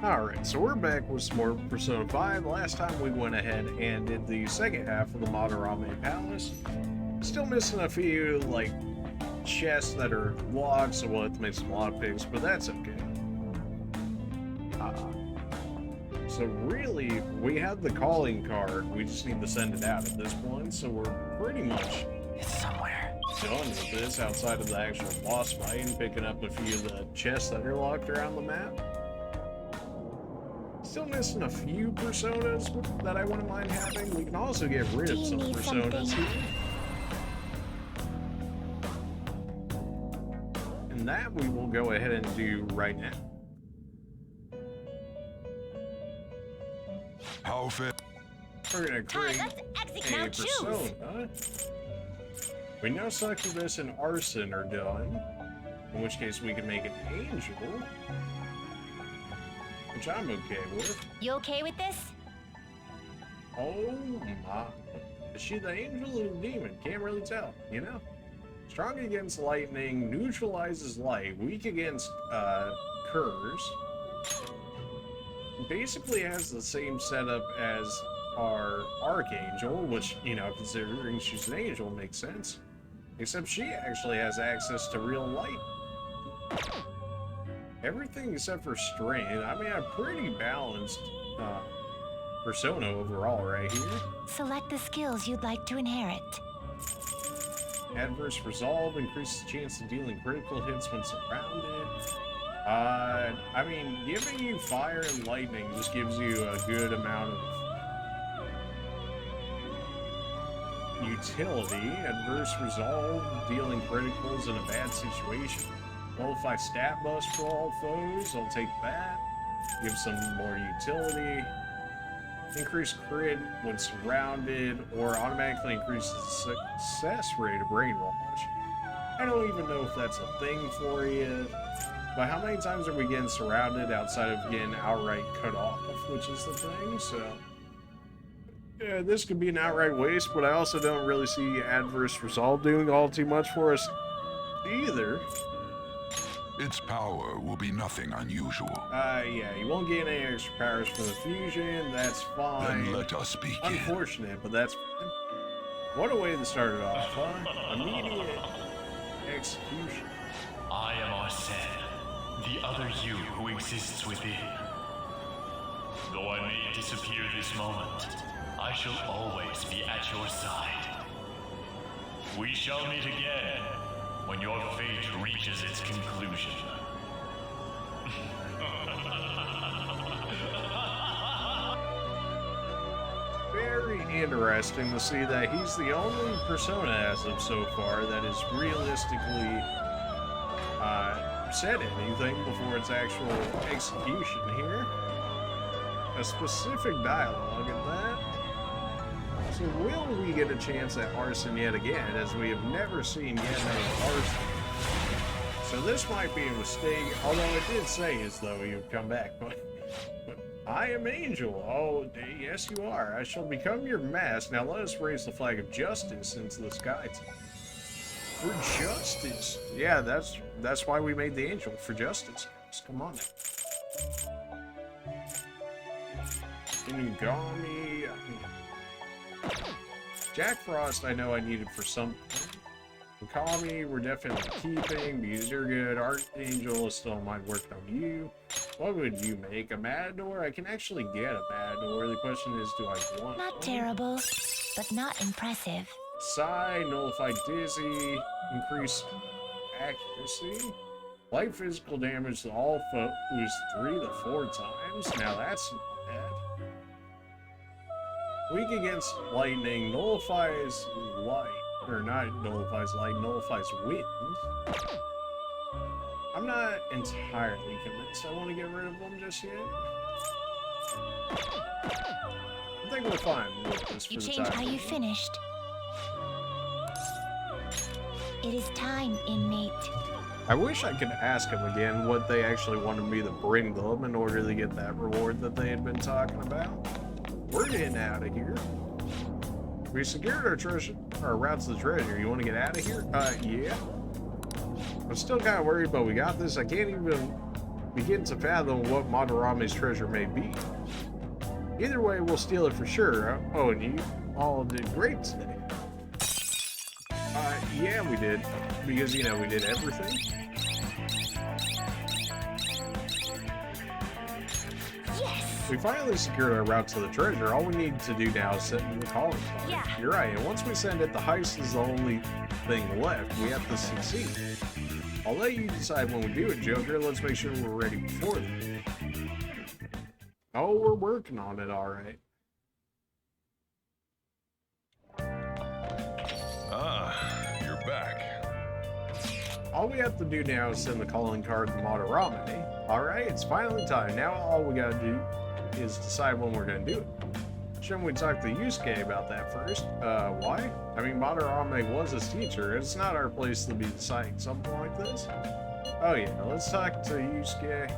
Alright, so we're back with some more Persona 5. Last time we went ahead and did the second half of the Madarame Palace. Still missing a few, like, chests that are locked, so we'll have to make some lockpicks, but that's okay. So really, we have the calling card, we just need to send it out at this point, so we're pretty much It's somewhere. done with this outside of the actual boss fight and picking up a few of the chests that are locked around the map. Still missing a few personas that I wouldn't mind having. We can also get rid of some personas here. And that we will go ahead and do right now. How fit? We're gonna create a Choose. persona. We know succubus and arson are done, in which case we can make an angel, which I'm okay with. You okay with this? Oh my. Is she the angel or the demon? Can't really tell, you know? Strong against lightning, neutralizes light, weak against curse. Basically has the same setup as our archangel, which, you know, considering she's an angel, makes sense. Except she actually has access to real light. Everything except for strength. I mean, a pretty balanced persona overall right here. Select the skills you'd like to inherit. Adverse resolve increases the chance of dealing critical hits when surrounded. I mean, giving you fire and lightning just gives you a good amount of utility. Adverse resolve, dealing criticals in a bad situation. Nullify stat bust for all foes, I'll take that. Give some more utility. Increase crit when surrounded, or automatically increases the success rate of brainwash. I don't even know if that's a thing for you. But how many times are we getting surrounded outside of getting outright cut off, which is the thing, so... Yeah, this could be an outright waste, but I also don't really see adverse resolve doing all too much for us either. Its power will be nothing unusual. Yeah, you won't get any extra powers from the fusion, that's fine. Then let us begin. Unfortunate, but that's fine. What a way to start it off, huh? Immediate execution. I am Arsene, the other you who exists within. Though I may disappear this moment, I shall always be at your side. We shall meet again when your fate reaches its conclusion. Very interesting to see that he's the only persona as of so far that is realistically said anything before its actual execution here. A specific dialogue at that. So will we get a chance at arson yet again, as we have never seen yet another arson? So this might be a mistake, although it did say as though he would come back. But I am Angel. Oh, yes you are. I shall become your mask. Now let us raise the flag of justice into the sky. For justice. Yeah, that's why we made the angel, for justice. Just come on now. Inugami. Jack Frost I know I needed for something. Mikami we're definitely keeping because you're good. Archangel still might work on you. What would you make? A Matador? I can actually get a Matador. The question is, do I want Not one? terrible, but not impressive. Psi, nullify dizzy, increase accuracy. Light physical damage to all foes 3 to 4 times. Now that's not bad. Weak against lightning, nullifies light. Or not nullifies light, nullifies wind. I'm not entirely convinced I want to get rid of them just yet. I think we're fine with this for You the changed how time you being. finished. It is time, inmate. I wish I could ask them again what they actually wanted me to bring them in order to get that reward that they had been talking about. We're getting out of here. We secured our treasure, our route to the treasure. You want to get out of here? Yeah. I'm still kind of worried, but we got this. I can't even begin to fathom what Madarame's treasure may be. Either way, we'll steal it for sure. Oh, and you all did great today. Yeah, we did. Because, you know, we did everything. Yes! We finally secured our route to the treasure. All we need to do now is send in the calling card. Yeah. You're right, and once we send it, the heist is the only thing left. We have to succeed. I'll let you decide when we do it, Joker. Let's make sure we're ready before then. Oh, we're working on it, alright. You're back. All we have to do now is send the calling card to Madarame. Alright, it's finally time. Now all we gotta do is decide when we're gonna do it. Shouldn't we talk to Yusuke about that first? Why? I mean, Madarame was his teacher. It's not our place to be deciding something like this. Oh yeah, let's talk to Yusuke.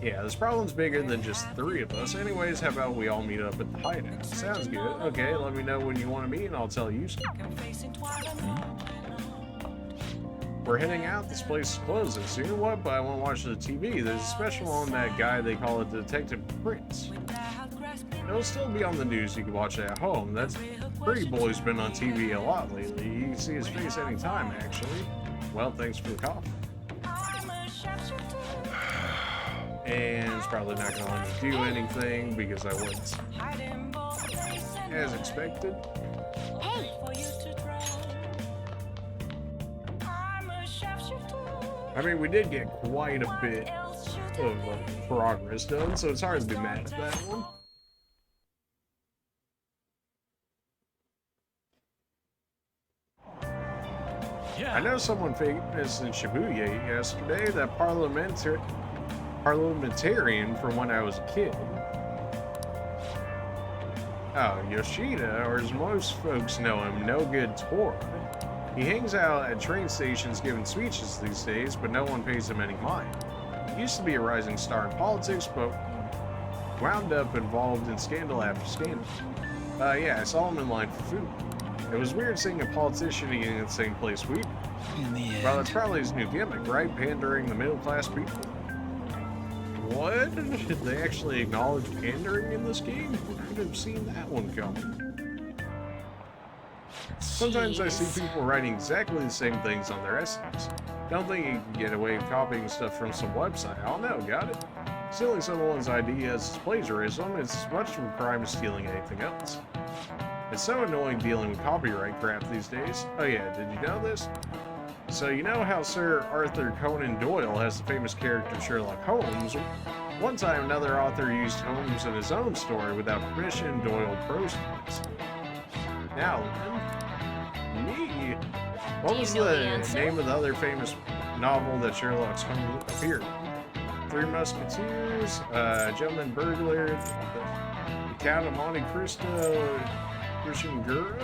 Yeah, this problem's bigger than just 3 of us. Anyways, how about we all meet up at the hideout? Sounds good. Okay, let me know when you want to meet and I'll tell Yusuke. We're heading out. This place is closing. So you know what? But I want to watch the TV. There's a special on that guy they call it Detective Prince. It'll still be on the news. You can watch it at home. That's Pretty Boy's been on TV a lot lately. You can see his face anytime, actually. Well, thanks for the coffee. And it's probably not going to let me do anything because I wasn't as expected. Hey! I mean, we did get quite a bit of progress done, so it's hard to be mad at that one. I know someone famous in Shibuya yesterday, that parliamentarian from when I was a kid. Oh, Yoshida, or as most folks know him, No Good Tora. He hangs out at train stations giving speeches these days, but no one pays him any mind. He used to be a rising star in politics, but wound up involved in scandal after scandal. Yeah, I saw him in line for food. It was weird seeing a politician eating at the same place we were. Well, that's probably his new gimmick, right? Pandering the middle-class people. What? Did they actually acknowledge pandering in this game? I could have seen that one coming. Sometimes I see people writing exactly the same things on their essays. Don't think you can get away with copying stuff from some website. I don't know, got it? Stealing someone's ideas is plagiarism. It's as much of a crime as stealing anything else. It's so annoying dealing with copyright crap these days. Oh yeah, did you know this? So you know how Sir Arthur Conan Doyle has the famous character Sherlock Holmes? One time another author used Holmes in his own story without permission. Doyle proceeds. Now then, me. What was the name of the other famous novel that Sherlock Holmes appeared in? 3 Musketeers, Gentleman Burglar, the Count of Monte Cristo, Christian Gura?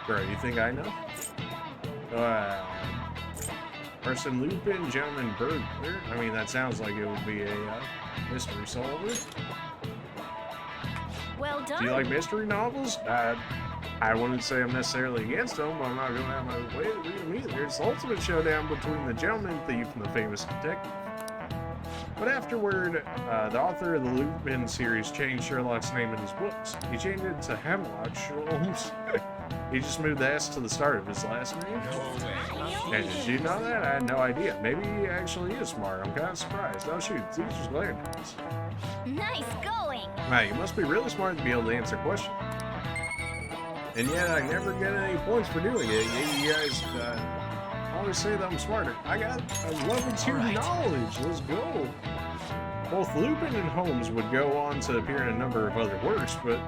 Bro, you think I know? Arsene Lupin, Gentleman Burglar. I mean, that sounds like it would be a mystery solver. Well done. Do you like mystery novels? I wouldn't say I'm necessarily against them, but I'm not going to have my way to read them either. It's the ultimate showdown between the gentleman thief and the famous detective. But afterward, the author of the Lupin series changed Sherlock's name in his books. He changed it to Hemlock Sholmes. He just moved the S to the start of his last name. And did you know that? I had no idea. Maybe he actually is smart. I'm kind of surprised. Oh shoot, the teacher's glaring at us. Nice going. Wow, you must be really smart to be able to answer questions. And yet I never get any points for doing it. You guys always say that I'm smarter. I got a level 2 knowledge. Let's go. Both Lupin and Holmes would go on to appear in a number of other works, but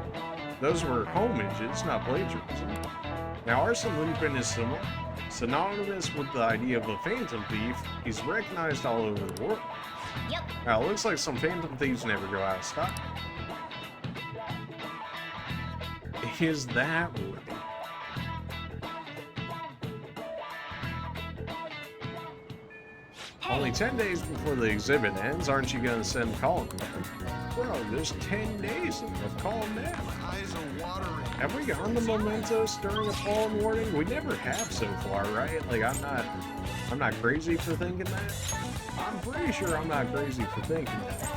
those were homages, not plagiarism. Now, Arsene Lupin is synonymous with the idea of a phantom thief. He's recognized all over the world. Yep. Now, it looks like some phantom thieves never go out of style. Is that right? Hey. Only 10 days before the exhibit ends, aren't you going to send Colin down? Bro, there's 10 days left. Call him now. Have we gotten the mementos during a fallen warning? We never have so far, right? Like, I'm not crazy for thinking that. I'm pretty sure I'm not crazy for thinking that.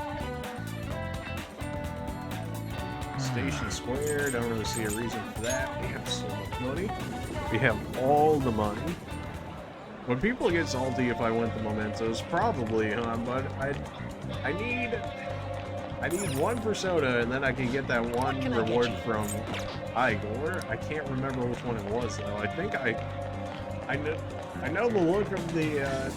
Station Square, don't really see a reason for that. We have so much money. We have all the money. When people get salty if I went the mementos, probably, huh? But I need one persona, and then I can get that one reward from Igor. I can't remember which one it was though. I think I know the look of the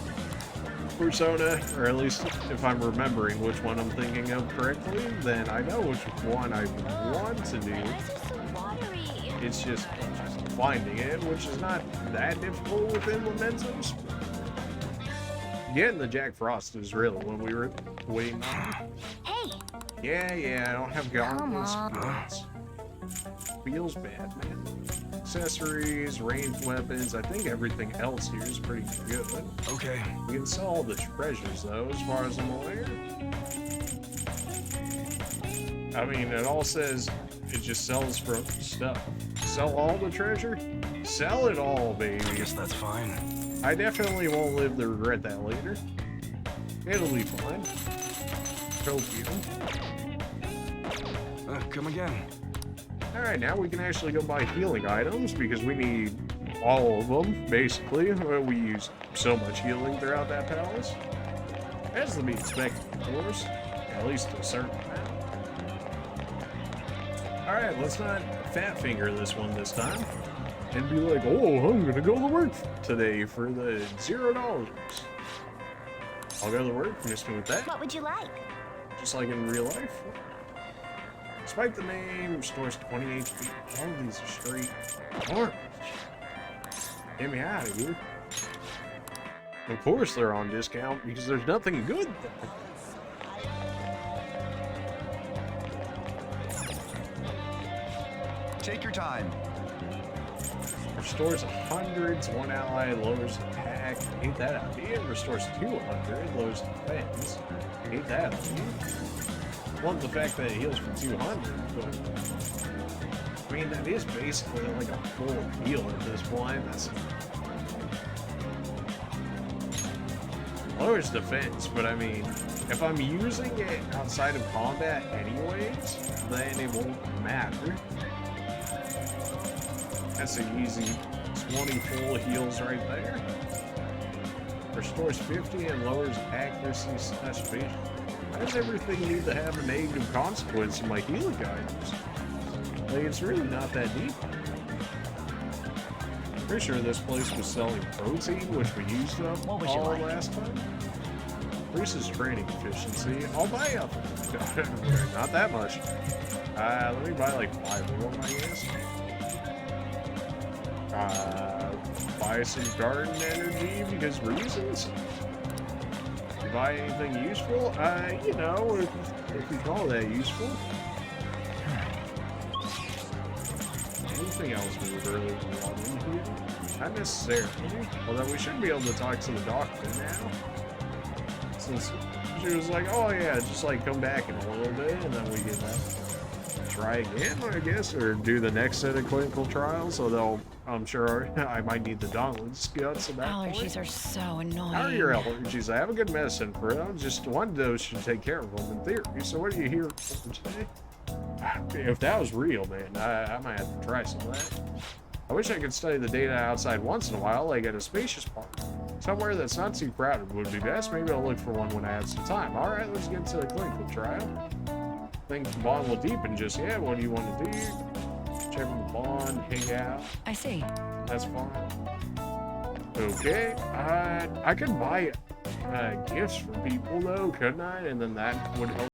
persona, or at least if I'm remembering which one I'm thinking of correctly, then I know which one I want to do. It's just finding it, which is not that difficult within Mementos. Getting the Jack Frost is really what we were waiting on. Hey. Yeah, I don't have gauntlets. Come Guns. Feels bad, man. Accessories, ranged weapons, I think everything else here is pretty good. Okay. We can sell all the treasures, though, as far as I'm aware. I mean, it all says it just sells for stuff. Sell all the treasure? Sell it all, baby. I guess that's fine. I definitely won't live to regret that later. It'll be fine. Copium. Come again. Alright, now we can actually go buy healing items because we need all of them, basically. We use so much healing throughout that palace. As to be expected, of course. At least a certain amount. Alright, let's not fat finger this one this time. And be like, oh, I'm gonna go to work today for the $0. I'll go to work, miss me with that. What would you like? Just like in real life. Despite the name, restores 20 HP. All of these are straight garbage. Get me out of here. Of course they're on discount because there's nothing good there. Take your time. Restores 100 to one ally, lowers attack. Ain't that idea? Restores 200, lowers defense. Ain't that idea? Well, the fact that it heals for 200, but I mean, that is basically like a full heal at this point. That's lowers defense, but I mean, if I'm using it outside of combat anyways, then it won't matter. That's an easy 20 full heals right there. Restores 50 and lowers accuracy / vision. Why does everything need to have a negative consequence in my healing items? Like, it's really not that deep. Pretty sure this place was selling protein, which we used up all last time. Increases training efficiency. I'll buy up. Not that much. Let me buy like 5 of them, I guess. Buy some garden energy because reasons. Buy anything useful? You know, if you call that useful. Anything else we would really want in here? Not necessarily. Although we should be able to talk to the doctor now. Since she was like, oh yeah, just like come back in a little bit and then we can try again, I guess, or do the next set of clinical trials. Although I'm sure I might need the Donald's guts at that point. Allergies are so annoying. How are your allergies? I have a good medicine for them. Just one dose should take care of them in theory. So what are you here for today? If that was real, man, I might have to try some of that. I wish I could study the data outside once in a while, like at a spacious park. Somewhere that's not too crowded would be best. Maybe I'll look for one when I have some time. All right, let's get to the clinical trial. Think the bond will deepen just yet. What do you want to do? Check on the bond, hang out. I see. That's fine. Okay, I could buy gifts for people though, couldn't I? And then that would help.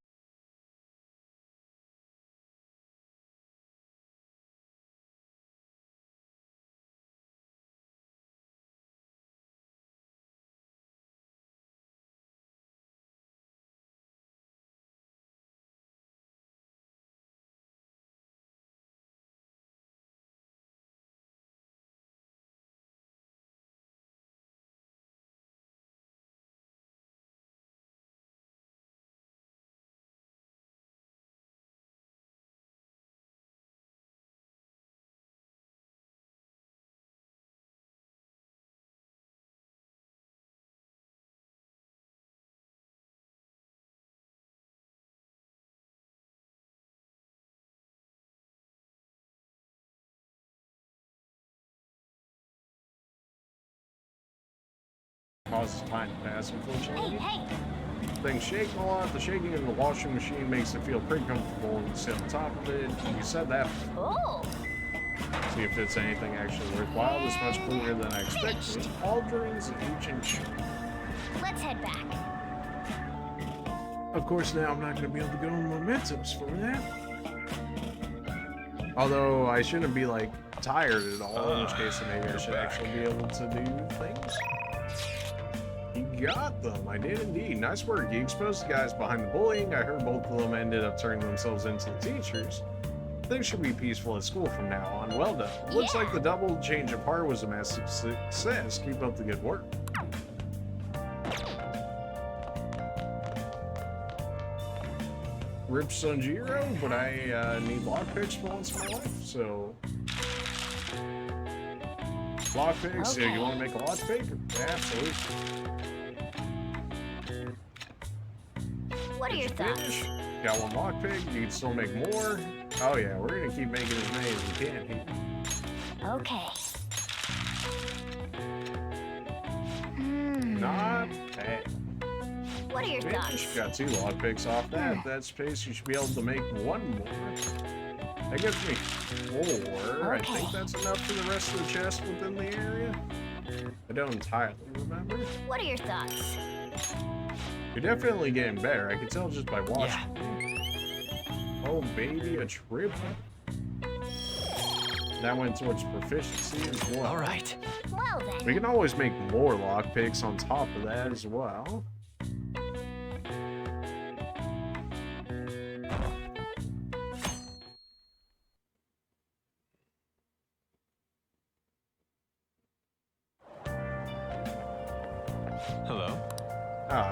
causes time to pass, unfortunately. Hey, hey. Things shake a lot. The shaking in the washing machine makes it feel pretty comfortable when you sit on top of it. You said that. Oh. See if it's anything actually worthwhile. This much cleaner than I expected. Pauldrons, ancient shit. Let's head back. Of course, now I'm not going to be able to go on Momentum's for that. Although I shouldn't be like tired at all, in which case maybe I should actually be able to do things. You got them. I did indeed. Nice work. You exposed the guys behind the bullying. I heard both of them ended up turning themselves into the teachers. Things should be peaceful at school from now on. Well done. Looks like the double change of heart was a massive success. Keep up the good work. Rip Sunjiro, but I need lockpicks for once in my life, so... Lockpicks? Okay. Yeah, you want to make a lockpick? Absolutely. What are your thoughts? Finish. Got one lockpick, you can still make more. Oh yeah, we're gonna keep making as many as we can here. Okay. Not bad. What are your Finish. thoughts? Got 2 lockpicks off that. That space, you should be able to make 1 more. That gives me 4. I think that's enough for the rest of the chest within the area. I don't entirely remember. What are your thoughts? You're definitely getting better. I can tell just by watching. Oh, baby, a triple. That went towards proficiency as well. All right. Well then. We can always make more lockpicks on top of that as well. Hello.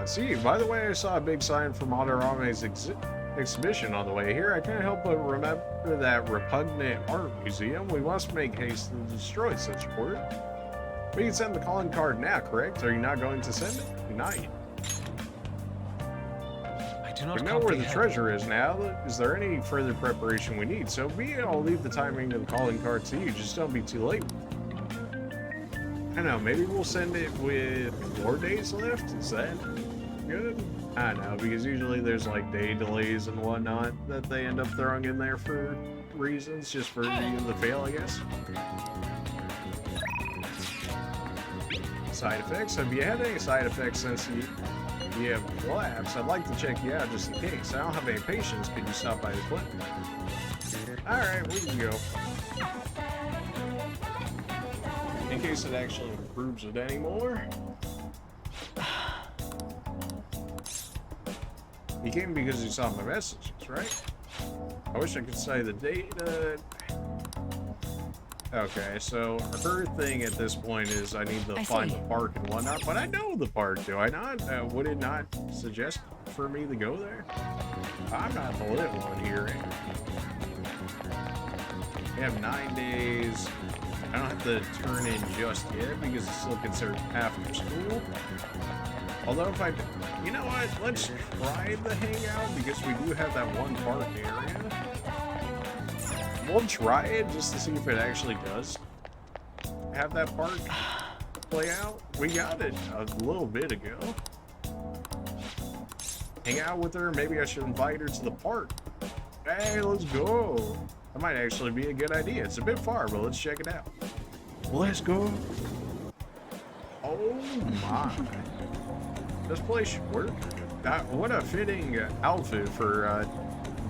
See, by the way, I saw a big sign for Madarames exhibition on the way here. I can't help but remember that repugnant art museum. We must make haste to destroy such work. We can send the calling card now, correct? Are you not going to send it? You're not yet. I do not We know where the comprehend. treasure is now. Is there any further preparation we need? So be it, I'll leave the timing of the calling card to you. Just don't be too late. I don't know, maybe we'll send it with 4 days left? Is that good? I don't know, because usually there's like day delays and whatnot that they end up throwing in there for reasons, just for you to fail, I guess. Side effects? Have you had any side effects since you have collapsed? I'd like to check you out just in case. I don't have any patience. Could you stop by the clinic? Alright, we can go. In case it actually improves it anymore. You came because you saw my messages, right? I wish I could say the data. Okay, so her thing at this point is I need to find the park and whatnot, but I know the park, do I not? Would it not suggest for me to go there? I'm not the little one here. We have 9 days. I don't have to turn in just yet because it's still considered after school. Although if I, you know what, let's try the hangout because we do have that one park area. We'll try it just to see if it actually does have that park play out. We got it a little bit ago. Hang out with her, maybe I should invite her to the park. Hey, let's go. That might actually be a good idea. It's a bit far, but let's check it out. Let's go. Oh my. This place should work. What a fitting outfit for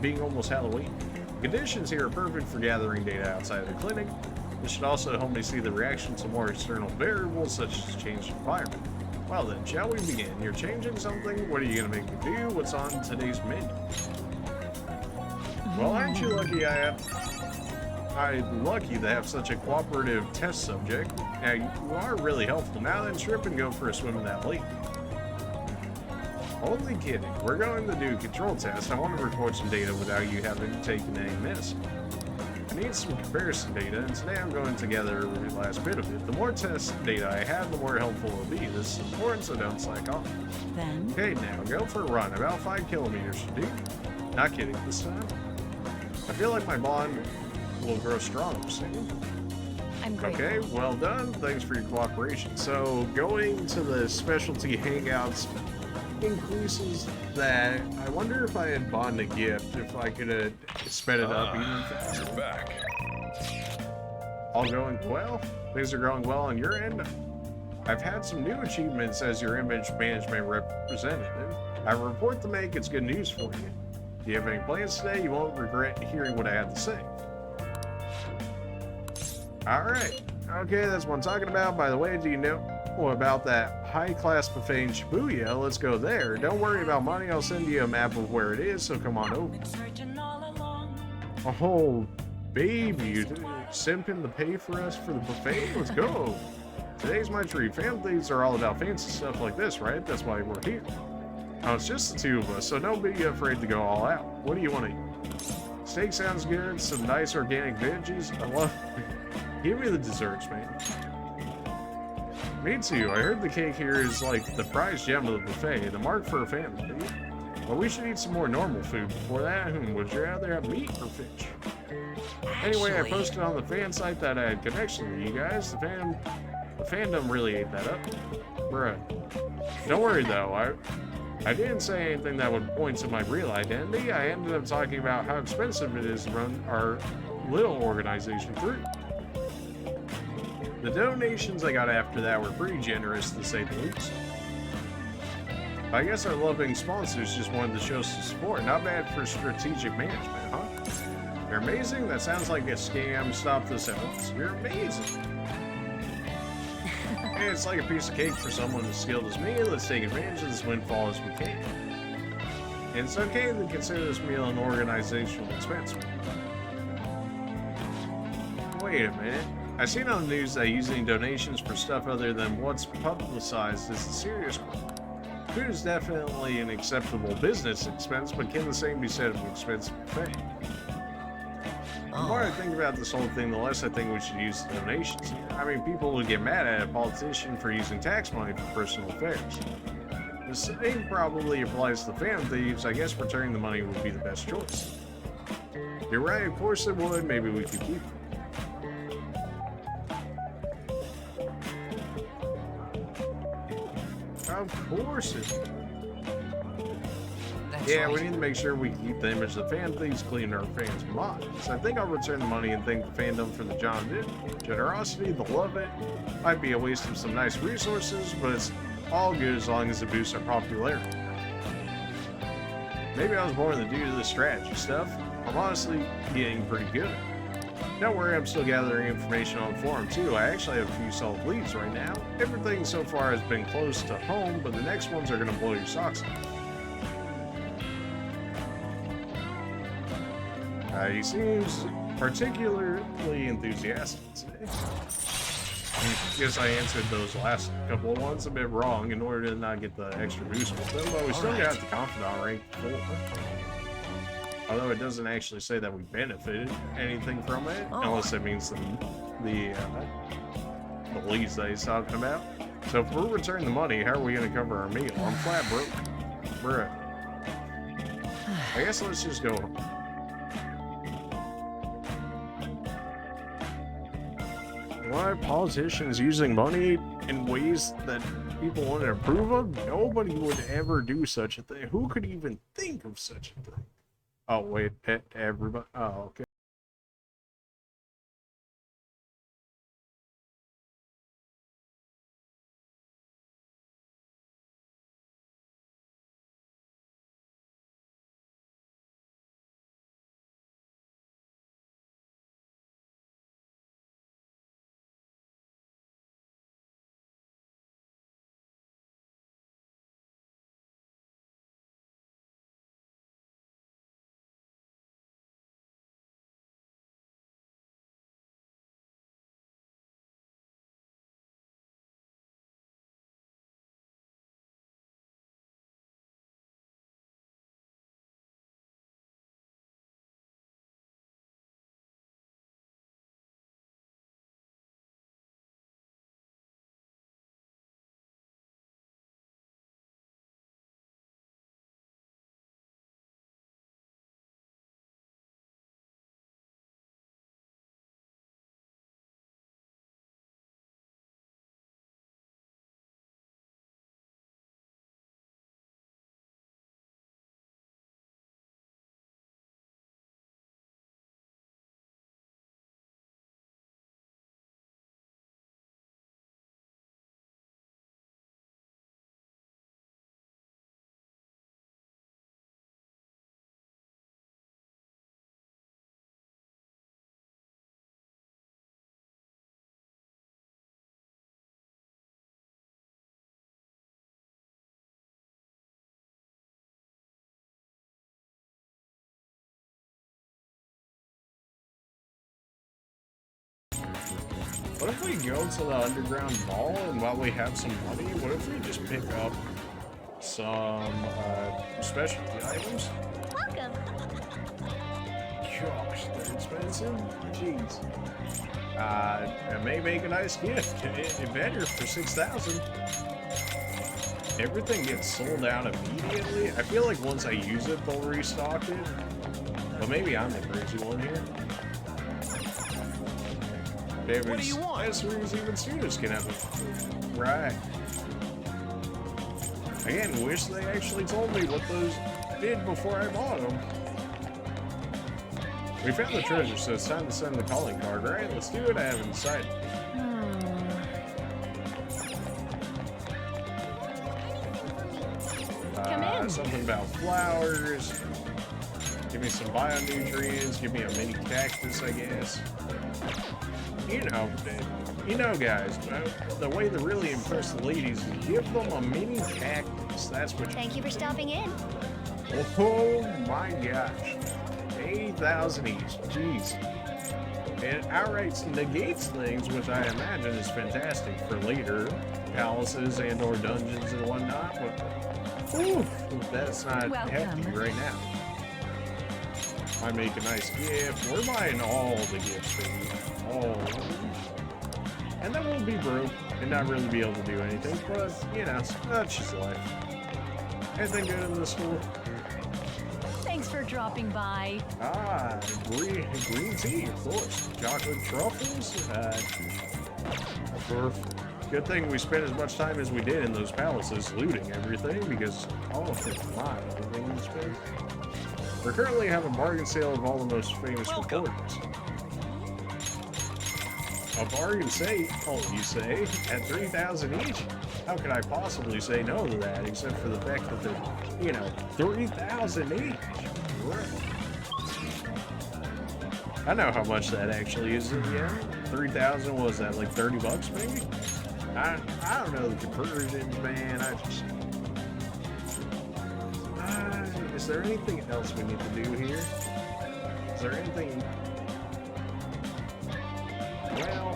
being almost Halloween. Conditions here are perfect for gathering data outside of the clinic. This should also help me see the reaction to more external variables such as changed environment. Well then, shall we begin? You're changing something? What are you gonna make me do? What's on today's menu? Well, aren't you lucky I'm lucky to have such a cooperative test subject. Now, you are really helpful. Now then, trip and go for a swim in that lake. Only kidding. We're going to do a control test. I want to record some data without you having taken any medicine. I need some comparison data, and today I'm going to gather the last bit of it. The more test data I have, the more helpful it will be. This is important, so don't slack off. Then? Okay, now go for a run. About 5 kilometers should do. Not kidding this time. I feel like my bond will grow stronger soon. I'm grateful. Okay, well done. Thanks for your cooperation. So, going to the specialty hangouts increases that. I wonder if I had bought a gift, if I could have sped it up even faster. You're back. All going well? Things are going well on your end? I've had some new achievements as your image management representative. I have a report to make. It's good news for you. Do you have any plans today? You won't regret hearing what I have to say. Alright. Okay, that's what I'm talking about. By the way, do you know about that high-class buffet in Shibuya? Let's go there. Don't worry about money. I'll send you a map of where it is, so come on over. Oh, baby, you simping to pay for us for the buffet? Let's go. Today's my treat. Families are all about fancy stuff like this, right? That's why we're here. Oh, it's just the two of us, so don't be afraid to go all out. What do you want to eat? Steak sounds good. Some nice organic veggies. I love it. Give me the desserts, man. Me too. I heard the cake here is like the prize gem of the buffet, the mark for a family. Well, we should eat some more normal food before that. Would you rather have meat or fish? Anyway, I posted on the fan site that I had connection with you guys. The fandom really ate that up. Bruh. Don't worry though, I didn't say anything that would point to my real identity. I ended up talking about how expensive it is to run our little organization through. The donations I got after that were pretty generous, to say the least. I guess our loving sponsors just wanted to show some support. Not bad for strategic management, huh? You're amazing? That sounds like a scam. Stop this at once. You're amazing. Hey, it's like a piece of cake for someone as skilled as me. Let's take advantage of this windfall as we can. And it's okay to consider this meal an organizational expense. Wait a minute. I've seen on the news that using donations for stuff other than what's publicized is a serious one. Food is definitely an acceptable business expense, but can the same be said of an expensive buffet? The more I think about this whole thing, the less I think we should use the donations here. I mean, people would get mad at a politician for using tax money for personal affairs. The same probably applies to fan thieves. I guess returning the money would be the best choice. You're right, of course it would. Maybe we could keep it. Of course it would. Yeah, we need to make sure we keep the image of the fan thieves clean in our fans' minds. I think I'll return the money and thank the fandom for the generosity, the love it. Might be a waste of some nice resources, but it's all good as long as it boosts our popularity. Maybe I was born to do this strategy stuff. I'm honestly getting pretty good at it. Don't worry, I'm still gathering information on the forum too. I actually have a few solid leads right now. Everything so far has been close to home, but the next ones are going to blow your socks off. He seems particularly enthusiastic today. I guess I answered those last couple of ones a bit wrong in order to not get the extra boost with them, but we still got the confidant rank 4. Although it doesn't actually say that we benefited anything from it, unless it means the leads that he's talking about. So if we're returning the money, how are we going to cover our meal? I'm flat broke. Bruh. I guess let's just go. Why politicians using money in ways that people wouldn't approve of? Nobody would ever do such a thing. Who could even think of such a thing? Oh, wait, everybody. Oh, okay. What if we go to the underground mall and while we have some money, what if we just pick up some specialty items? Welcome. Gosh, they're expensive. Jeez. It may make a nice gift. It better for 6,000. Everything gets sold out immediately. I feel like once I use it, they'll restock it. But maybe I'm the crazy one here. What do you want? Accessories, even students can have it. Right. Again, wish they actually told me what those did before I bought them. We found the treasure, so it's time to send the calling card, right? Let's do it. I haven't decided. Come in. Something about flowers. Give me some bio-nutrients. Give me a mini cactus, I guess. You know, guys, the way to really impress the ladies is give them a mini cactus. That's what you Thank you for stopping in. Oh my gosh. 8,000 each. Jeez. It outright negates things, which I imagine is fantastic for later palaces and or dungeons and whatnot, but ooh, that's not hefty right now. Might make a nice gift. We're buying all the gifts for you. All of them. And then we'll be broke and not really be able to do anything, but you know, that's just life. Anything good in the store? Thanks for dropping by. Ah, green tea, of course. Chocolate truffles. Good thing we spent as much time as we did in those palaces looting everything, because oh my, everything we spent. We're currently having a bargain sale of all the most famous recordings. A bargain sale, you say, at 3,000 each? How could I possibly say no to that, except for the fact that they're, you know, 3,000 each? Right. I know how much that actually is in the end. 3,000, was that like 30 bucks maybe? I don't know the conversions, man. Is there anything else we need to do here? Is there anything? Well,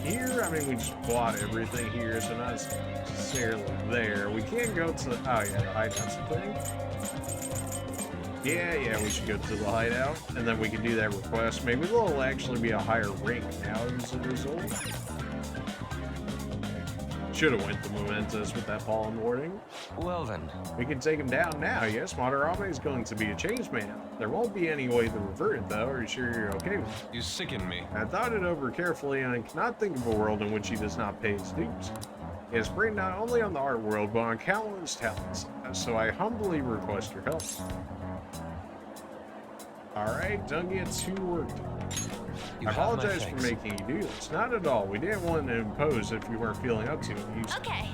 here, I mean, we just bought everything here, so not necessarily there. We can go to, oh yeah, the hideout's the thing. Yeah, we should go to the hideout, and then we can do that request. Maybe there'll actually be a higher rank now as a result. Should have went the momentous with that pollen warning. Well then. We can take him down now, yes. Madarame is going to be a changed man. There won't be any way to revert it, though. Are you sure you're okay with it? You sicken me. I thought it over carefully, and I cannot think of a world in which he does not pay his dues. He has brain not only on the art world, but on countless talents. So I humbly request your help. Alright, don't get too worked. I apologize for making you do this. Not at all. We didn't want to impose if you weren't feeling up to it. Okay.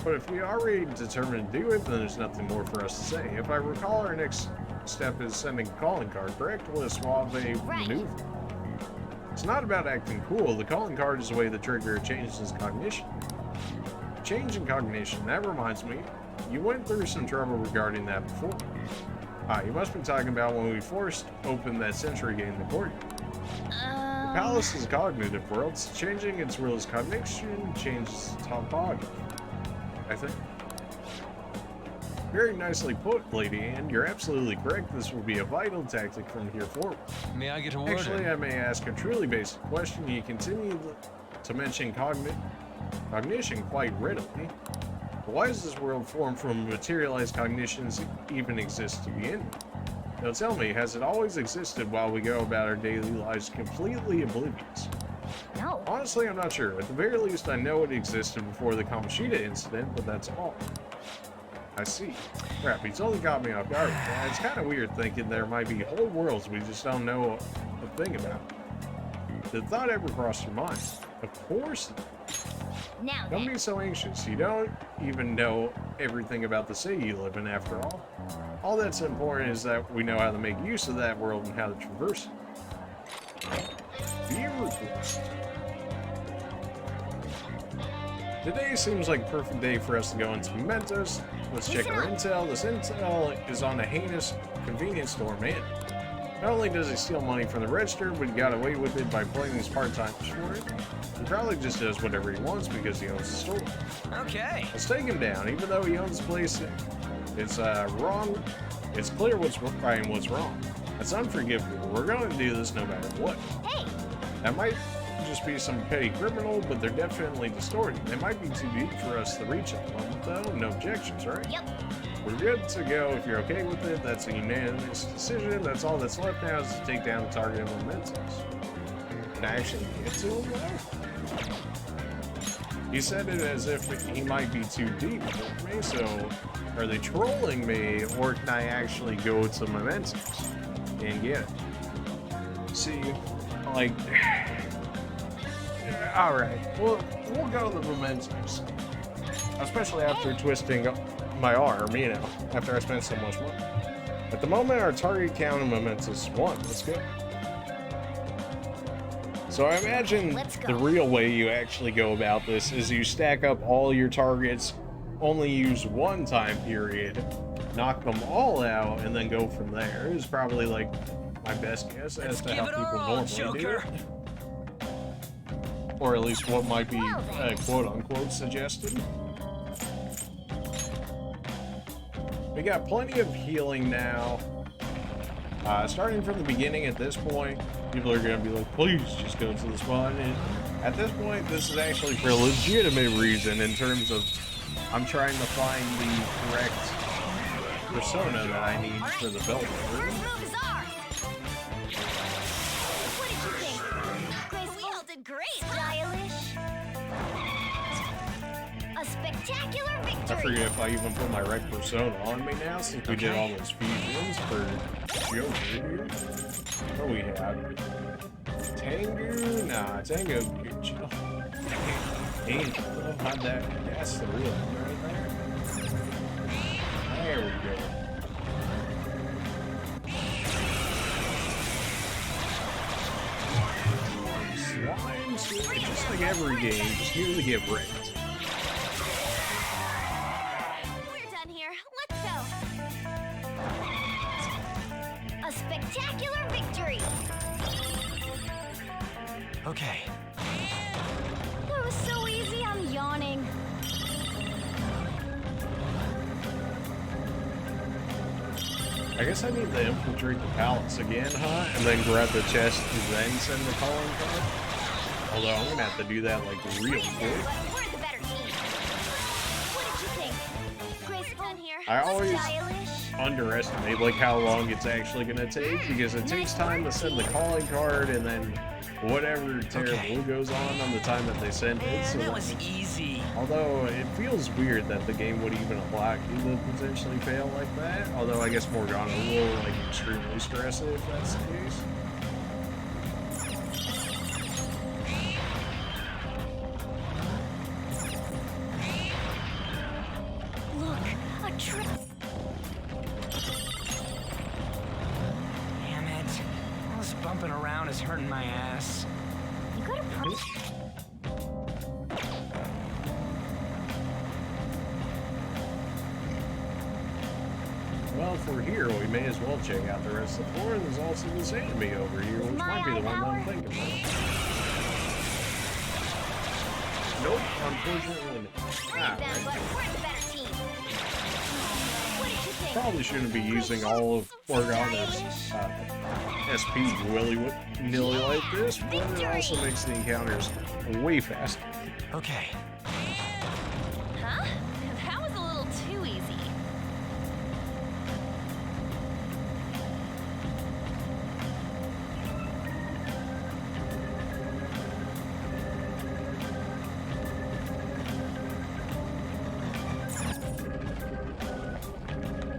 But if we are already determined to do it, then there's nothing more for us to say. If I recall, our next step is sending a calling card, correct? With a suave maneuver. It's not about acting cool. The calling card is a way the trigger changes cognition. Change in cognition. That reminds me. You went through some trouble regarding that before. You must be talking about when we forced open that Century Gate in the court. The palace is a cognitive world. Changing its rules cognition changes topography, I think. Very nicely put, Lady Anne. You're absolutely correct. This will be a vital tactic from here forward. May I get a word in? Actually, I may ask a truly basic question. You continue to mention cognition quite readily. Why does this world form from materialized cognitions even exist to begin with? Now tell me, has it always existed while we go about our daily lives completely oblivious? No. Honestly, I'm not sure. At the very least, I know it existed before the Kamoshida incident, but that's all. I see. Crap, he's only got me off guard. Yeah, it's kind of weird thinking there might be whole worlds we just don't know a thing about. Did the thought ever cross your mind? Of course. Now Don't then. be so anxious. You don't even know everything about the city you live in after all. All that's important is that we know how to make use of that world and how to traverse it. Be ruthless. Today seems like a perfect day for us to go into Mementos. Let's check our intel. This intel is on a heinous convenience store man. Not only does he steal money from the register, but he got away with it by playing these part-timers for it. He probably just does whatever he wants because he owns the store. Okay. Let's take him down, even though he owns the place. It's wrong. It's clear what's right and what's wrong. That's unforgivable. We're going to do this no matter what. Hey, That might just be some petty criminal, but they're definitely distorted. They might be too deep for us to reach at the moment, though. No objections, right? yep. We're good to go if you're okay with it. That's a unanimous decision. That's all that's left now is to take down the target of mementos. Can I actually get to him though? He said it as if he might be too deep for me, so are they trolling me, or can I actually go to mementos and get it? See, like, alright, we'll go to the mementos. Especially after twisting my arm, you know, after I spent so much money. At the moment, our target count in mementos is 1. Let's go. So I imagine Let's go. the real way you actually go about this is you stack up all your targets, only use one time period, knock them all out, and then go from there. Is probably like my best guess as to how people normally do it. Or at least what might be quote-unquote suggested. We got plenty of healing now. Starting from the beginning at this point, people are going to be like, please just go to the spot. And at this point, this is actually for a legitimate reason in terms of I'm trying to find the correct persona that I need for the belt. First moves are. What did you think? Graceful. We all did great. Stylish. A spectacular I victory. forget if I even put my right persona on me now since we did all those fusions for Joker here. What do we have? Tengu? Nah, Tengu. Angel. How'd that? That's the real one right there. There we go. Slimes, just like every game, just here to get wrecked. We're done here. Let's go. A spectacular victory. Okay. That was so easy. I'm yawning. I guess I need to infiltrate the palace again, huh? And then grab the chest and then send the calling card? Although I'm gonna have to do that like real quick. But we're the better team. What did you think? Graceful done here. I always Stylish. underestimate like how long it's actually gonna take because it takes time to send the calling card and then whatever terrible goes on the time that they send it. Man, So that was easy. although it feels weird that the game would even allow you to potentially fail like that. Although I guess Morgana will like extremely stress it if that's the case. Look, a trick. Damn it. All this bumping around is hurting my ass. You could have. Well, if we're here, we may as well check out the rest of the floor. There's also this enemy over here, which might be the one that I'm thinking of. Nope, unfortunately not. Them, but we're the better team. What did you think? Probably shouldn't be using all of Morgana's SP willy-nilly like this, but it also makes the encounters way faster. Okay. Huh? That was a little too easy.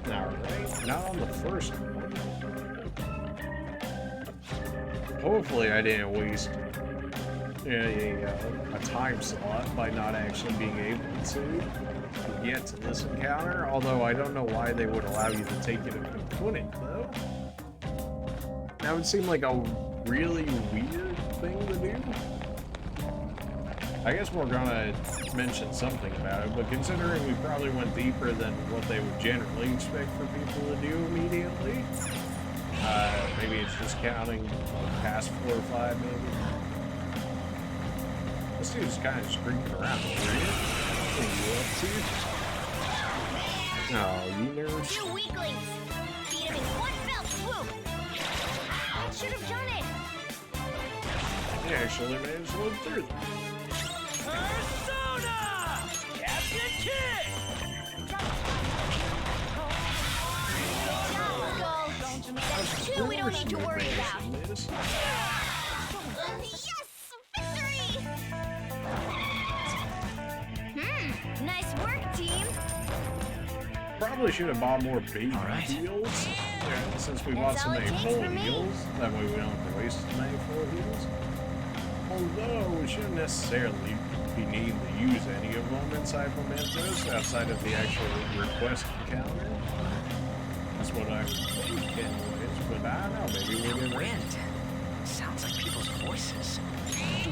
Alright, not on the first one. Hopefully I didn't waste a time slot by not actually being able to get to this encounter, although I don't know why they would allow you to take it if you couldn't, though. That would seem like a really weird thing to do. I guess Morgana mentioned something about it, but considering we probably went deeper than what they would generally expect for people to do immediately, Maybe it's just counting past 4 or 5, maybe. This dude's kind of just creeping around over here. What are you up to? Oh, you nerds. You weaklings! Beat him in one fell swoop! That should have done it! He actually managed to live through them. Persona! Captain Kidd! That's 2 we don't need to worry about. This. Yes! Victory! Nice work, team! Probably should have bought more baby Alright. heals. Yeah, since we bought That's so all it many takes full for me. heals, that way we don't have to waste as many full heals. Although we shouldn't necessarily be needing to use any of them inside Mementos outside of the actual request encounter. That's what I think anyways, but I don't know, maybe we'll get ready. Wind. Sounds like people's voices.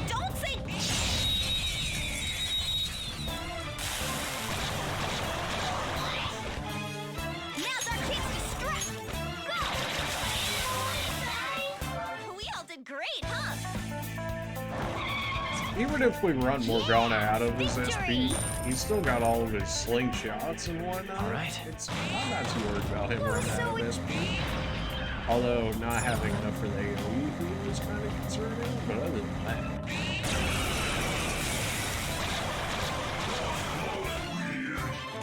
Don't say... Now's our chance to strike! Go! We all did great, huh? Even if we run Morgana out of his Victory! SP, he's still got all of his slingshots and whatnot. Alright. I'm not too worried about him running so out of SP. Although not having enough for the AoE heal is kind of concerning, but other than that.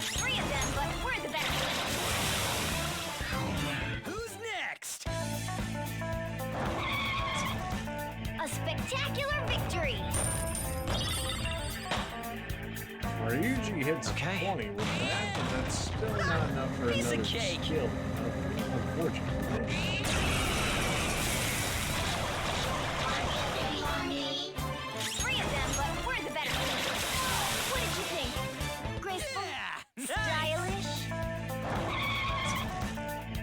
Three of them, but we're the best. Who's next? A spectacular victory! Ryuji hits Okay. 20 with that, but that's still not enough for Piece of another cake. skill, unfortunately. Three of them, but we're the better. What did you think? Graceful? Stylish?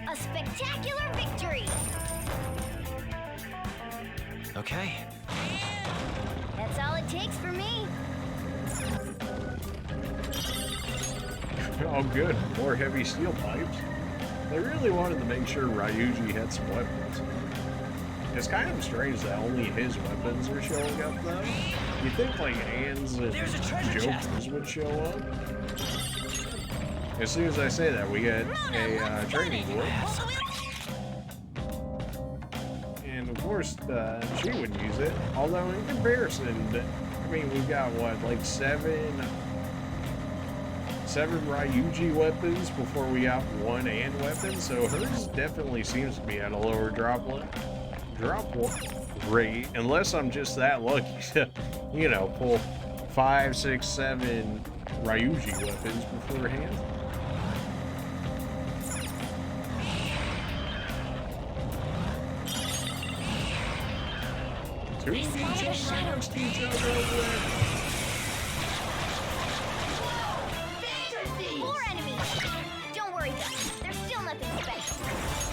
A spectacular victory! Okay. That's all it takes for me. Oh good, more heavy steel pipes. They really wanted to make sure Ryuji had some weapons. It's kind of strange that only his weapons are showing up though. You'd think like Ann's and There's a treasure chest. Joker's would show up. As soon as I say that, we get a training board. And of course, she wouldn't use it. Although in comparison, I mean, we've got what, like seven Ryuji weapons before we got one Ann weapon. So hers definitely seems to be at a lower drop rate, unless I'm just that lucky to, you know, pull 5, 6, 7 Ryuji weapons beforehand. Two of each follow the other shadows. next to each other over there. More enemies! Don't worry though, there's still nothing special.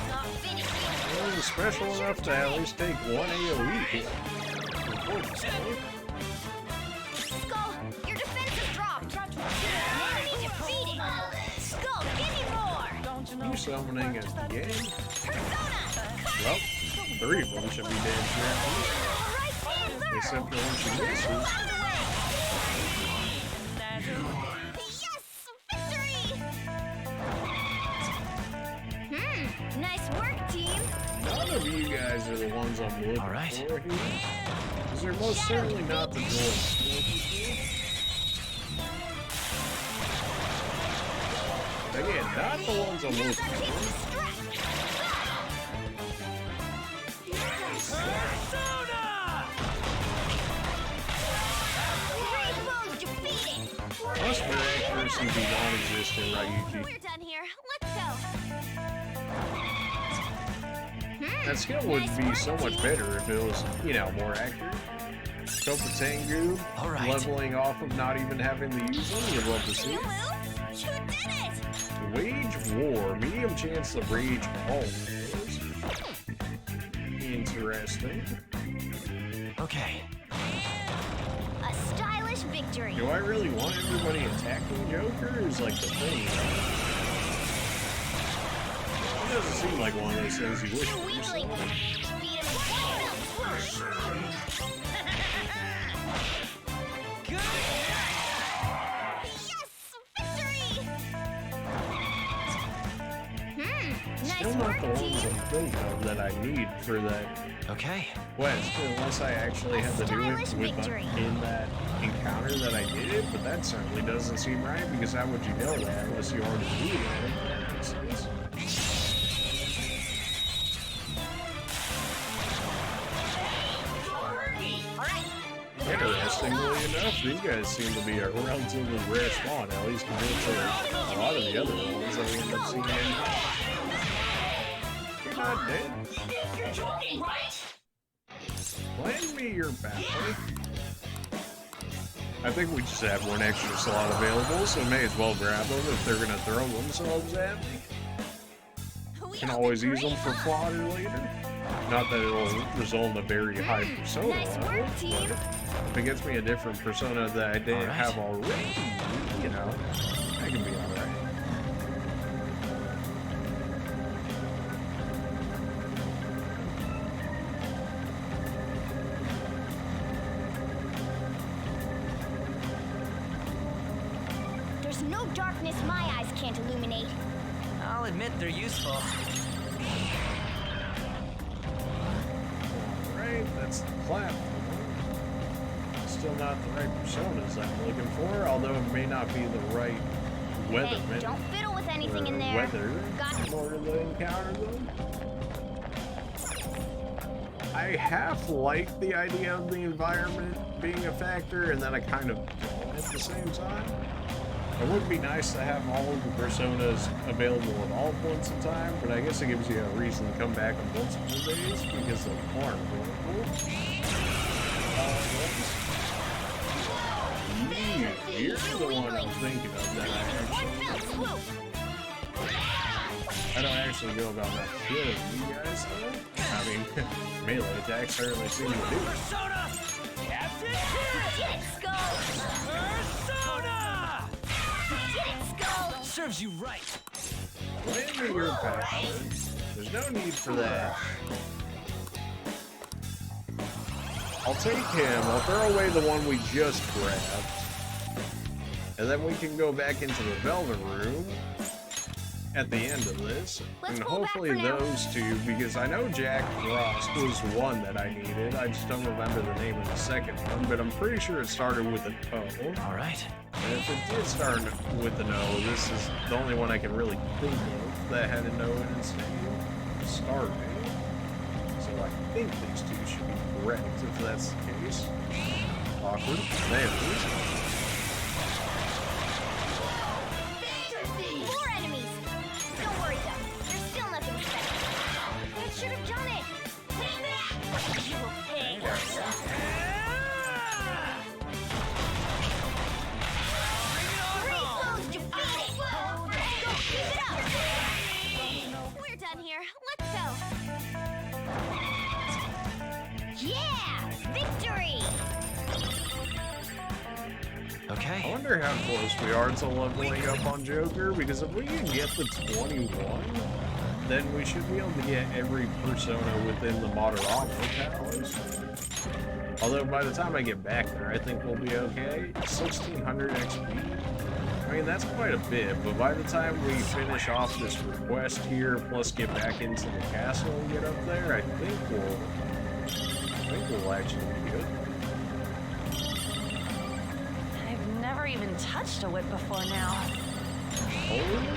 Not finished yet. Well, it's special enough to at least take one AoE hit. Unfortunately. Skull, your defenses dropped. Enemy defeated. Skull, give me more. You summoning at the end? Persona, Well, 3 of them should be dead here. right answer. Except for when she misses. Out of the way. Yes, victory. Nice work, team. None of you guys are the ones I'm looking All right. for here. Because they're most certainly not the droids. Again, not the ones I'm Now's looking our chance to for. strike. Persona! Great bones defeated. Plus, for accuracy be non-existent, Ryuji. We're done here. Let's go. That skill would be so much better if it was, you know, more accurate. Topatengu, All right. leveling off of not even having to use them, you'd love to see You it. move? You did it! Wage war, medium chance to rage all. Interesting. Okay. A stylish victory. Do I really want everybody attacking Joker? Is like the thing. doesn't seem like one of those things you wish You for weakling! yourself. Beat him with one fell swoop! Yes! Victory! Nice Still not work, the ones team! I'm thinking of that I need for that Okay. quest, unless I actually had to do it Stylish with victory. in that encounter that I did, but that certainly doesn't seem right, because how would you know that unless you already knew that, if that makes sense? Interestingly enough, these guys seem to be a relatively rare spawn, at least compared to a lot of the other ones that we end up seeing. You're not dead. You're joking, right? Lend me your battery. I think we just have one extra slot available, so may as well grab them if they're gonna throw themselves at me. Can always use them for fodder later. Not that it'll result in a very high persona Nice level, work, team. but if it gets me a different persona that I didn't Alright. have already, you know, I can be alright. There's no darkness my eyes can't illuminate. I'll admit they're useful. Alright, that's the platform. Still not the right personas I'm looking for, although it may not be the right weatherman. Hey, don't fiddle with anything in or there. weather Got in order to encounter them. I half like the idea of the environment being a factor, and then I kind of don't at the same time. It would be nice to have all of the personas available at all points in time, but I guess it gives you a reason to come back on multiple days because they aren't available. You're the one I'm thinking of that One fell swoop! I don't actually go about not killing you guys, though. I mean, melee attacks certainly seem to do it. Persona! Captain Did it, Skull! Persona! Did it, Skull! Serves you right. Lend me your passion. There's no need for that. I'll take him. I'll throw away the one we just grabbed. And then we can go back into the Velvet Room at the end of this. Let's And pull back hopefully for now. those two, because I know Jack Frost was one that I needed. I just don't remember the name of the second one, but I'm pretty sure it started with an O. All right. And if it did start with an O, this is the only one I can really think of that had an O in its name. Starting. So I think these two should be correct if that's the case. Awkward. There it is. More enemies! Don't worry though, there's still nothing special. It should have done it! You will pay! Three foes defeated! Go, keep it up! We're done here, let's go! Yeah! Victory! Okay. I wonder how close we are to leveling up on Joker, because if we can get the 21, then we should be able to get every persona within the Madarames Palace. Although by the time I get back there, I think we'll be okay. 1600 XP. I mean, that's quite a bit, but by the time we finish off this request here, plus get back into the castle and get up there, I think we'll actually be good. I've never even touched a whip before now. Holy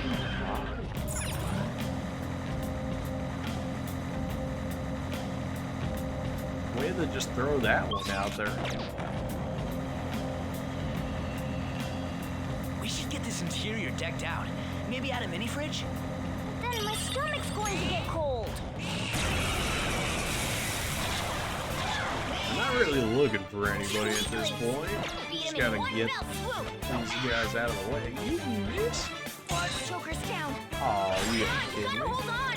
way to just throw that one out there. We should get this interior decked out. Maybe add a mini fridge? But then my stomach's going to get cold. I'm not really looking for anybody at this point. Just gotta get these guys out of the way. You missed? Joker's down. Aw, you Gotta kidding me? hold on.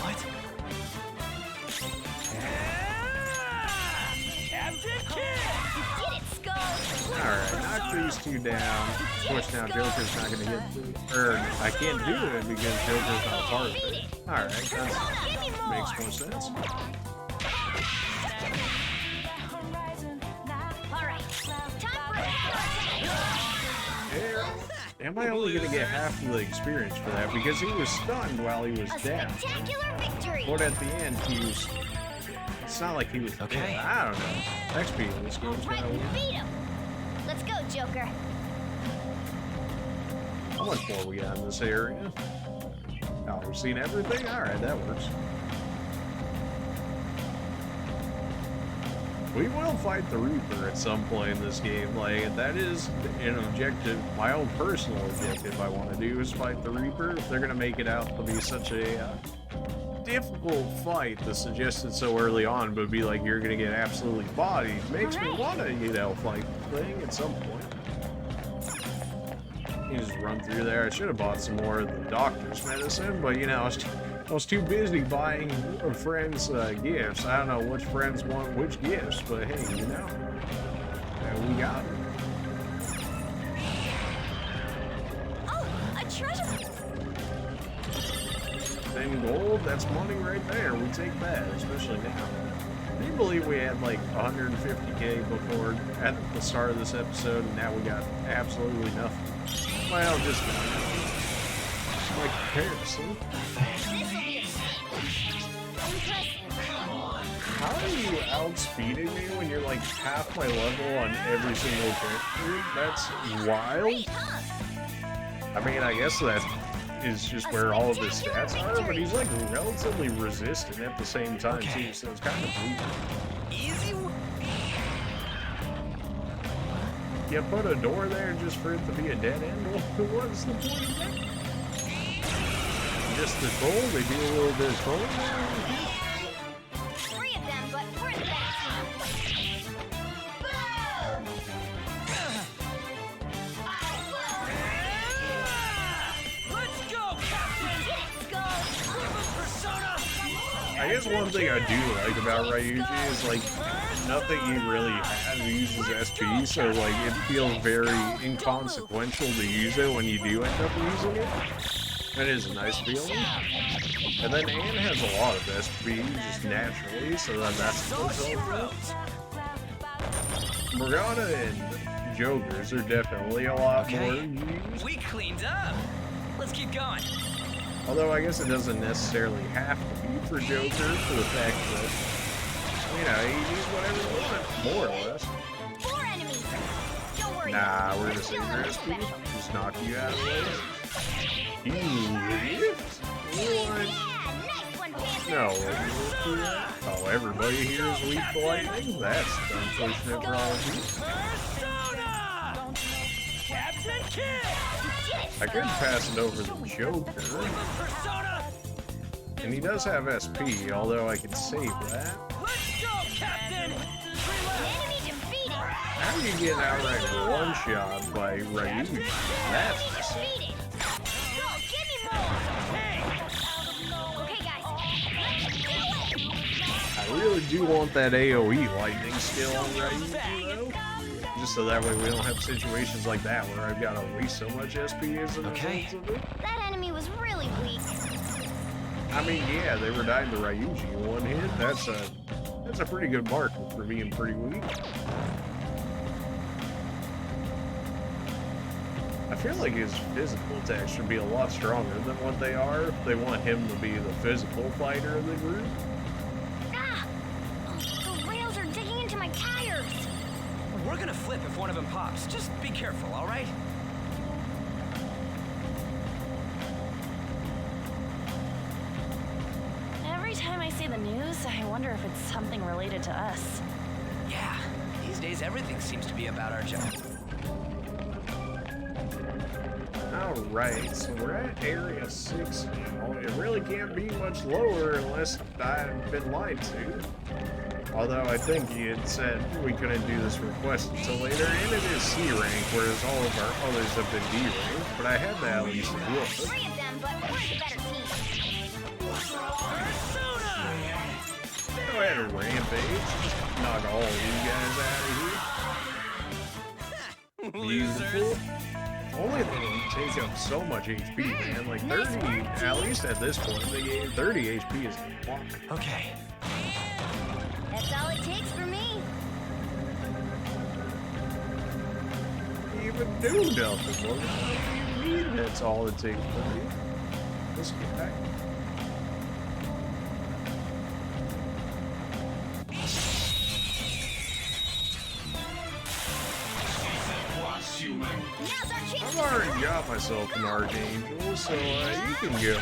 What? You did it, Skull. Alright, knock these two down. Of course, now Joker's not gonna get through. Or, I can't do it because Joker's not part of it. Alright, that makes more sense. Am I only gonna get half of the experience for that? Because he was stunned while he was down. But at the end, he was... It's not like he was dead. I don't know. XP in this game's kind of weird. Let's go, Joker. How much more we got in this area? Oh, we've seen everything? Alright, that works. We will fight the Reaper at some point in this game. Like, that is an objective, my own personal objective I want to do is fight the Reaper. If they're going to make it out to be such a difficult fight to suggest it so early on, but be like you're going to get absolutely bodied, makes me want to, you know, fight the thing at some point. You just run through there. I should have bought some more of the doctor's medicine, but you know, I was too busy buying friends gifts. I don't know which friends want which gifts, but hey, you know, we got it. Oh, a treasure! 10 gold, that's money right there. We take that, especially now. Can you believe we had like 150k before at the start of this episode, and now we got absolutely nothing? Well, just like comparison. How are you outspeeding me when you're like half my level on every single character? That's wild. I mean, I guess that is just where all of his stats are, but he's like relatively resistant at the same time too, so it's kind of weird. Easy. You put a door there just for it to be a dead end? What's the point of that? Just the troll? They do a little bit of trolling there? 3 of them, but we're the better team. Let's go, Captain! Persona! I guess one thing I do like about Ryuji is like nothing he really has uses SP, so like it feels very inconsequential to use it when you do end up using it. That is a nice feeling. And then Anne has a lot of SP just naturally, so then that's helpful. Morgana and Jokers are definitely a lot more used. We cleaned up. Let's keep going. Although I guess it doesn't necessarily have to be for Joker, for the fact that, you know, you use whatever you want, more or less. 4 enemies. Don't worry. Nah, we're gonna save your SP. Just knock you out of the way. You lift? What? Yeah, nice one, Panther. No, oh, everybody here is weak to lightning? That's unfortunate for all of you. Persona! Captain Kid! I could pass it over the Joker. Persona! And he does have SP, although I could save that. Let's go, Captain! Enemy defeated. How are you getting outright one-shot by Ryuji? That's just... Defeated. Go, give me more. Okay, guys. Let's do it. I really do want that AoE lightning skill on Ryuji, though. Just so that way we don't have situations like that where I've got to waste so much SP as a result of it. That enemy was really weak. I mean, yeah, they were dying to Ryuji in one hit. That's a pretty good mark for being pretty weak. I feel like his physical attacks should be a lot stronger than what they are if they want him to be the physical fighter of the group. Ah! The rails are digging into my tires. We're gonna flip if one of them pops. Just be careful, all right? Every time I see the news, I wonder if it's something related to us. Yeah, these days everything seems to be about our job. Alright, so we're at Area 6 now. It really can't be much lower unless I've been lied to. Although I think he had said we couldn't do this request until later, and it is C rank, whereas all of our others have been D rank, but I had to at least do it. 3 of them, but we're the better team. Go ahead and rampage. Knock all of you guys out of here. Beautiful. Only they didn't take up so much HP, man. Like 30, at least at this point, they gave 30 HP is a lot. Okay. That's all it takes for me. Even do nothing, Morgan. What do you mean that's all it takes for me? Let's get back. Now's our chance. I've already got myself an Archangel, so you can go.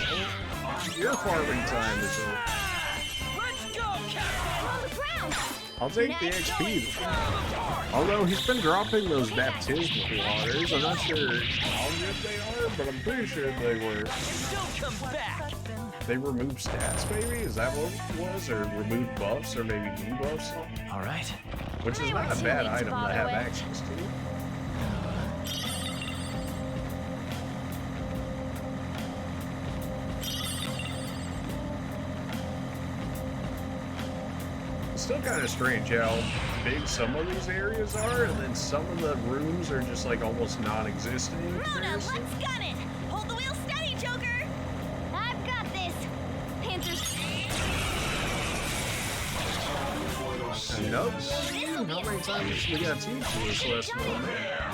Your farming time is over. Let's go, Captain! On the ground. I'll take the XP. Although he's been dropping those baptismal waters, I'm not sure how good they are, but I'm pretty sure they were. Don't come back! They removed stats, maybe? Is that what it was? Or removed buffs, or maybe debuffs? All right. Which is not a bad item to have access to. It's still kind of strange how big some of these areas are, and then some of the rooms are just like almost non-existent. in Rhoda, let's comparison. gun it. Hold the wheel steady, Joker. I've got this. Panthers. Nope. How many times we got teach this lesson on there?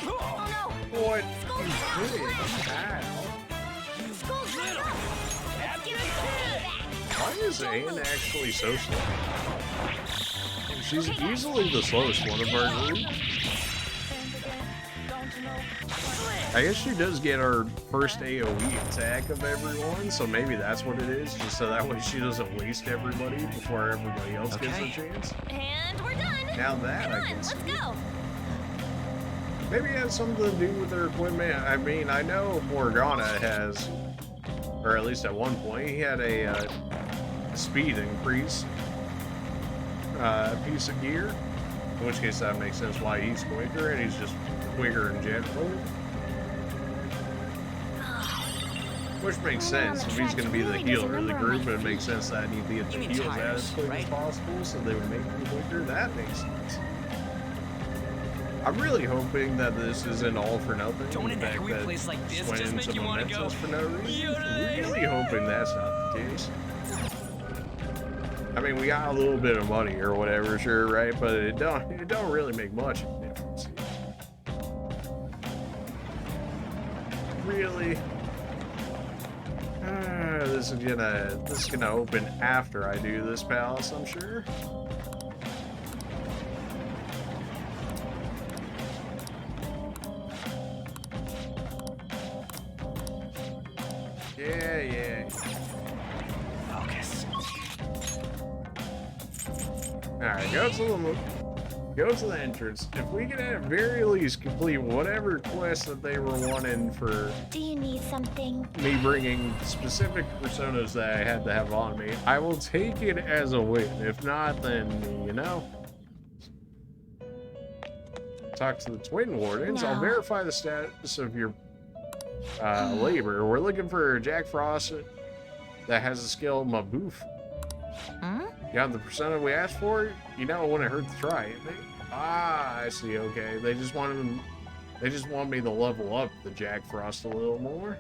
Oh no. What? School's You did? out. How? School's not up. Let's give it back. Why is Anne actually so slow? She's easily the slowest one of our group. I guess she does get her first AoE attack of everyone, so maybe that's what it is, just so that way she doesn't waste everybody before everybody else gets a chance. And we're done. Now that Come I on, can let's see. go. Maybe it has something to do with her equipment. I mean, I know Morgana has, or at least at one point, he had a speed increase piece of gear. In which case that makes sense why he's quicker, and he's just quicker in general. Which makes sense. If he's going to be the healer of the group, it makes sense that I need to get the heals out as quick as possible, so they would make him quicker. That makes sense. I'm really hoping that this isn't all for nothing. Don't an The fact echoey that place like this swing just make some you wanna mementos go, for no reason. "Yodelay." Really hoping that's not the case. I mean, we got a little bit of money or whatever, sure, right? But it don't really make much of a difference. Really? This is gonna open after I do this palace, I'm sure. Yeah. Focus. Alright, go to the entrance. If we can at very least complete whatever quest that they were wanting for Do you need something? me bringing specific personas that I had to have on me, I will take it as a win. If not, then, you know, talk to the Twin Wardens. I'll No. verify the status of your labor. We're looking for Jack Frost that has the skill Maboof. Huh? You have the persona we asked for? You know, it wouldn't hurt to try it. I see. Okay, they just want me to level up the Jack Frost a little more.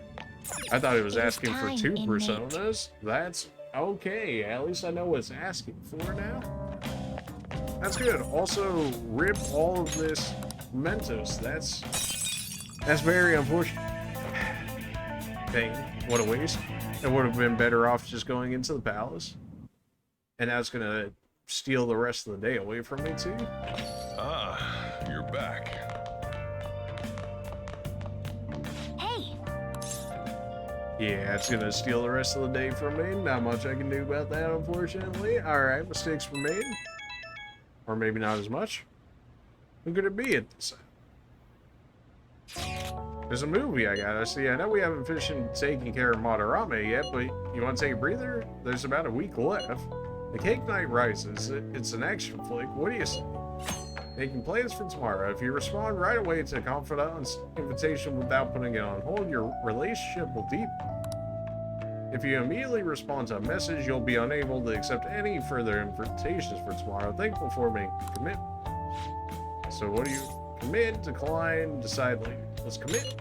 I thought it was It is asking for time, 2 inmate. personas. That's okay. At least I know what it's asking for now. That's good. Also, rip all of this mementos. That's very unfortunate. Dang, what a waste. It would have been better off just going into the palace. And that's gonna steal the rest of the day away from me too. Ah, you're back. Hey, Yeah, it's gonna steal the rest of the day from me. Not much I can do about that, unfortunately. Alright, mistakes were made. Or maybe not as much. Who could it be at this time? There's a movie I gotta see. I know we haven't finished taking care of Madarame yet, but you want to take a breather? There's about a week left. The Cake Night Rises. It's an action flick. What do you say? Making plans for tomorrow. If you respond right away to a confidant's invitation without putting it on hold, your relationship will deepen. If you immediately respond to a message, you'll be unable to accept any further invitations for tomorrow. Think before making a commitment. So what do you... Commit, decline, decide later. Let's commit.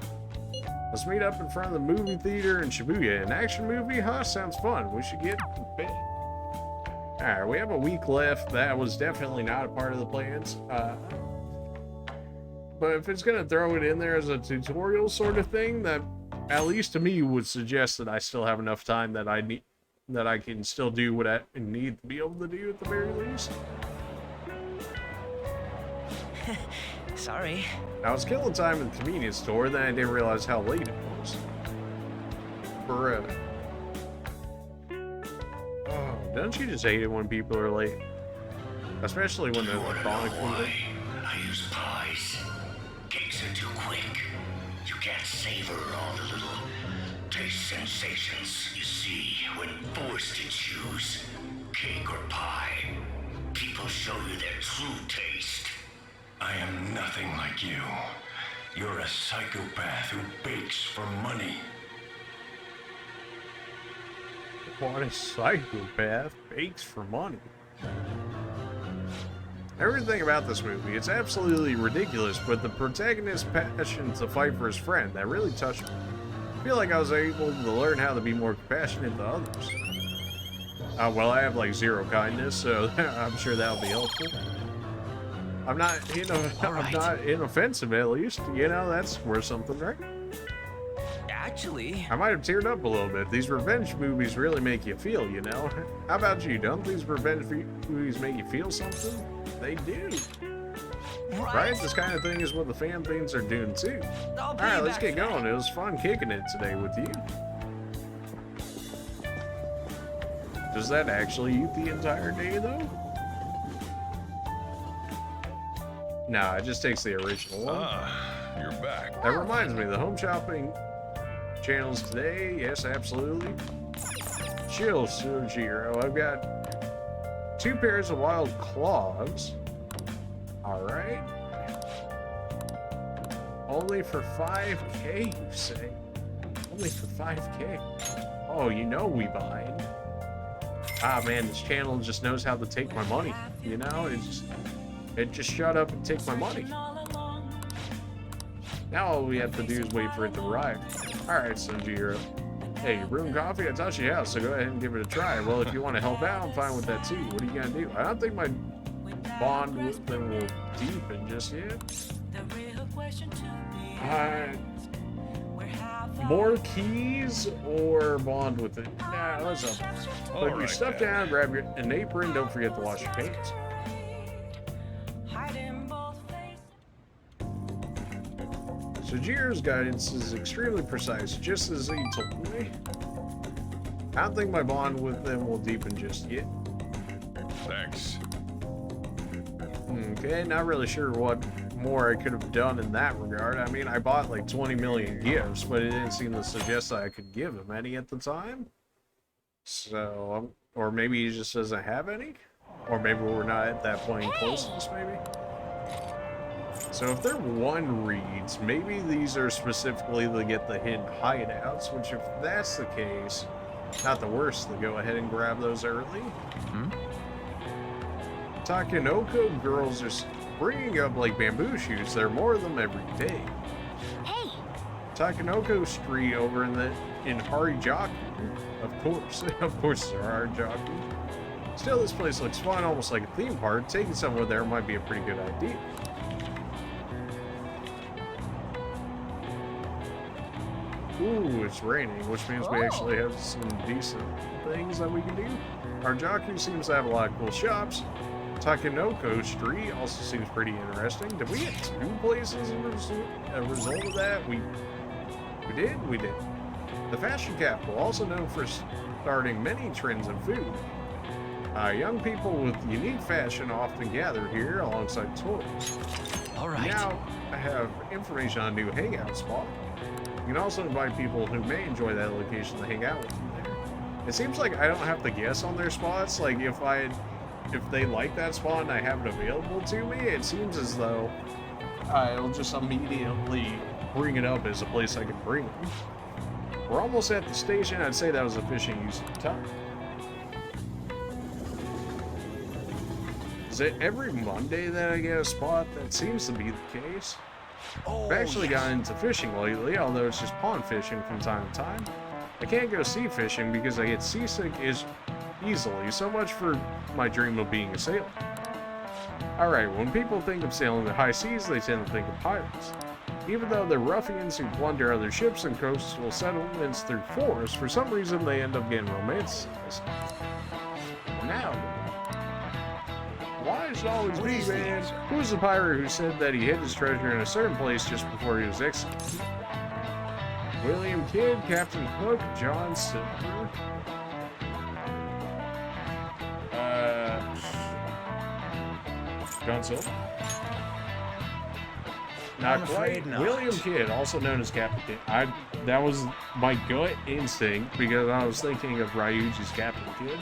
Let's meet up in front of the movie theater in Shibuya. An action movie? Huh? Sounds fun. We should get in bed. Alright, we have a week left. That was definitely not a part of the plans. But if it's going to throw it in there as a tutorial sort of thing, that at least to me would suggest that I still have enough time that I can still do what I need to be able to do at the very least. Sorry. I was killing time in the convenience store, then I didn't realize how late it was. Bruh. Oh, don't you just hate it when people are late? Especially when they're chronically late. I use pies. Cakes are too quick. You can't savor all the little taste sensations you see when forced to choose cake or pie. People show you their true taste. I am nothing like you. You're a psychopath who bakes for money. What a psychopath bakes for money. Everything about this movie, it's absolutely ridiculous, but the protagonist's passion to fight for his friend, that really touched me. I feel like I was able to learn how to be more compassionate to others. Well, I have like zero kindness, so I'm sure that'll be helpful. I'm not, I'm not inoffensive at least. You know, that's worth something, right? Actually, I might have teared up a little bit. These revenge movies really make you feel, you know? How about you? Don't these revenge movies make you feel something? They do. Right? This kind of thing is what the fan things are doing too. Alright, let's get going. It was fun kicking it today with you. Does that actually eat the entire day though? Nah, it just takes the original one. Ah, you're back. That reminds me, the home shopping channels today. Yes, absolutely. Chill, Sojiro. I've got 2 pairs of wild claws. Alright. Only for 5K, you say? Only for 5K. Oh, you know we buying. Ah, man, this channel just knows how to take my money. You know, it just shut up and take my money. Now all we have to do is wait for it to arrive. Alright, Sojiro. Hey, brewing coffee? I taught you how, so go ahead and give it a try. Well, if you want to help out, I'm fine with that too. What are you gonna do? I don't think my bond with them will deepen just yet. More keys or bond with it? Nah, let's up. Put your stuff down, grab an apron, don't forget to wash your pants. Sojiro's guidance is extremely precise, just as he told me. I don't think my bond with them will deepen just yet. Thanks. Okay, not really sure what more I could have done in that regard. I mean, I bought like 20 million gifts, but it didn't seem to suggest that I could give him any at the time. So, or maybe he just doesn't have any? Or maybe we're not at that point in closeness, maybe? So if they're one reads, maybe these are specifically to get the hidden hideouts, which if that's the case, not the worst to go ahead and grab those early. Takenoko girls are bringing up like bamboo shoots. There are more of them every day. Hey! Takenoko Street over in Harajuku. Of course there are Harajuku. Still, this place looks fun, almost like a theme park. Taking someone there might be a pretty good idea. Ooh, it's raining, which means we actually have some decent things that we can do. Harajuku seems to have a lot of cool shops. Takenoko Street also seems pretty interesting. Did we get 2 places as a result of that? We did? We did. The fashion capital, also known for starting many trends in food. Young people with unique fashion often gather here alongside tourists. alright. Now, I have information on a new hangout spot. You can also invite people who may enjoy that location to hang out with you there. It seems like I don't have to guess on their spots. Like, if they like that spot and I have it available to me, it seems as though I'll just immediately bring it up as a place I can bring them. We're almost at the station. I'd say that was efficient use of time. Is it every Monday that I get a spot? That seems to be the case. I've actually gotten into fishing lately, although it's just pond fishing from time to time. I can't go sea fishing because I get seasick easily, so much for my dream of being a sailor. Alright, when people think of sailing the high seas, they tend to think of pirates. Even though they're ruffians who plunder other ships and coastal settlements through force, for some reason they end up getting romanticized. Now, why is it always me, man? Who was the pirate who said that he hid his treasure in a certain place just before he was executed? William Kidd, Captain Hook, John Silver. John Silver? Not quite. not. William Kidd, also known as Captain Kidd. That was my gut instinct because I was thinking of Ryuji's Captain Kidd.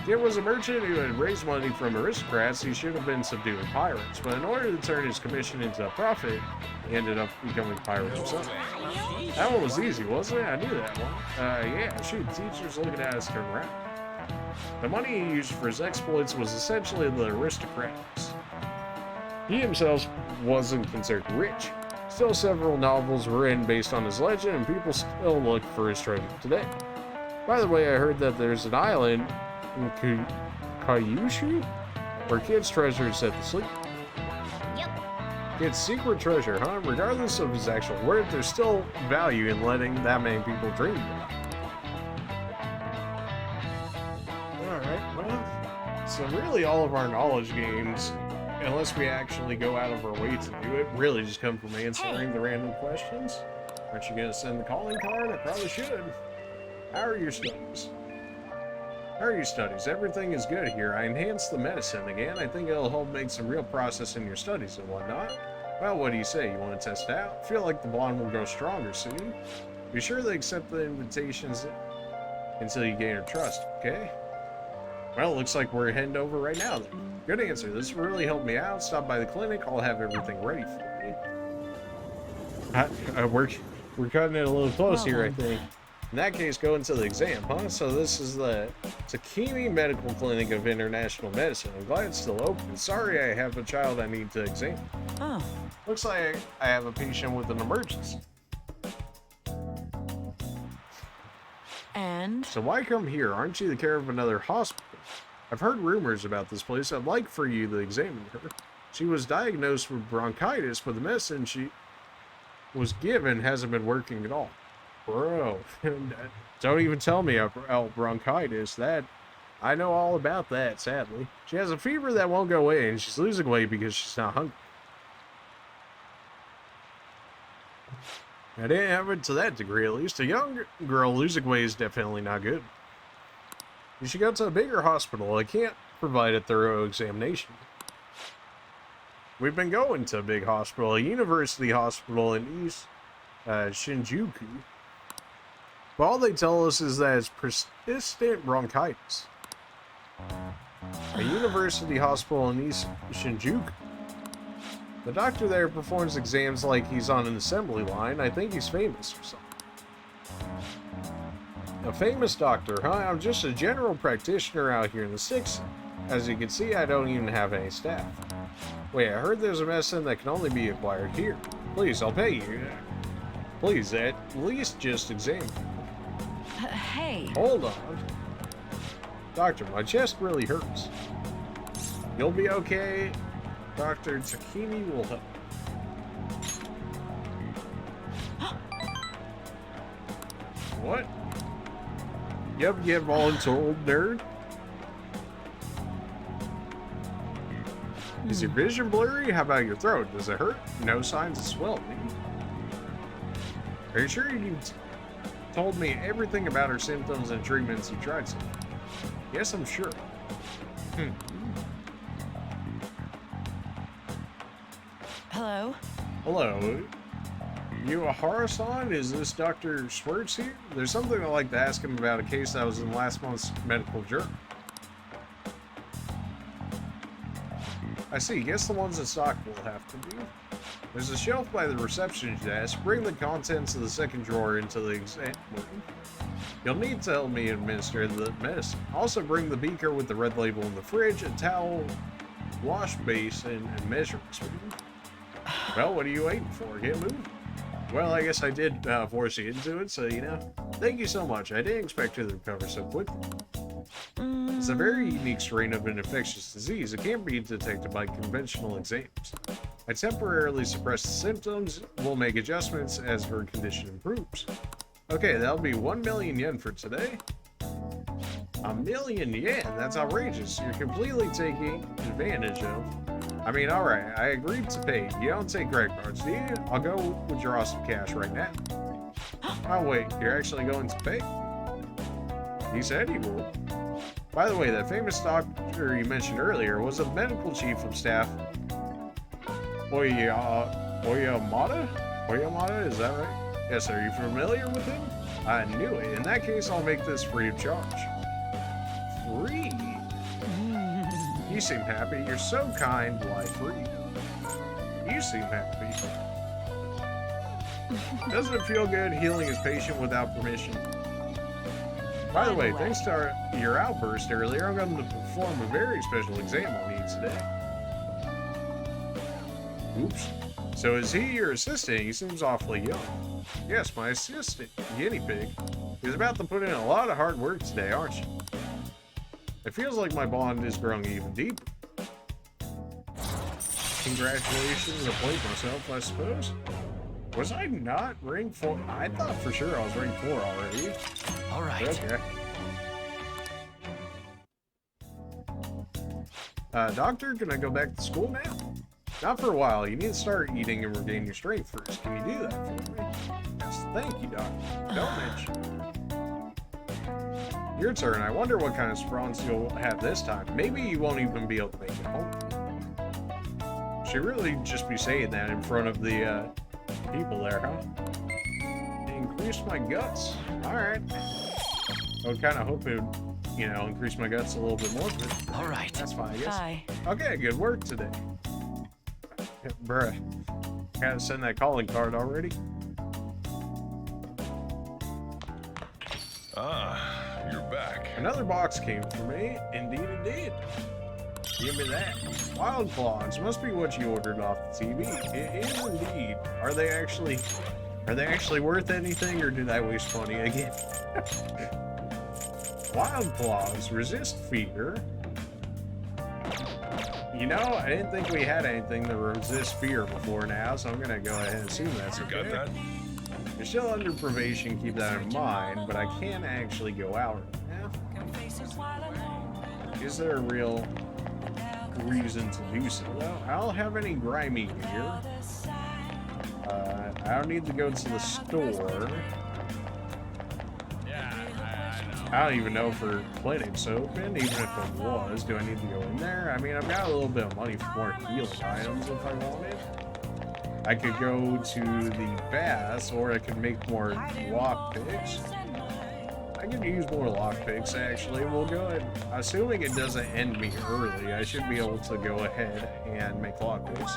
Kidd was a merchant who had raised money from aristocrats. He should have been subduing pirates, but in order to turn his commission into a profit, he ended up becoming a pirate himself. That one was easy, wasn't it? I knew that one. Yeah, shoot, teachers looking at us turn around. The money he used for his exploits was essentially the aristocrats. He himself wasn't considered rich. Still, several novels were written based on his legend, and people still look for his treasure today. By the way, I heard that there's an island in Kyushu where Kidd's treasure is set to sleep. Yep. Kidd's secret treasure, huh? Regardless of his actual worth, there's still value in letting that many people dream about it. Alright, well, so really all of our knowledge games, unless we actually go out of our way to do it, really just come from answering the random questions. Aren't you gonna send the calling card? I probably should. How are your studies? How are your studies? Everything is good here. I enhanced the medicine again. I think it'll help make some real progress in your studies and whatnot. Well, what do you say? You want to test it out? I feel like the bond will grow stronger soon. Be sure to accept the invitations until you gain her trust, okay? Well, it looks like we're heading over right now then. Good answer. This really helped me out. Stop by the clinic. I'll have everything ready for you. We're cutting it a little close here, I think. In that case, go into the exam, huh? So this is the Takimi Medical Clinic of International Medicine. I'm glad it's still open. Sorry, I have a child I need to examine. Oh. Looks like I have a patient with an emergency. And? So why come here? Aren't you the care of another hospital? I've heard rumors about this place. I'd like for you to examine her. She was diagnosed with bronchitis, but the medicine she was given hasn't been working at all. Bro, don't even tell me about bronchitis. That I know all about that, sadly. She has a fever that won't go away, and she's losing weight because she's not hungry. I didn't have it to that degree, at least. A young girl losing weight is definitely not good. You should go to a bigger hospital. I can't provide a thorough examination. We've been going to a big hospital, a university hospital in East Shinjuku. But all they tell us is that it's persistent bronchitis. A university hospital in East Shinjuku. The doctor there performs exams like he's on an assembly line. I think he's famous or something. A famous doctor, huh? I'm just a general practitioner out here in the sticks. As you can see, I don't even have any staff. Wait, I heard there's a medicine that can only be acquired here. Please, I'll pay you. Please, at least just examine. Hey. Hold on. Doctor, my chest really hurts. You'll be okay. Dr. Takimi will help. What? Yep, you get voluntold, nerd. Is your vision blurry? How about your throat? Does it hurt? No signs of swelling. Are you sure you told me everything about her symptoms and treatments you tried so far? Yes, I'm sure. Hello? Hello. You a Hara-san? Is this Dr. Schwartz here? There's something I'd like to ask him about a case that was in last month's medical journal. I see. Guess the ones in stock will have to be. There's a shelf by the reception desk. Bring the contents of the second drawer into the exam room. You'll need to help me administer the medicine. Also bring the beaker with the red label in the fridge, a towel wash basin and measurements. Well, what are you waiting for? Get moving. Well, I guess I did force you into it, so you know. Thank you so much. I didn't expect you to recover so quickly. It's a very unique strain of an infectious disease. It can't be detected by conventional exams. I temporarily suppress the symptoms. We'll make adjustments as her condition improves. Okay, that'll be 1 million yen for today. 1 million yen? That's outrageous. You're completely taking advantage of. I mean, alright, I agreed to pay. You don't take credit cards, do you? I'll go withdraw some cash right now. Oh wait, you're actually going to pay? He said he would. By the way, that famous doctor you mentioned earlier was a medical chief of staff. Oyamada? Oyamada, is that right? Yes, are you familiar with him? I knew it. In that case, I'll make this free of charge. Free? You seem happy. You're so kind. Why free? You seem happy. Doesn't it feel good healing his patient without permission? By the way, thanks to your outburst earlier, I'm going to perform a very special exam on you today. Oops. So is he your assistant? He seems awfully young. Yes, my assistant, guinea pig. He's about to put in a lot of hard work today, aren't you? It feels like my bond is growing even deeper. Congratulations, I played myself, I suppose. Was I not rank 4? I thought for sure I was rank 4 already. Alright. Okay. Doctor, can I go back to school now? Not for a while. You need to start eating and regain your strength first. Can you do that for me? Yes, thank you, Doctor. Don't mention. Your turn. I wonder what kind of spawns you'll have this time. Maybe you won't even be able to make it home. Should really just be saying that in front of the people there, huh? Increase my guts. Alright. I would kind of hope it would, you know, increase my guts a little bit more, but Alright. that's fine, I guess. Bye. Okay, good work today. Bruh. Gotta send that calling card already. Ah, you're back. Another box came for me. Indeed it did. Give me that. Wild claws must be what you ordered off the TV. It is indeed. Are they actually worth anything, or did I waste money again? Wild claws resist fear. You know, I didn't think we had anything that resist fear before now, so I'm gonna go ahead and assume that's okay. Got that? You're still under probation, keep that in mind, but I can't actually go out right now. Is there a real reason to do so? Well, I don't have any grimy gear. I don't need to go to the store. I don't even know if her clinic's open, even if it was. Do I need to go in there? I mean, I've got a little bit of money for more healing items if I wanted. I could go to the baths, or I could make more lockpicks. I could use more lockpicks, actually. We'll go ahead. Assuming it doesn't end me early, I should be able to go ahead and make lockpicks.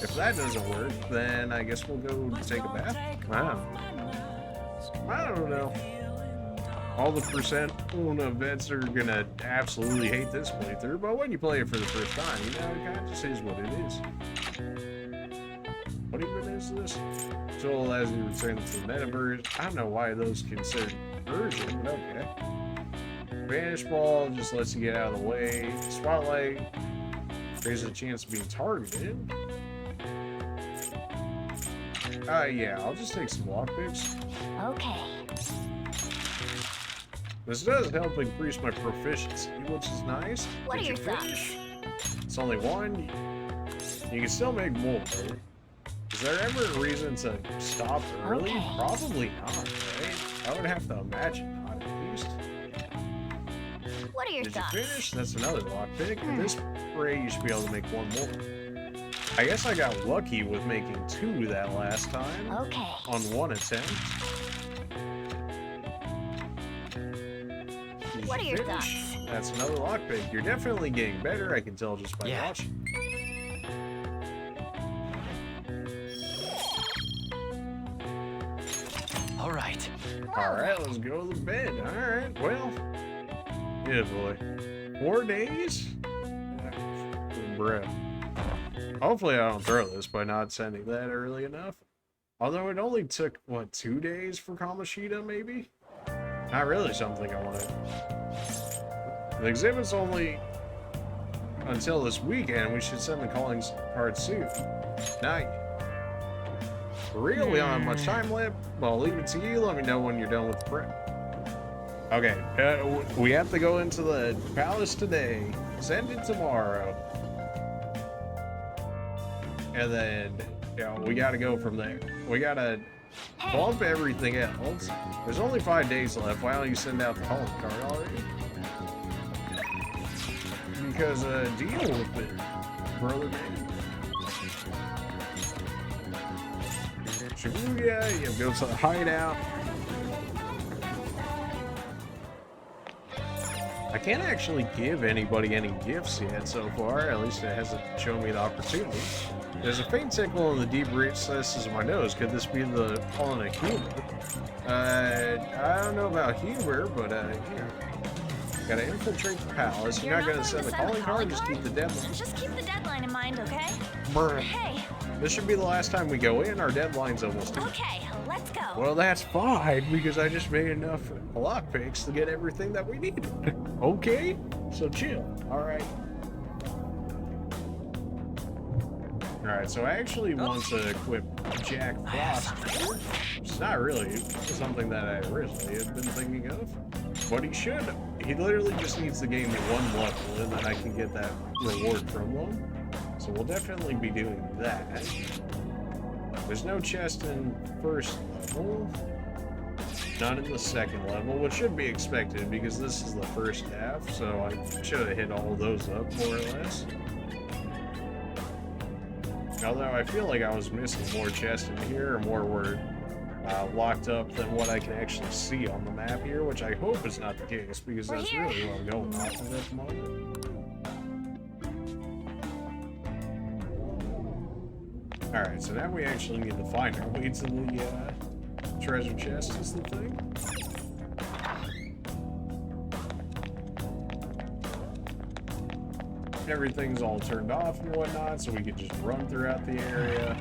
If that doesn't work, then I guess we'll go take a bath. Wow. I don't know. All the percent vets are gonna absolutely hate this playthrough, but when you play it for the first time, you know, it kind of just is what it is. What even is this? So allows you to return to the metaverse. I don't know why those considered version, but okay. Vanish ball just lets you get out of the way. Spotlight raises the chance of being targeted. Yeah, I'll just take some lockpicks. Okay. This does help increase my proficiency, which is nice. What are Did your you thoughts? finish? It's only one. You can still make more. Is there ever a reason to stop early? Okay. Probably not, right? I would have to imagine not, at least. What are your Did you thoughts? finish? That's another lockpick. At this rate, you should be able to make one more. I guess I got lucky with making 2 that last time. Okay. On 1 attempt. Did What you are your finish? thoughts? That's another lockpick. You're definitely getting better, I can tell just by Yeah. watching. Alright. Alright, let's go to the bed. Alright, well. Yeah, boy. 4 days? bruh. Hopefully I don't throw this by not sending that early enough. Although it only took, what, 2 days for Kamoshida, maybe? Not really something I wanted. The exhibit's only until this weekend. We should send the calling card soon. Night. For real, we don't have much time left. Well, I'll leave it to you. Let me know when you're done with the prep. Okay, we have to go into the palace today. Send it tomorrow. And then, you know, we gotta go from there. We gotta bump everything else. There's only 5 days left. Why don't you send out the calling card already? Because, deal with it, brother man. Shibuya, you go to the hideout. I can't actually give anybody any gifts yet so far. At least it hasn't shown me the opportunity. There's a faint tickle in the deep recesses of my nose. Could this be the calling a humor? I don't know about humor, but yeah. Gotta infiltrate the palace. You're not gonna send the calling card, just keep the deadline. Just keep the deadline in mind, okay? Brr. Hey. This should be the last time we go in. Our deadline's almost due. Okay, let's go. Well, that's fine, because I just made enough lockpicks to get everything that we need. Okay? So chill. Alright. Alright, so I actually want to equip Jack Frost here. It's not really something that I originally had been thinking of. But he should. He literally just needs to gain me 1 level, and then I can get that reward from them. So we'll definitely be doing that. There's no chest in first level. None in the second level, which should be expected because this is the first half, so I should have hit all those up, more or less. Although I feel like I was missing more chests in here, or more were locked up than what I can actually see on the map here, which I hope is not the case, because that's really what I'm going off of at the moment. Alright, so now we actually need to find our way to the treasure chest is the thing. Everything's all turned off and whatnot, so we can just run throughout the area.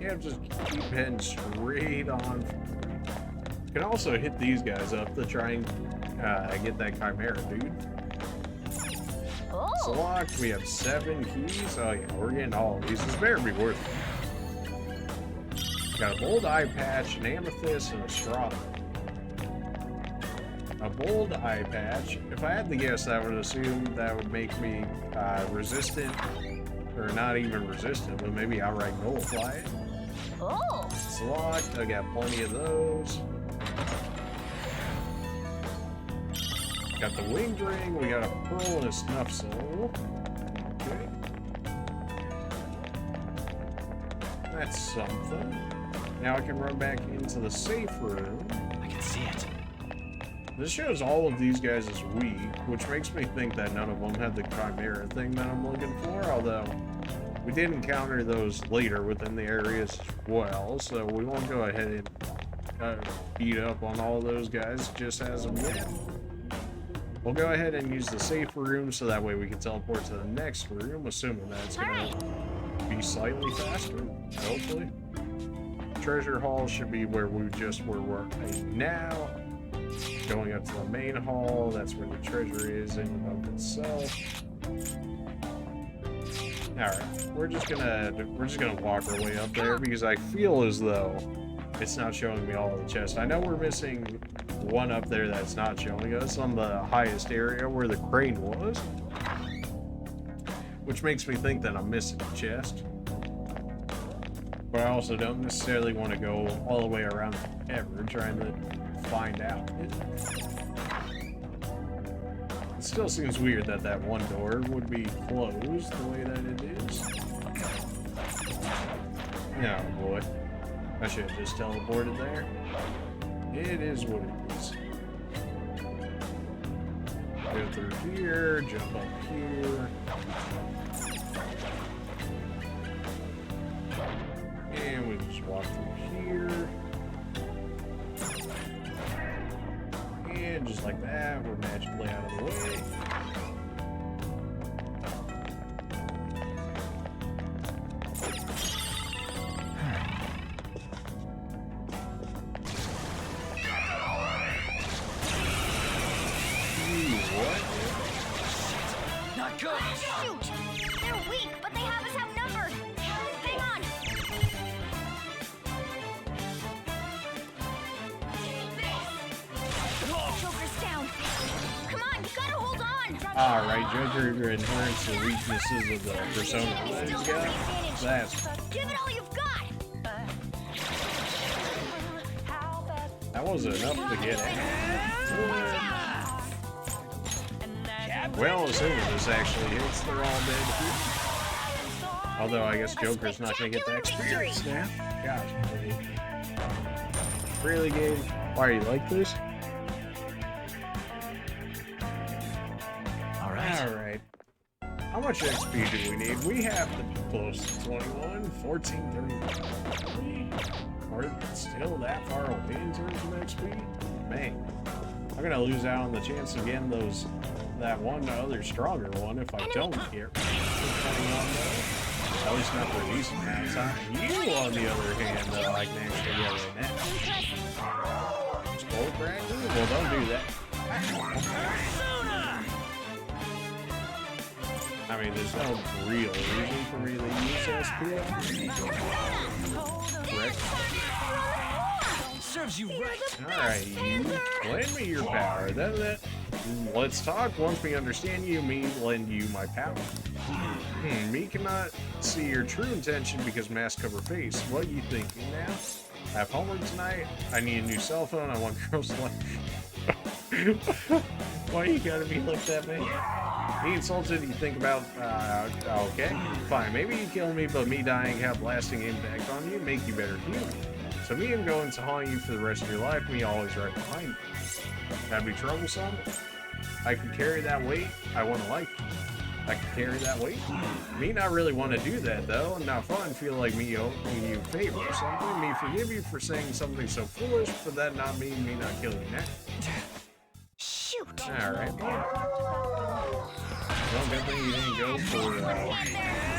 Yeah, just keep heading straight on. You can also hit these guys up to try and get that Chimera, dude. It's locked. We have 7 keys. Oh yeah, we're getting all of these. This better be worth it. Got a bold eye patch, an amethyst, and a straw. A bold eye patch. If I had to guess, I would assume that would make me resistant, or not even resistant, but maybe outright nullify it. Oh. It's locked. I got plenty of those. Got the winged ring. We got a pearl and a snuff soul. Okay. That's something. Now I can run back into the safe room. I can see it. This shows all of these guys as weak, which makes me think that none of them had the Chimera thing that I'm looking for, although we did encounter those later within the areas as well, so we won't go ahead and beat up on all those guys just as of yet. We'll go ahead and use the safe room so that way we can teleport to the next room, assuming that it's going to be slightly faster, hopefully. Treasure hall should be where we just were right now. Going up to the main hall, that's where the treasure is in and of itself. Alright, we're just gonna walk our way up there because I feel as though it's not showing me all of the chests. I know we're missing one up there that's not showing us on the highest area where the crane was, which makes me think that I'm missing a chest. But I also don't necessarily want to go all the way around ever trying to find out. It still seems weird that that one door would be closed the way that it is. Oh boy. I should have just teleported there. It is what it is. Go through here, jump up here. And we just walk through here. And just like that, we're magically out of the way. what? Not good. Shoot! They're weak, but they have us outnumbered. Hang on. Joker's down. Come on, you gotta hold on. Alright, Joker inherits the weaknesses of the persona that he's got. That's... Give it all you've got. That wasn't enough to get at. Well, assuming this actually hits, they're all dead. Although, I guess Joker's not gonna get that experience now. Gosh, really, Gabe? Why are you like this? Alright. How much XP do we need? We have to be close to 21, 14, 33. We're still that far away in terms of XP? Man, I'm gonna lose out on the chance of getting that one other stronger one if I don't get depending on those. At least not for a decent amount of time. You, on the other hand, I can actually get right now. Skull cracker? Well, don't do that. I mean, there's no real reason for me to use SPL. Correct? Serves you right. Alright, you lend me your power. Let's talk. Once we understand you, me lend you my power. Me cannot see your true intention because mask cover face. What are you thinking now? I have homework tonight. I need a new cell phone. I want girls to like... Why you gotta be like that, man? He insulted, you think about, okay, fine. Maybe you kill me, but me dying have lasting impact on you, make you better human. So me, I'm going to haunt you for the rest of your life, me always right behind you. That'd be troublesome. I could carry that weight. I want to like you. I could carry that weight. Me not really want to do that, though. Not fun. Feel like me owing you a favor or something. Me forgive you for saying something so foolish, but that not mean me not killing you now. Shoot. Alright. Well, good thing you didn't go for,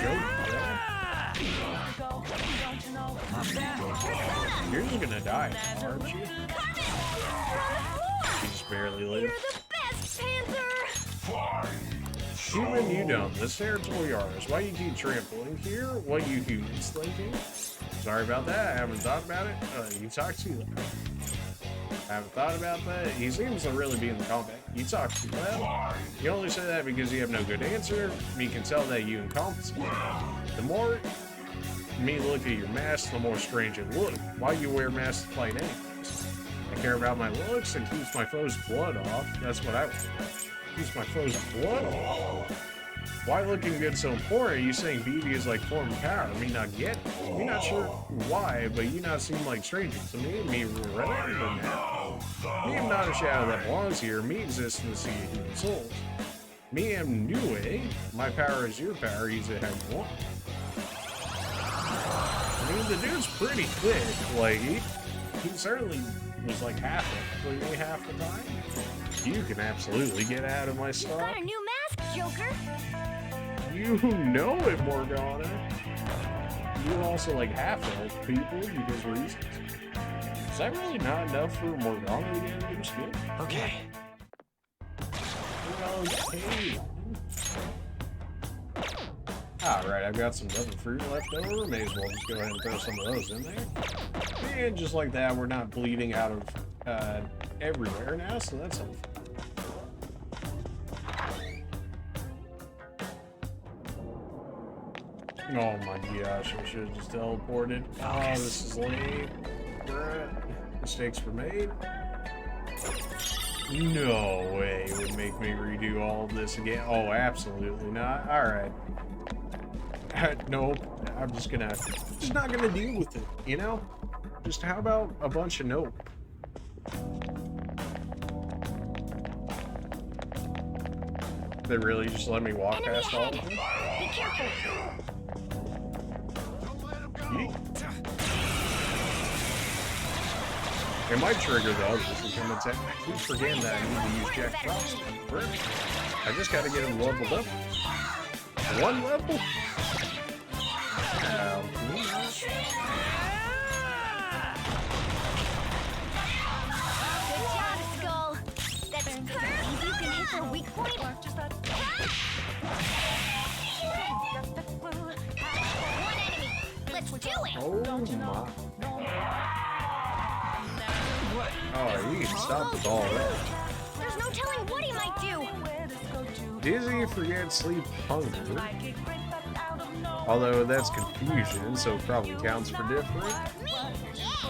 Joke. You're just gonna die, aren't you? You just barely live. You're the best, Panther. Human, you don't. This territory ours. Why you keep trampling here? What you humans thinking? Sorry about that. I haven't thought about it. You talk too loud. I haven't thought about that. He seems to really be in the combat. You talk too loud. You only say that because you have no good answer. Me can tell that you incompetent. The more me look at your mask, the more strange it look. Why you wear masks to fight anyways? I care about my looks and keeps my foe's blood off. That's what I want. Keeps my foe's blood off. Why looking good so important? You saying beauty is like form of power? Me not get it. Me not sure why, but you not seem like strangers to me. Me rather than that. Me am not a shadow that belongs here. Me exists in the sea of human souls. Me am new, eh? My power is your power. Use it how you want. I mean, the dude's pretty thick. Like, he certainly was like half the time. You can absolutely get out of my stuff. Got a new mask, Joker. You know it, Morgana. You also like half-elf people because reasons. Is that really not enough for Morgana to get a new skin? Okay. Okay. Alright, I've got some double fruit left over. May as well just go ahead and throw some of those in there. And just like that, we're not bleeding out of everywhere now, so that's helpful. Oh my gosh, I should have just teleported. Oh, this is lame. Mistakes were made. No way it would make me redo all of this again. Oh, absolutely not. Alright. Nope. I'm just not gonna deal with it, you know? Just how about a bunch of nope? They really just let me walk Enemy past all ahead. of them? Be careful. It might trigger the others to come attack. I keep forgetting that I need to use Jack Frost. I just gotta get him leveled up. One level? Can we not? Good job, Skull. That's perfect. You can hit their weak point. One enemy. Let's do it. Oh my. Oh, he can stop with all that. There's no telling what he might do. Dizzy, forget, sleep, hunger. Although that's confusion, so it probably counts for different. Me? Yeah.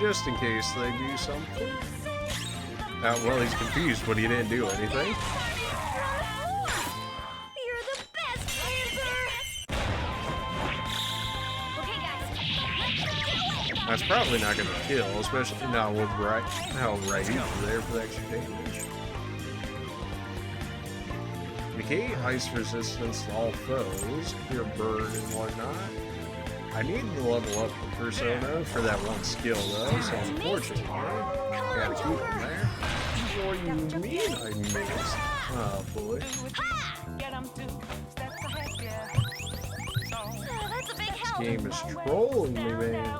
Just in case they do something. Well, he's confused, but he didn't do anything. You're the best, Panther! Okay, guys, let's do it! That's probably not going to kill, especially not with how he's there for the extra damage. Negate ice resistance to all foes, clear burn and whatnot. I need to level up the persona for that one skill though, so unfortunately, gotta keep him there. What do you mean I missed? Oh boy. That's a big This help. game is trolling me, man.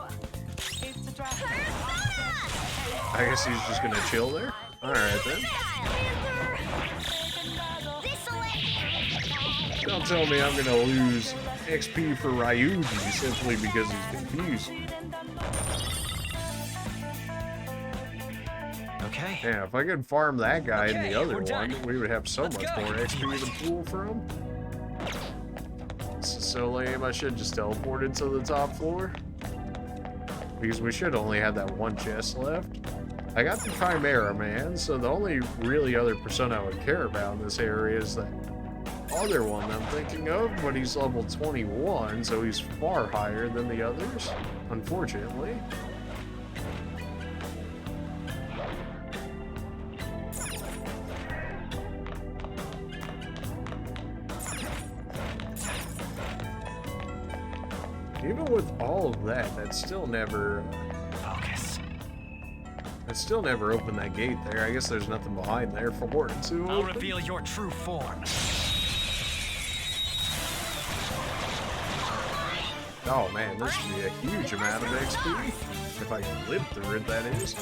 I guess he's just gonna chill there? Alright then. Don't tell me I'm gonna lose XP for Ryuji simply because he's confused. Okay. Yeah, if I could farm that guy and Okay, the other we're done. one, we would have so Let's much go. more XP to pull from. This is so lame, I should just teleport into the top floor. Because we should only have that one chest left. I got the Chimera, man, so the only really other persona I would care about in this area is that other one I'm thinking of, but he's level 21, so he's far higher than the others, unfortunately. Even with all of that, that's still never opened that gate there. I guess there's nothing behind there for it to I'll open. reveal your true form. Oh man, this should be a huge amount of XP. If I can live through it, that is.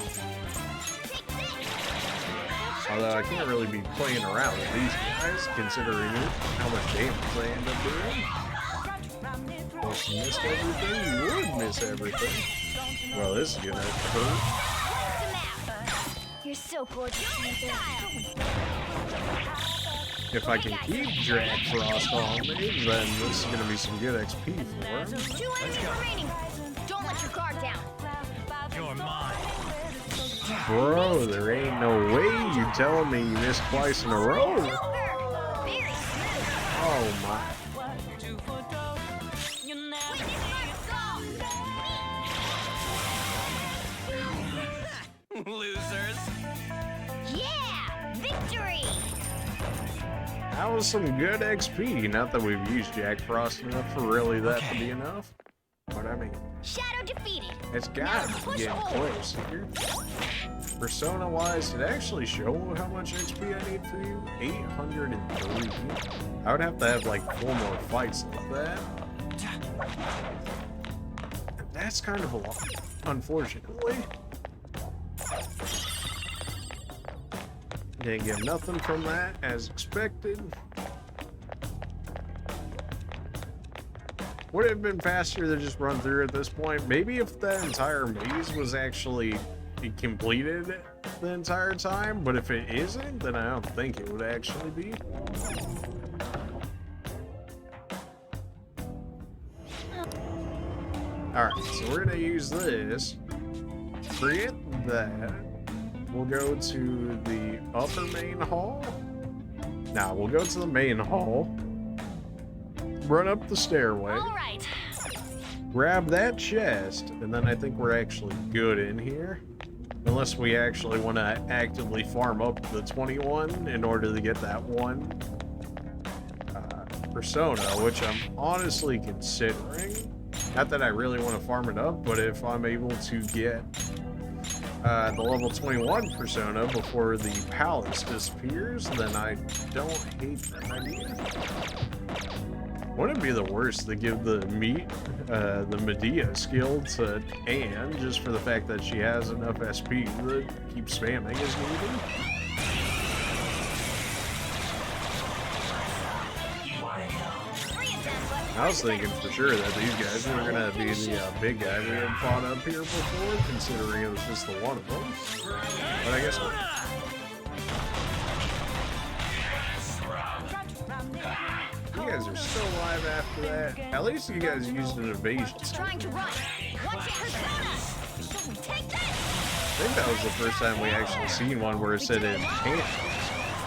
Although I can't really be playing around with these guys, considering how much damage they end up doing. Well, if you missed everything, you would miss everything. Well, this is gonna hurt. You're so gorgeous, Panther. If I can keep Drag Frost on me, then this is gonna be some good XP for him. 2 enemies remaining. Don't let your guard down. You're mine. Bro, there ain't no way you're telling me you missed twice in a row. Very smooth. Oh my. Losers. Yeah! Victory! That was some good XP. Not that we've used Jack Frost enough for really that to be enough. But I mean, Shadow defeated. it's gotta Now be push getting forward. close here. Persona wise, did it actually show how much XP I need for you? 803. I would have to have like 4 more fights like that. And that's kind of a lot, unfortunately. Didn't get nothing from that as expected. Would it have been faster to just run through at this point? Maybe if that entire maze was actually completed the entire time, but if it isn't, then I don't think it would actually be. Alright, so we're gonna use this. Forget that. We'll go to the upper main hall. Now we'll go to the main hall. Run up the stairway. All right. Grab that chest, and then I think we're actually good in here. Unless we actually want to actively farm up the 21 in order to get that one persona, which I'm honestly considering. Not that I really want to farm it up, but if I'm able to get the level 21 persona before the palace disappears, then I don't hate that idea. Wouldn't it be the worst to give the Medea skill to Anne just for the fact that she has enough SP to keep spamming as needed? I was thinking for sure that these guys were gonna be the big guy we had fought up here before, considering it was just the one of them. But I guess not. You guys are still alive after that. At least you guys used an evasion. It's trying to run. Watch it, persona. Take that. I think that was the first time we actually seen one where it said it can't.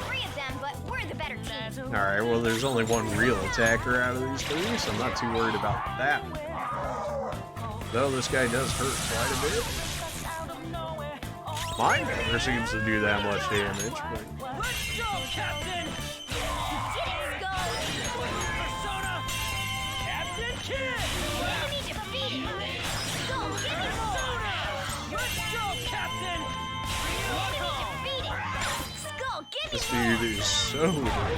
Three of them, but we're the better team. Alright, well there's only one real attacker out of these three, so I'm not too worried about that. Though this guy does hurt quite a bit. Mine never seems to do that much damage, but... Let's go, Captain! Persona! Captain Kid! Enemy defeated. Go, give me Persona. Let's go, Captain! Enemy defeated. Skull, give me This dude is so good.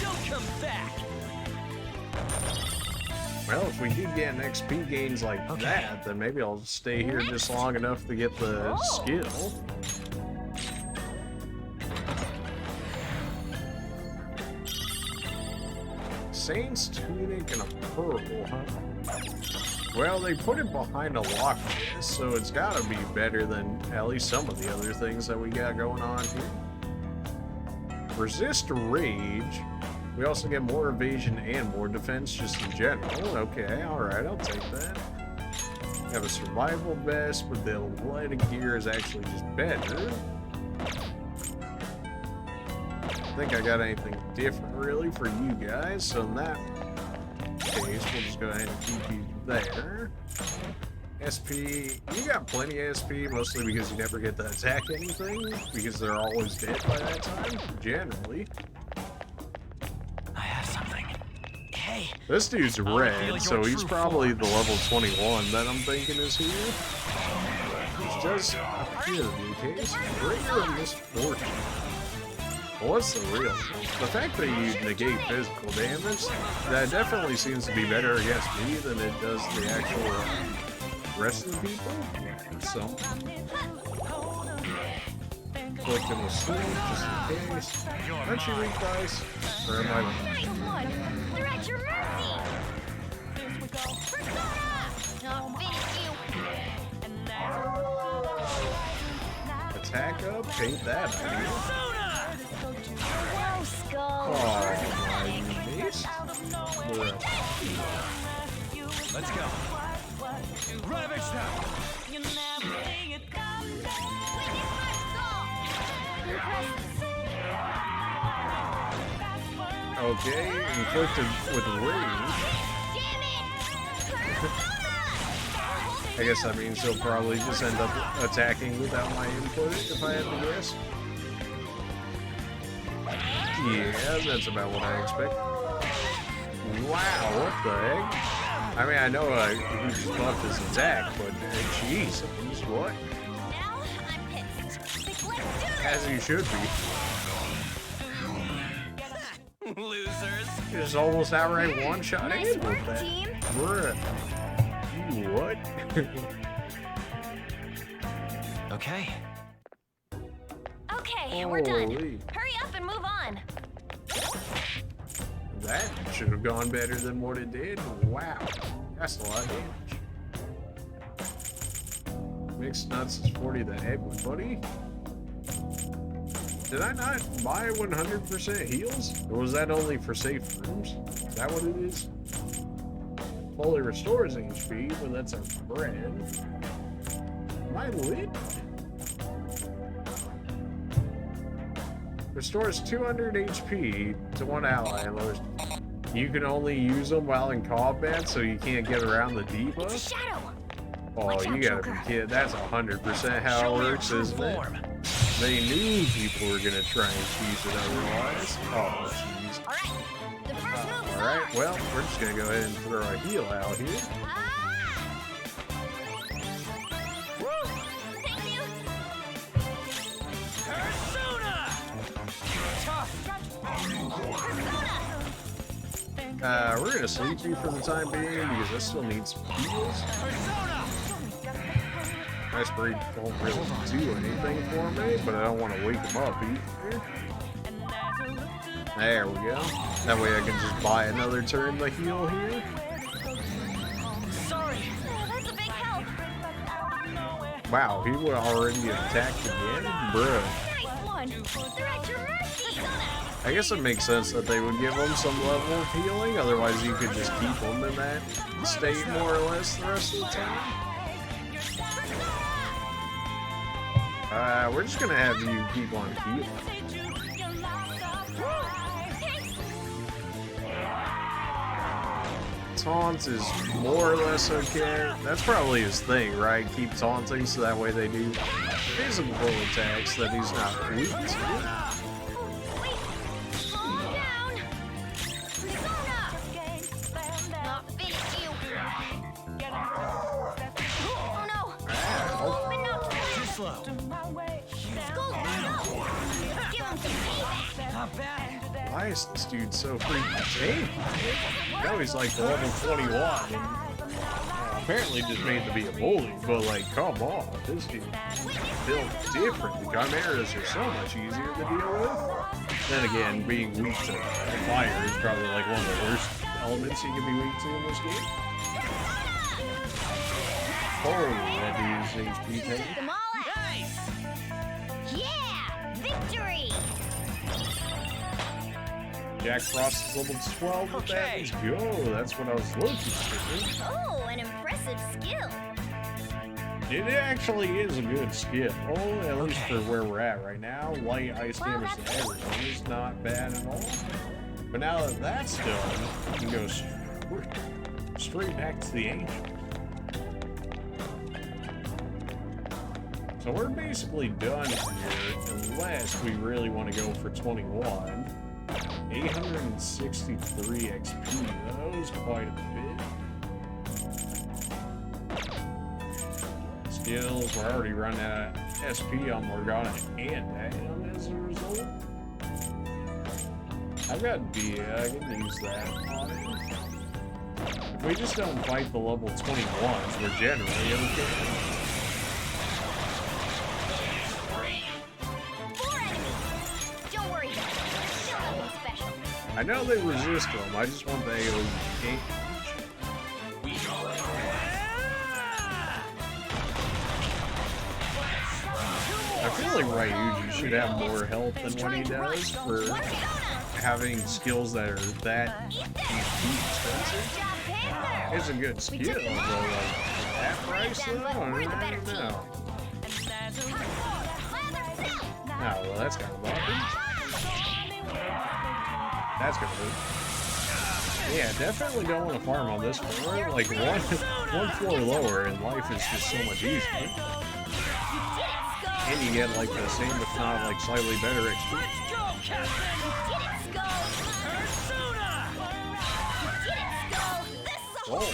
Don't come back! Well, if we keep getting XP gains like that, then maybe I'll stay here just long enough to get the skill. Saint's Tunic and a Pearl, huh? Well, they put it behind a lock chest, so it's gotta be better than at least some of the other things that we got going on here. Resist Rage. We also get more evasion and more defense just in general. Okay, alright, I'll take that. We have a survival vest, but the athletic gear is actually just better. I think I got anything different really for you guys, so in that case, we'll just go ahead and keep you there. SP, you got plenty of SP, mostly because you never get to attack anything, because they're always dead by that time, generally. I have something. Hey, This dude's red, your so he's true probably form. the level 21 that I'm thinking is here. Which does appear to be the case. Greater misfortune. Well, what's the real? The fact that you negate physical damage, that definitely seems to be better against me than it does the actual rest of the people. So, click in the sleeve just in case. Aren't you weak, guys? Or am I? Nice one. They're at your mercy. Persona. I'll finish you. Attack up? Ain't that idea? Whoa, Skull. Oh, my base? let's go. Ravage now. Witness my skull. Okay, inflicted with rage. Damn it. I guess that means he'll probably just end up attacking without my input, if I had to guess. Yeah, that's about what I expect. Wow, what the heck? I mean, I know he just buffed his attack, but jeez, what? Now I'm pissed. Let's do As he should be. Losers! Just almost outright one-shot Nice him work, with that. team. Bruh. What? Okay. Okay, we're done. Holy. Hurry up and move on. That should have gone better than what it did. Wow. That's a lot of damage. Mixed nuts is 40 the head, buddy. Did I not buy 100% heals? Or was that only for safe rooms? Is that what it is? Fully restores HP, but that's our friend. Am I lit? Restores 200 HP to one ally and lowers. You can only use them while in combat, so you can't get around the It's a debuff? shadow. Oh, Watch you out, gotta Joker. be kidding. That's 100% how Show it me your works, true isn't it? form. They knew people were gonna try and cheese it otherwise. Oh, jeez. All right. The first move is Alright, ours. well, we're just gonna go ahead and throw a heal out here. Ah! Woo! Thank you. We're gonna sleep you for the time being because I still need some heals. Ice Breed don't really do anything for me, but I don't want to wake him up either. There we go. That way I can just buy another turn to heal here. Sorry. That's a big help. Wow, he would already attacked again? Bruh. Nice one. They're at your mercy. I guess it makes sense that they would give him some level of healing, otherwise you could just keep him in that state more or less the rest of the time. We're just gonna have you keep on healing. Taunt is more or less okay. That's probably his thing, right? Keep taunting so that way they do physical attacks that he's not weak to. Why is this dude so freaking tame? Now he's like level 21 and apparently just made to be a bully, but like, come on, this dude built different. The chimeras are so much easier to deal with. Then again, being weak to fire is probably like one of the worst elements you can be weak to in this game. Holy, that dude's HP taken. Them all out. Yeah! Victory! Jack Frost is level 12 with that. Let's go. That's what I was looking for. Oh, an impressive skill. It actually is a good skill, at least for where we're at right now. Light ice damage to everything is not bad at all. But now that that's done, we can go straight back to the Ancient. So we're basically done here, unless we really want to go for 21. 863 XP, that was quite a bit. Skills, we're already running out of SP on Morgana and Madarames as a result. I've got Dia, I can use that on it. If we just don't fight the level 21s, we're generally okay. I know they resist them, I just want the AoE game. I feel like Ryuji should have more health than what he does for having skills that are that expensive. It's a good skill, though, like, at that price, though, I don't know. Oh, well, that's kind of awkward. That's gonna hurt. Yeah, definitely don't want to farm on this floor. Like one floor lower and life is just so much easier. And you get like the same, if not like slightly better XP. Whoa.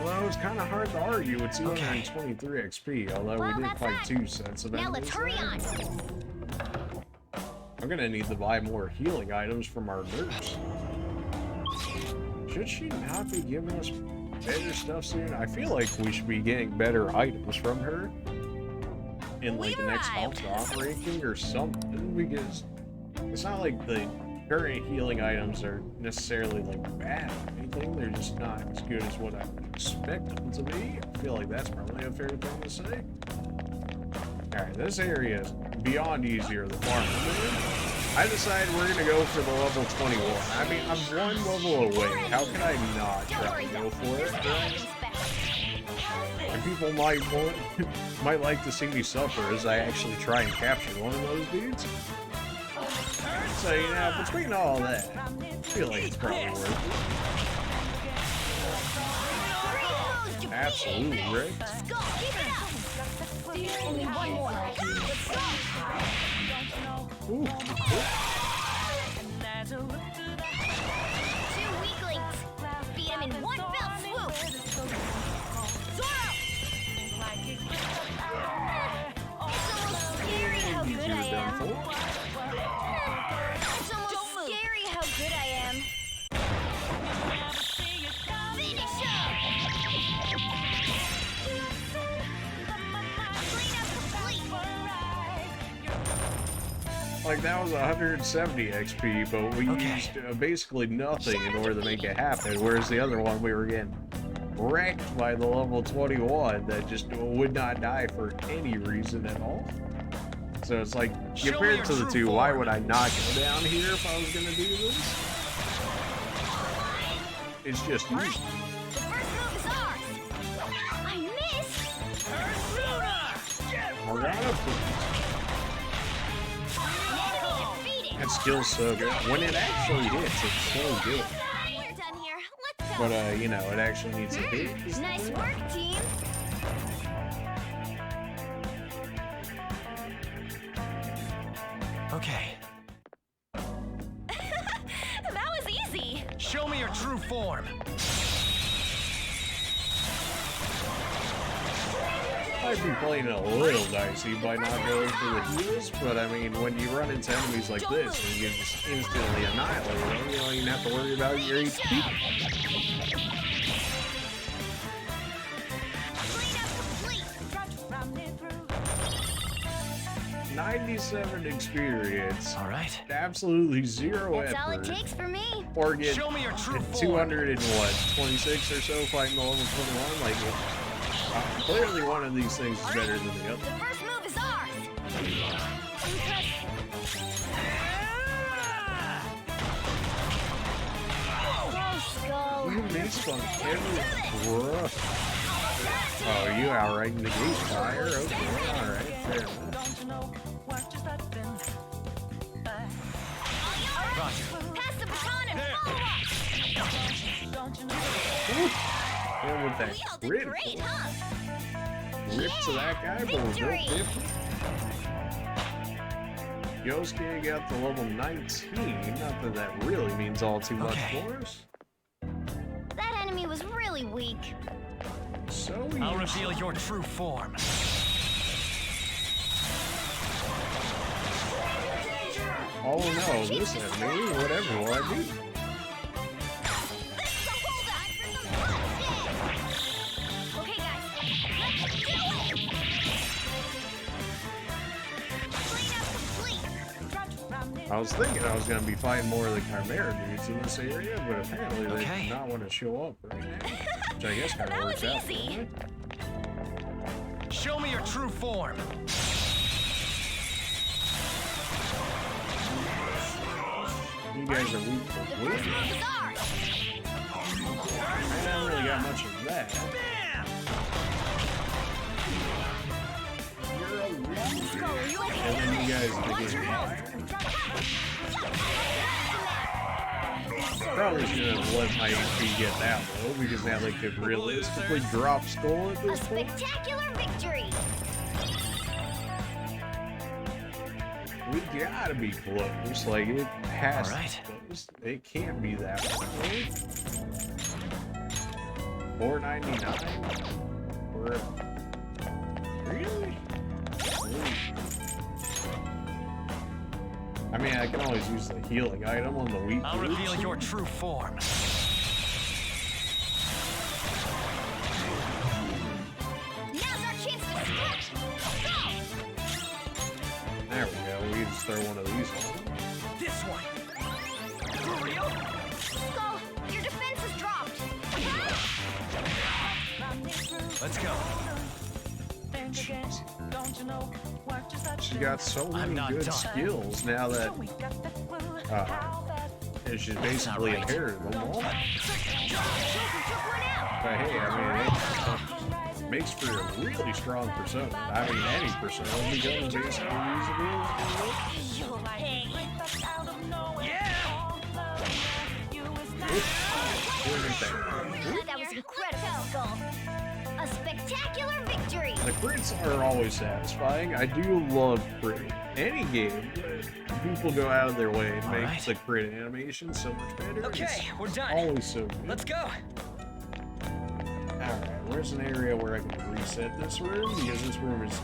Although it's kind of hard to argue with 223 XP, although we did fight 2 sets of enemies. Now let's hurry on. I'm gonna need to buy more healing items from our nurse. Should she not be giving us better stuff soon? I feel like we should be getting better items from her in like the next Hellstop ranking or something, because it's not like the current healing items are necessarily like bad or anything, they're just not as good as what I would expect them to be. I feel like that's probably a fair thing to say. Alright, this area is beyond easier to farm. I decided we're gonna go for the level 21. I mean, I'm one level away. How can I not try to go for it? And people might like to see me suffer as I actually try and capture one of those dudes. So, you know, between all that, I feel like it's probably worth it. Absolutely, right? Only one more. Ooh. 2 weaklings. Beat him in one fell swoop. Zora It's almost scary how good I am. Finish him! Cleanup complete. Like, that was 170 XP, but we used basically nothing in order to make it happen, whereas the other one we were getting wrecked by the level 21 that just would not die for any reason at all. So it's like, compared to the two, why would I not go down here if I was gonna do this? It's just easy. The first move is ours. I missed. Morgana, Defeated. that skill's so good. When it actually hits, it's so good. We're done here. Let's go. But, you know, it actually needs to hit. Nice work, team. Okay. That was easy. Show me your true form. I'd be playing it a little dicey by not going for the heals, but I mean, when you run into enemies like this and you just instantly annihilate them, you don't even have to worry about your HP. Cleanup complete. 97 experience, All right. absolutely zero That's all it effort, takes for me. or get Show me your true form. 226 or so fighting the level 21. Like, clearly one of these things is better than the The other. first move is ours. Skull. You missed on every bruh. Oh, you outright negate fire? Okay, alright, fair enough. Pass the baton and follow up. And with that We all did crit, great, huh? rip to that guy, but we're Victory! both different. Yosuke got the level 19, not that that really means all too much Okay. for us. That enemy was really weak. So I'll easy. reveal your true form. Oh no, this enemy, whatever will I do? So hold on for some fun. Okay, guys, let's do it. Cleanup complete. I was thinking I was going to be fighting more of the Chimera dudes in this area, but apparently they Okay. do not want to show up right now. Which I guess kind of That works was out. easy. doesn't it? Show me your true form. You guys are weak for The first wood. move is ours. I haven't really got much of that. You're a loser. And then you guys negate fire. Probably should have let my HP get that low, because now they could realistically drop skull at A this point. spectacular victory. We gotta be close. Like, it has All right. to be close. It can't be that way. 499? Really? I mean, I can always use the healing item on the weak I'll groups. reveal your true form. Now's our chance to stretch. Go! There we go. We can just throw one of these on. This one. For real? Skull, your defense has dropped. Let's go. She got so I'm many not good done. skills now that she's basically right. inherited them all. Took one out. But hey, I mean, it makes for a really strong persona. I mean, any persona becomes basically usable. That was incredible, Skull. A spectacular victory. The crits are always satisfying. I do love crit. Any game, people go out of their way and make right. the crit animation so much better. Okay, we're done. Always so good. Let's go. Alright, where's an area where I can reset this room? Because this room is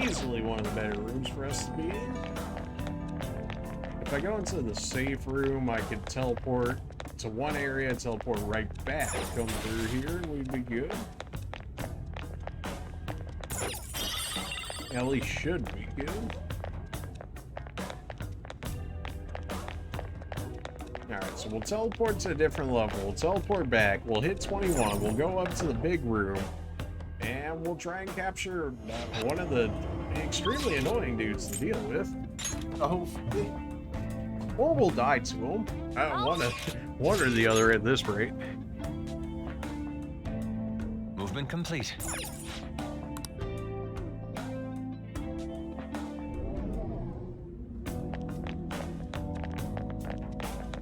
easily one of the better rooms for us to be in. If I go into the safe room, I could teleport to one area, teleport right back, come through here, and we'd be good. At least should be good. Alright, so we'll teleport to a different level. We'll teleport back. We'll hit 21. We'll go up to the big room. And we'll try and capture one of the extremely annoying dudes to deal with. Hopefully. Or we'll die to him. I don't want to. One or the other at this rate. Movement complete.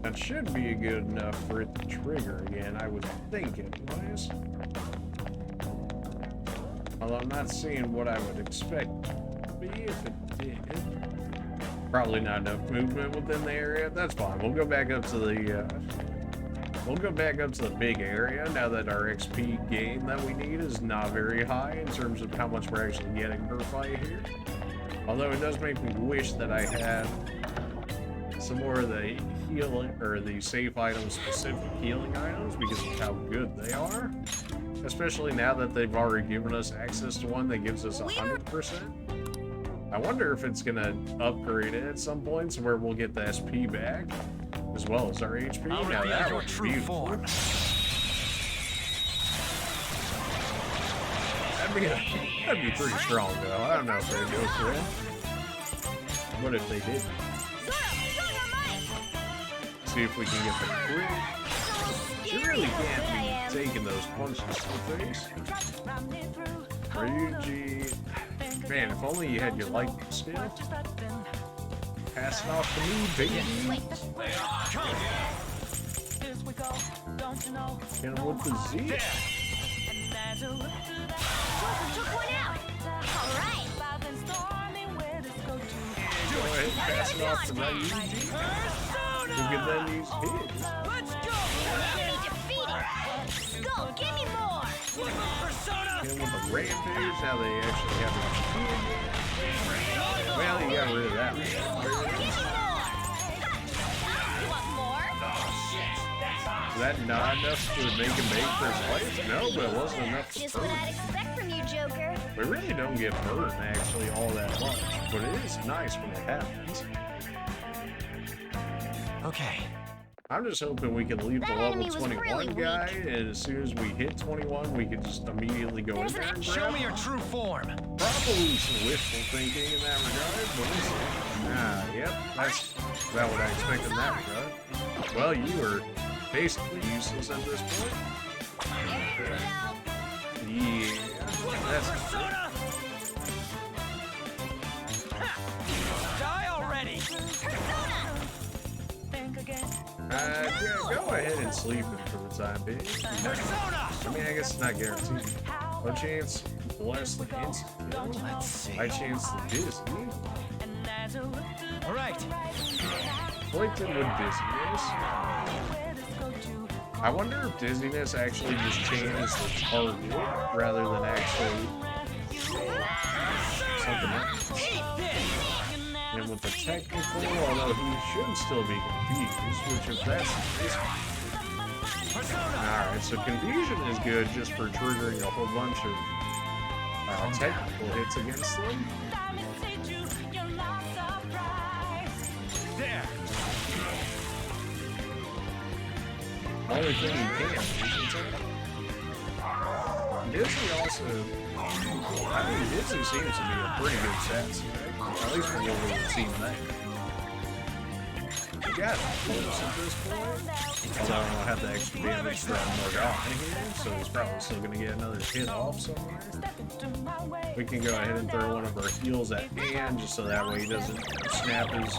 That should be good enough for it to trigger again, I would think anyways. Although I'm not seeing what I would expect to be if it did. Probably not enough movement within the area. That's fine. We'll go back up to the big area now that our XP gain that we need is not very high in terms of how much we're actually getting per fight here. Although it does make me wish that I had some more of the healing or the safe items, specific healing items, because of how good they are. Especially now that they've already given us access to one that gives us 100%. I wonder if it's gonna upgrade it at some point, so where we'll get the SP back, as well as our HP. I'll Now reveal that your would be true beautiful. form. That'd be pretty strong, though. I don't know if they'd go for it. What if they did? See if we can get the crit. She really can't be taking those punches to the face. Ryuji. Man, if only you had your lightning still. Pass it off to me, baby. Hit him with the Z. Took one out. All right. Go ahead and pass it off to Ryuji. Look at them, these hits. Let's go! Defeated. Go, give me more. Persona! Hit him with the rampage. Now they actually have a shield. Well, you got rid of that one. Give me more. You want more? Is that not enough to make him make first place? No, but it wasn't enough to Just what burn. I'd expect from you, Joker. We really don't get burned actually all that much, but it is nice when it happens. Okay. I'm just hoping we can leave the That level enemy was 21 really guy, and as soon as we hit 21, we can just immediately go in there and Show grab me your him. true form. Probably some wishful thinking in that regard, but we'll see. Yep, that's about what I expected in that regard. Well, you were basically useless at this point. Yeah, that's Persona! Die already! yeah, go ahead and sleep him for the time being. Persona! I mean, I guess it's not guaranteed. No chance, less than instant kill. Let's see. High chance to dizzy. All right. Afflicted with dizziness. I wonder if dizziness actually just changes the target rather than actually something else. And with the technical, although he should still be confused, which if that's the case. Alright, so confusion is good just for triggering a whole bunch of technical hits against them. There! Only thing he can is attack. Dizzy also, I mean, Dizzy seems to be a pretty good stat today. At least from what we've seen there. We got close at this point. Although I don't have the extra damage from Morgana here, so he's probably still going to get another hit off somewhere. We can go ahead and throw one of our heals at hand, just so that way he doesn't snap his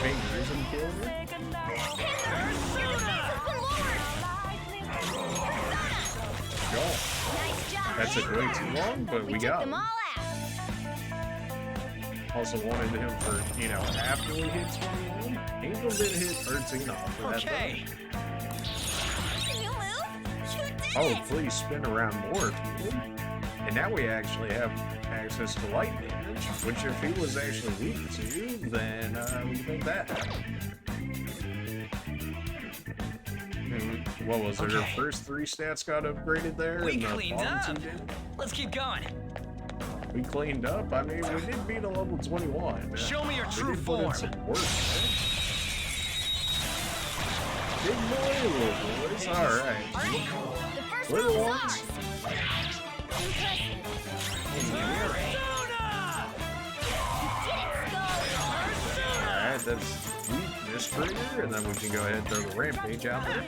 fingers and kill me. Go. That took way too long, but we got them him. all out. Also wanted him for, you know, after we hit 21. Angel did hit 13 off for that. Okay. Can you move? You did Oh, it. please spin around more if you would. And now we actually have access to light damage, which if he was actually weak to, then we think that happened. What was it? Her first 3 stats got upgraded there, We and the cleaned bottom up. 2 didn't? Let's keep going. We cleaned up. I mean, we did beat a level 21. Show me your We true did put in form. some work, right? Big boy, little boys. All All right. right, the first Little move is ones. ours. Impressive. Alright, that's weakness trigger, and then we can go ahead and throw the rampage out there.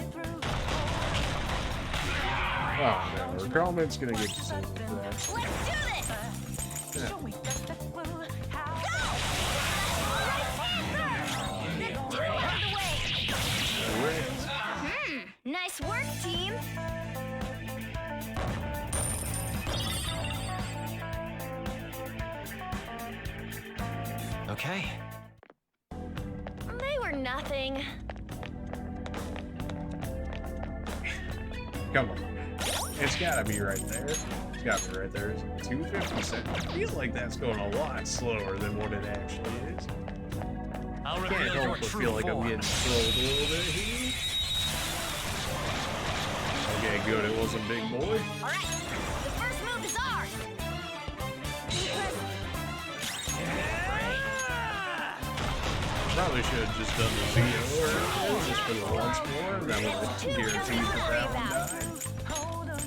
Oh no, recallment's gonna get you some of that. Let's do this. Yeah. Go! Alright. Nice work, team. Okay. They were nothing. Come on. It's gotta be right there. It's gotta be right there. 257. I feel like that's going a lot slower than what it actually is. I'll Can't reveal your help but true feel like I'm form. getting slowed a little bit here. Okay, good. It wasn't big boy. All right, the first move is ours. Probably should have just done the Zeo earlier, just for the once more. That would have guaranteed that one died.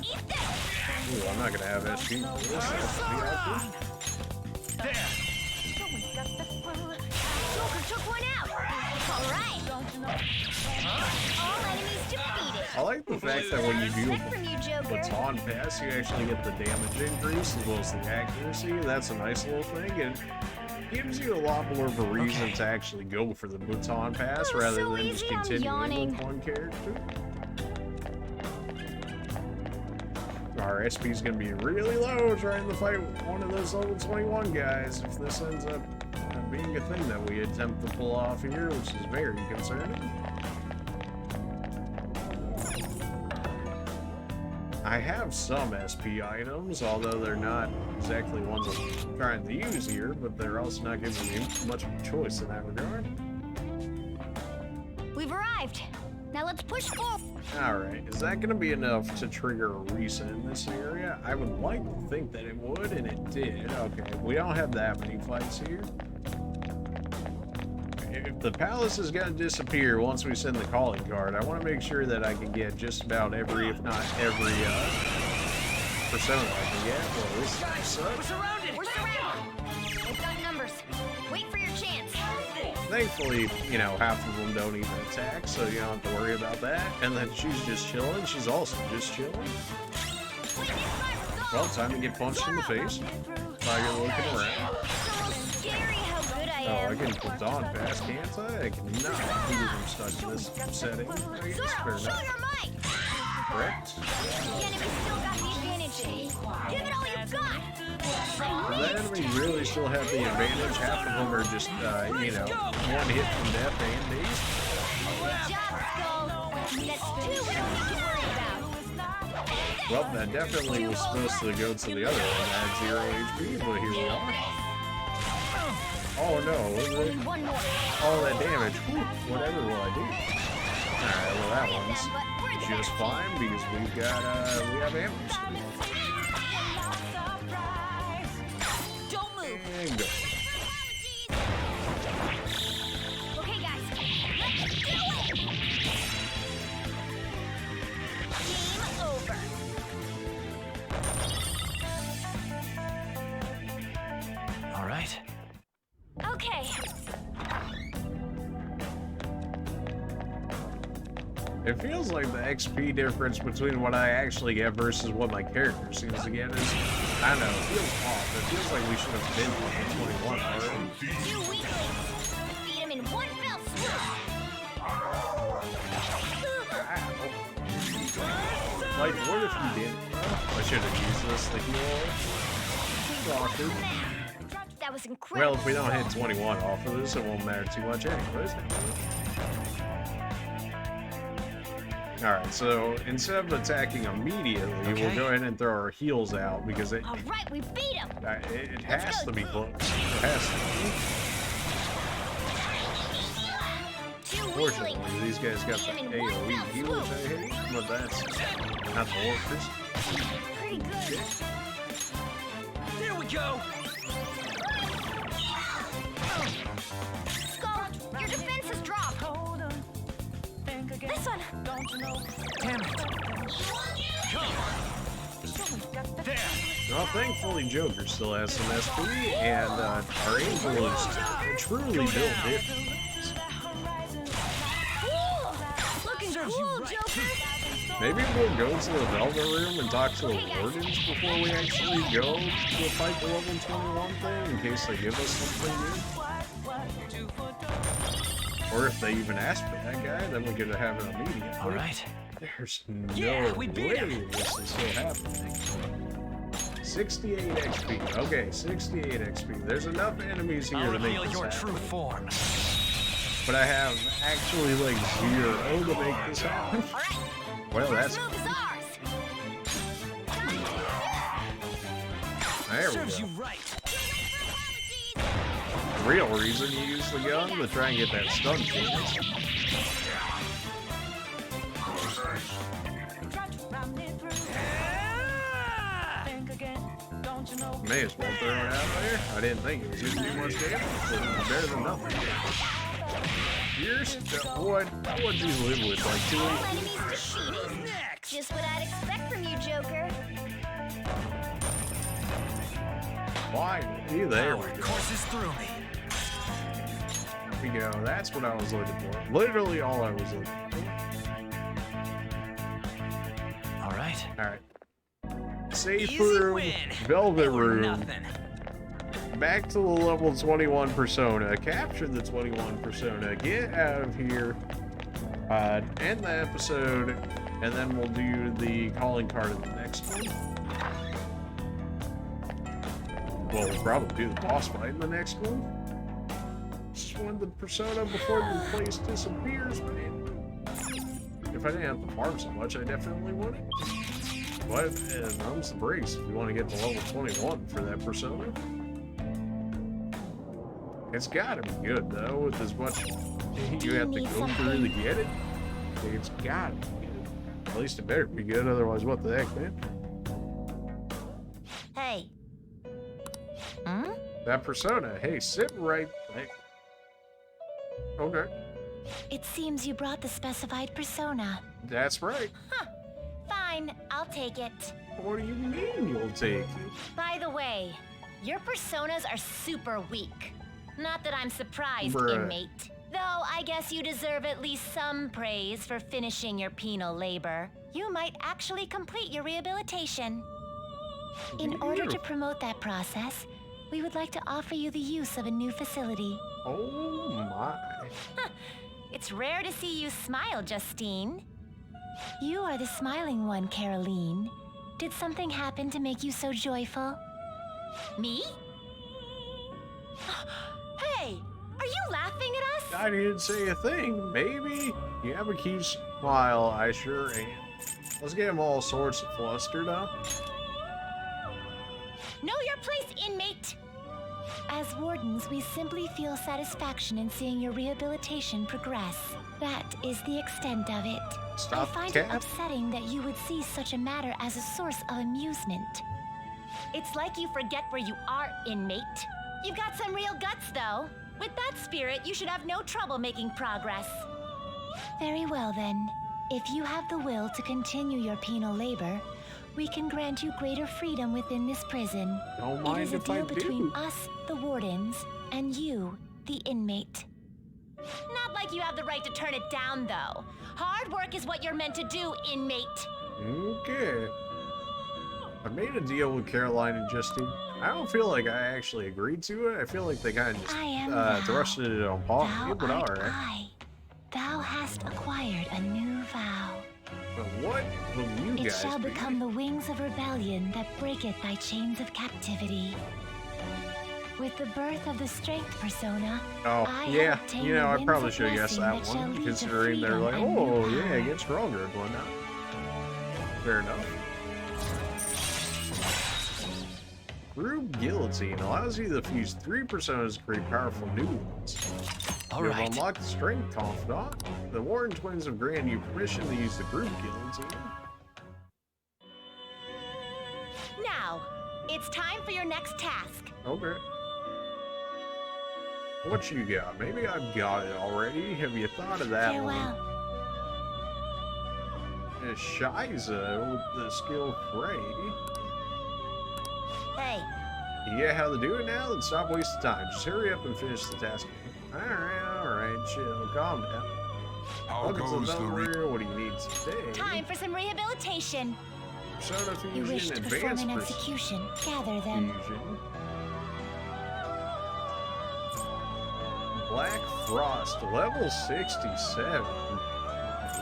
Eat this. Ooh, I'm not gonna have SP for this. That's the outfit. Joker took one out. All right. All enemies defeated. I like the fact that when you do Respect from you, Joker. baton pass, you actually get the damage increase as well as the accuracy. That's a nice little thing, and gives you a lot more of a reason to actually go for the baton pass Oh, rather so than just easy, I'm continuing yawning. with one character. Our SP is going to be really low trying to fight one of those level 21 guys if this ends up being a thing that we attempt to pull off here, which is very concerning. I have some SP items, although they're not exactly ones I'm trying to use here, but they're also not giving me much of a choice in that regard. We've arrived. Now let's push forward. Alright, is that going to be enough to trigger a reset in this area? I would like to think that it would, and it did. Okay, we don't have that many fights here. If the palace is going to disappear once we send the calling card, I want to make sure that I can get just about every, if not every, persona I can get. Well, this sucks. We're surrounded. We're surrounded. We've got numbers. Wait for your chance. Thankfully, you know, half of them don't even attack, so you don't have to worry about that. And then she's just chilling. She's also just chilling. Well, time to get punched in the face while you're looking around. So scary how good I Oh, I am. can put on pass, can't I? I cannot believe I'm stuck in this setting. I guess Zoro, fair show enough. your might. Correct. The enemy still got the advantage. Give it all you've got. The enemy really still have the advantage. Half of them are just, you know, one hit from death and dazed. Good job, Skull. That's 2 we don't need to worry about. Well, that definitely was supposed to go to the other one that had 0 HP, but here we are. Oh no, Only one more. all that damage. Whew, whatever will I do? Alright, well that one's But we're the just better fine because we've got, we have ammo still. team. Don't move. And go. Okay, guys. Let's do it. Game over. All right. Okay. It feels like the XP difference between what I actually get versus what my character seems to get is, I don't know, it feels off. It feels like we should have been level 21 already. 2 weaklings. Defeat him in one fell swoop. Like, what if you didn't? I should have used this to heal. Awkward. That was incredible. Well, if we don't hit 21 off of this, it won't matter too much anyways. Alright, so instead of attacking immediately, we'll Okay. go ahead and throw our heels out because it, All right, we beat him. it has to be close. It has to be. Too Fortunately, weakling. these guys got the Beat him in one AoE fell heal, which I hate, but that's not the orcas. Pretty good. There we go. Skull, your defenses dropped. This one. Damn it. There. Well, thankfully, Joker still has some SP, and our Angel is truly built different. Cool. Looking cool, Joker. Maybe we'll go to the Velvet Room and talk to the Wardens before we actually go to fight the level 21 thing, in case they give us something new. Or if they even ask for that guy, then we could have it immediately. All right. There's no Yeah, we beat way him. this is still happening. 68 XP. Okay, 68 XP. There's enough enemies here I'll to make reveal this your happen. true form. But I have actually like 0 to make this happen. All right. Well, that's First move is ours. there we Serves go. you right. The real reason you use the gun to try and get that stun chance. May as well throw it out there. I didn't think it was going to do much damage, but it's better than nothing. Here's what would you live with? Like 2 All enemies defeated. Just what I'd expect from you, Joker. Finally, there we Power go. courses through me. There we go. That's what I was looking for. Literally all I was looking for. All right. All right. Safe Easy room, win. Velvet Or room. nothing. Back to the level 21 persona. Capture the 21 persona. Get out of here. End the episode, and then we'll do the calling card in the next one. Well, we'll probably do the boss fight in the next one. Just win the persona before the place disappears, man. If I didn't have to farm so much, I definitely would. But thumbs the brakes if you want to get to level 21 for that persona. It's gotta be good though, with as much you have to need go through to get it. It's gotta be good. At least it better be good, otherwise what the heck, man? Hey. That persona, hey, sit right there. Okay, It seems you brought the specified persona. that's right. Fine, I'll take it. What do you mean you'll take it? By the way, your personas are super weak. Not that I'm surprised, Bruh. inmate. Though I guess you deserve at least some praise for finishing your penal labor. You might actually complete your rehabilitation. In order to Beautiful. promote that process, we would like to offer you the use of a new facility. Oh my. It's rare to see you smile, Justine. You are the smiling one, Caroline. Did something happen to make you so joyful? Me? Hey, are you laughing at us? I didn't say a thing. Maybe you have a cute smile. I sure am. Let's get him all sorts of flustered up. Know your place, inmate! As wardens, we simply feel satisfaction in seeing your rehabilitation progress. That is the extent of it. Stop I find the it cat. upsetting that you would see such a matter as a source of amusement. It's like you forget where you are, inmate. You've got some real guts, though. With that spirit, you should have no trouble making progress. Very well, then. If you have the will to continue your penal labor, we can grant you greater freedom within this prison. Don't It mind is a if I deal between do. us, the wardens, and you, the inmate. Not like you have the right to turn it down, though. Hard work is what you're meant to do, inmate. Okay. I made a deal with Caroline and Justine. I don't feel like I actually agreed to it. I feel like they kind of just I am thou. thrusted it upon me, Thou but art alright. I. Thou hast acquired a new vow. But what will you It guys shall be? become the wings of rebellion that breaketh thy chains of captivity. With the birth of the strength persona, Oh, I yeah. obtain You know, the I probably winds of should have guessed blessing that shall one, lead to considering they're freedom like, and new oh, yeah, power. get stronger and whatnot. Fair enough. Group Guillotine allows you to fuse 3 personas to create powerful new ones. All You have right. unlocked the Strength Confidant. The Warren twins have granted you permission to use the Group Guillotine. Now, it's time for your next task. Okay. What you got? Maybe I've got it already. Have you thought of that Farewell. one? It's Shiza with the skill Frey. Hey, You get how to do it now? Then stop wasting time. Just hurry up and finish the task. Alright, chill. Calm down. How Welcome to goes the the Warrior. What do you need today? time for some rehabilitation. Persona You wish Fusion, to perform Advanced an execution. Gather them. Fusion. Black Frost, level 67.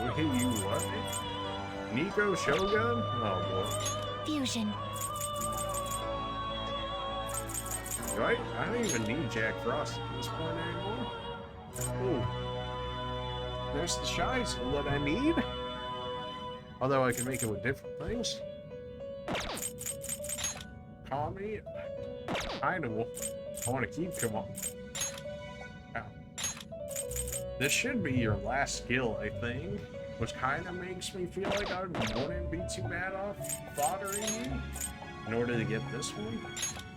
Wait, you what? Nico Shogun? Oh boy. Fusion. I don't even need Jack Frost at this point anymore. Ooh. There's the Shiza that I need. Although I can make it with different things. Tommy. I know. I want to keep him on. Ow. This should be your last skill, I think. Which kind of makes me feel like I wouldn't be too bad off foddering you in order to get this one.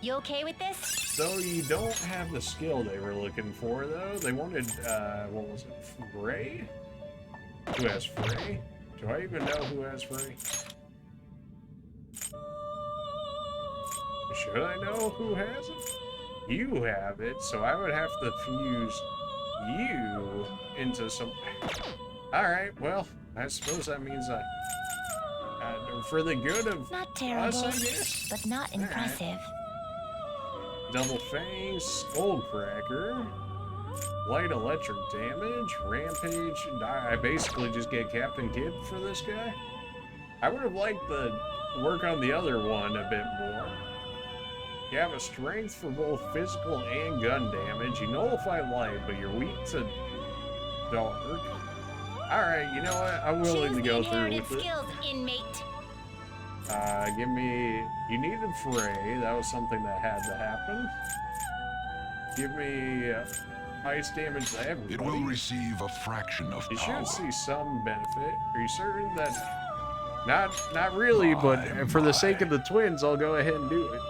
You okay with this? So you don't have the skill they were looking for, though. They wanted, what was it, Frey? Who has Frey? Do I even know who has Frey? Should I know who has it? You have it, so I would have to fuse you into some... Alright, well, I suppose that means for the good of Not terrible, us, I guess? but not All right. impressive. Double Fang, Skullcracker, light electric damage, rampage, and I basically just get Captain Kid for this guy. I would have liked to work on the other one a bit more. You have a strength for both physical and gun damage. You nullify light, but you're weak to dark. Alright, you know what? I'm willing Choose to the go through inherited with it. skills, inmate. Give me... You needed Frey. That was something that had to happen. Give me ice damage to everybody. It will receive a fraction of You power. should see some benefit. Are you certain that... Not really, but for the sake of the twins, I'll go ahead and do it.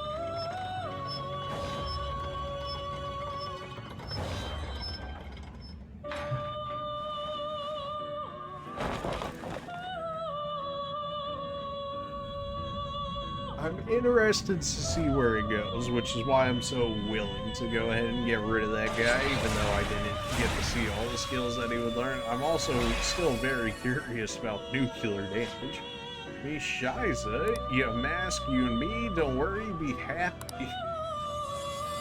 I'm interested to see where it goes, which is why I'm so willing to go ahead and get rid of that guy, even though I didn't get to see all the skills that he would learn. I'm also still very curious about nuclear damage. Me, Shiza, you mask, you and me, don't worry, be happy.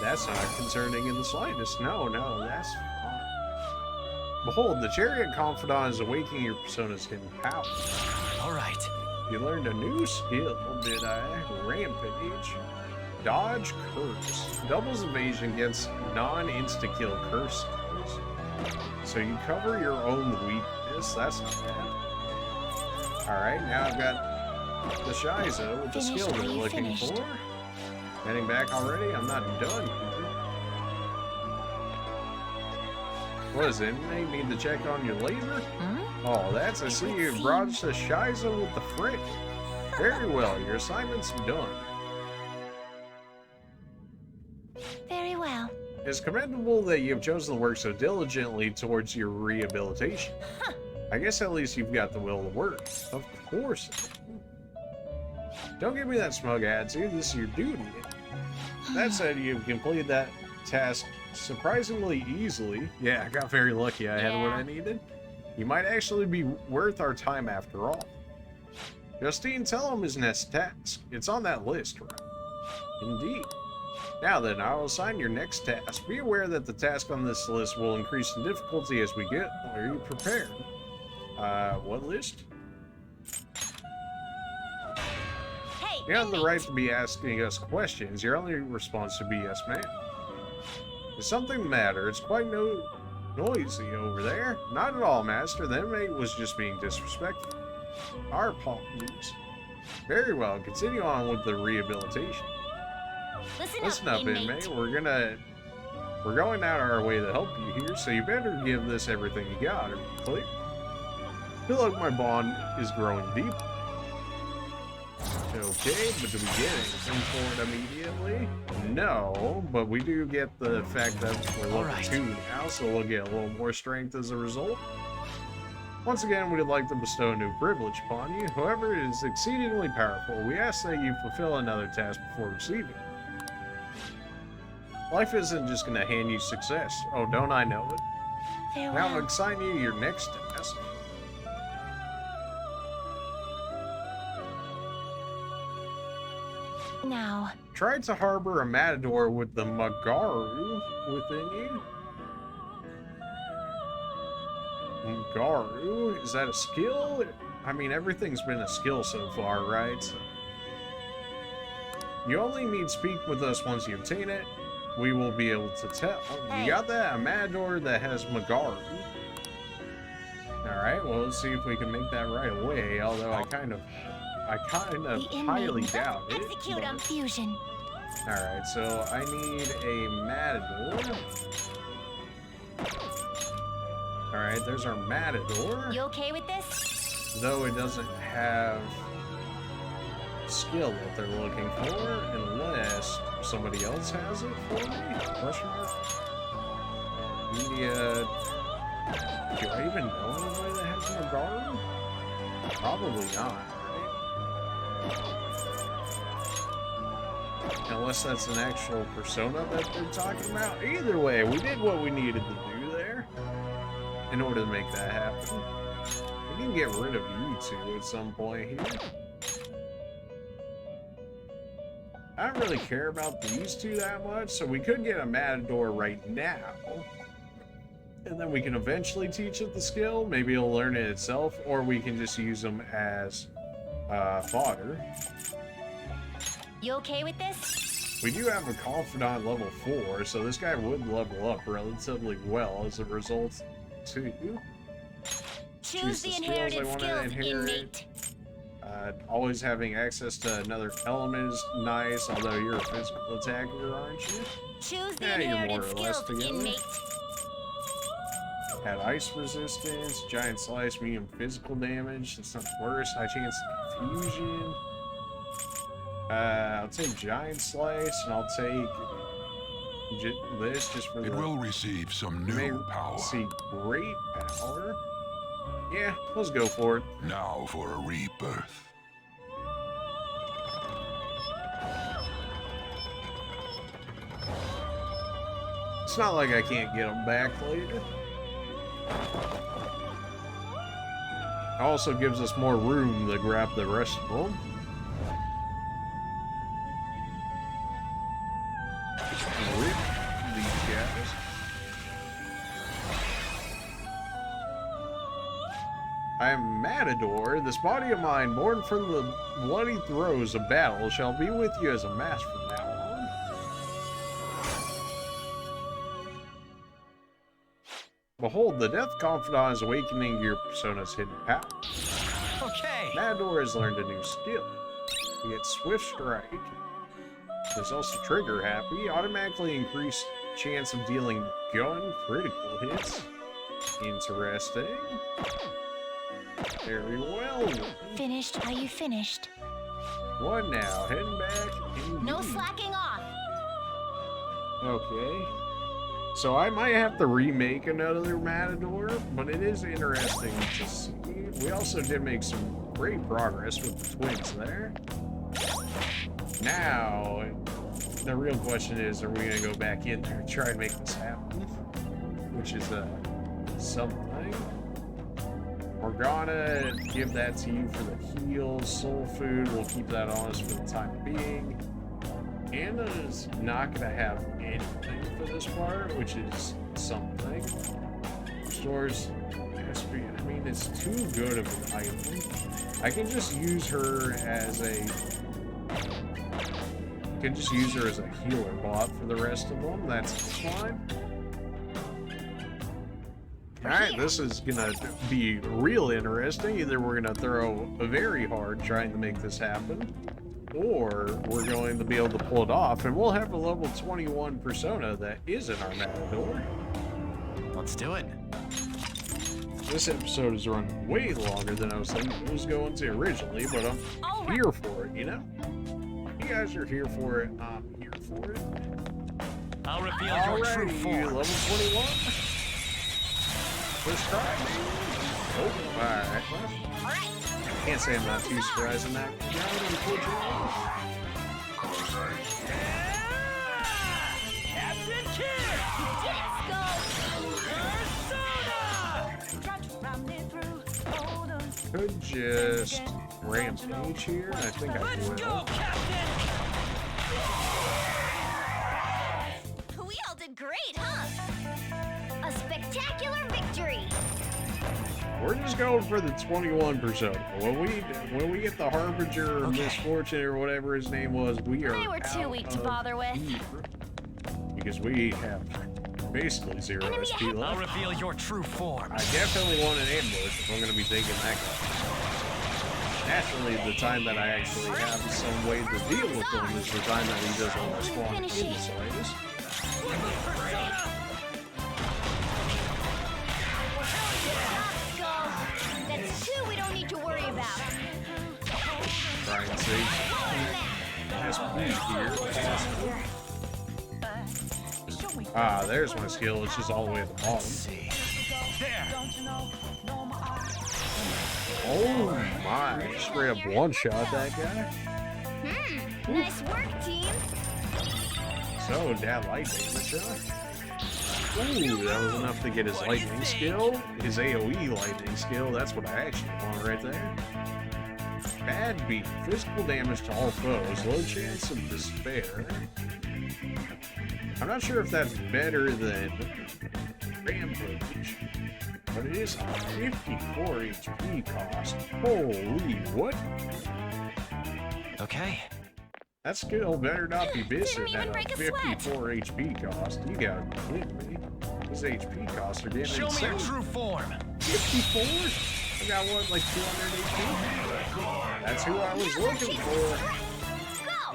That's not concerning in the slightest. No, that's fine. Behold, the Chariot Confidant is awakening your persona's hidden power. All right. You learned a new skill, did I? Rampage. Dodge Curse. Doubles evasion against non-insta-kill curse skills. So you cover your own weakness. That's not bad. Alright, now I've got the Shiza with the Finished, skill are they're you looking finished? for. Heading back already? I'm not done here. What is it? They need to check on your labor? Hmm? Oh, that's I see you brought the Shiza with the frick. Very well, your assignment's done. Very well. It's commendable that you have chosen to work so diligently towards your rehabilitation. I guess at least you've got the will to work. Of course. Don't give me that smug attitude, this is your duty. That said, you've completed that task surprisingly easily. Yeah, I got very lucky I had what I needed. You might actually be worth our time after all. Justine, tell him his next task. It's on that list, right? Indeed. Now then, I will assign your next task. Be aware that the task on this list will increase in difficulty as we get. Are you prepared? What list? Hey, You have the inmate. right to be asking us questions. Your only response should be yes, ma'am. Is something the matter? It's quite noisy over there. Not at all, Master. The inmate was just being disrespectful. Our apologies. Very well. Continue on with the rehabilitation. Listen up, inmate. We're going out of our way to help you here, so you better give this everything you got. Are you clear? I feel like my bond is growing deep. Okay, but do we get anything for it immediately? No, but we do get the fact that we're level 2 now, so we'll get a little more strength as a result. Once again, we'd like to bestow a new privilege upon you. However, it is exceedingly powerful. We ask that you fulfill another task before receiving. Life isn't just going to hand you success. Oh, don't I know it? Farewell. Now I'll assign you your next task. Now, Try to harbor a matador with the Magaru within you. Magaru? Is that a skill? I mean, everything's been a skill so far, right? So you only need to speak with us once you obtain it. We will be able to tell. Hey. You got that? A matador that has Magaru. Alright, well, let's see if we can make that right away, although I kind of the highly inmate. doubt it. Execute but- on fusion. Alright, so I need a matador. Alright, there's our matador. You okay with this? Though it doesn't have skill that they're looking for, unless somebody else has it for me? Question mark? Media. Do I even know anybody that has Magaru? Probably not, right? Unless that's an actual persona that they're talking about. Either way, we did what we needed to do there in order to make that happen. We can get rid of you two at some point here. I don't really care about these two that much, so we could get a matador right now. And then we can eventually teach it the skill. Maybe it'll learn it itself, or we can just use them as fodder. You okay with this? We do have a confidant level 4, so this guy would level up relatively well as a result too. Choose the skills inherited I wanna skills, inherit. inmate. Always having access to another element is nice, although you're a physical attacker, aren't you? Choose the Yeah, you're more inherited or less skills, together. inmate. Had ice resistance, giant slice, medium physical damage. It's not worse. High chance of confusion. I'll take giant slice, and I'll take this just for It the. will receive some May new power. see great power. Yeah, let's go for it. Now for a rebirth. It's not like I can't get them back later. Also gives us more room to grab the rest of them. Rip these guys. I am Matador. This body of mine, born from the bloody throes of battle, shall be with you as a mask from now on. Behold, the Death Confidant is awakening your persona's hidden power. Okay. Matador has learned a new skill. You get Swift Strike. There's also Trigger Happy. Automatically increased chance of dealing gun critical hits. Interesting. Very well. Finished? Are you finished? What now? Heading back? No Indeed. slacking off. Okay. So I might have to remake another Matador, but it is interesting to see. We also did make some great progress with the twins there. Now, the real question is, are we going to go back in there and try and make this happen? Which is something. Morgana, give that to you for the heals. Soul Food, we'll keep that on us for the time being. Anna's not going to have anything for this part, which is something. Stores SP, I mean, it's too good of an item. I can just use her as a could just use her as a healer bot for the rest of them. That's fine. Alright, this is gonna be real interesting. Either we're gonna throw very hard trying to make this happen, or we're going to be able to pull it off, and we'll have a level 21 persona that isn't our Matador. Let's do it. This episode is running way longer than I was thinking it was going to originally, but I'm here for it, you know? You guys are here for it, I'm here for it. I'll reveal your true form. Level 21. First try. Oh, alright. Can't say I'm not too surprised in that. Captain Kidd! Could just rampage here. I think I Let's will. go, Captain! We all did great, huh? A spectacular victory! We're just going for the 21 persona. When we get the Harbinger or Misfortune or whatever his name was, we are They were too out weak to of bother with. here. Because we have basically 0 SP I'll left. reveal your true form. I definitely want an ambush if I'm going to be taking that guy. Naturally, the time that I actually have some way to deal with him is the time that he doesn't respond in the slightest. That's 2 we don't need to worry about. Try and save SP here. Ah, there's my skill. It's just all the way at the bottom. Oh my! Straight up one-shot that guy. Nice work, team. So that light damage, huh? Ooh, that was enough to get his lightning skill. His AoE lightning skill. That's what I actually want right there. Bad beat. Physical damage to all foes. Low chance of despair. I'm not sure if that's better than Rampage, but it is 54 HP cost. Holy what? Okay. That skill better not be missing Didn't at even a break a sweat. 54 HP cost. You gotta kidding me. His HP costs are getting Show me insane. your true form. 54? I got what, like 200 HP? That's who I was looking for. Go!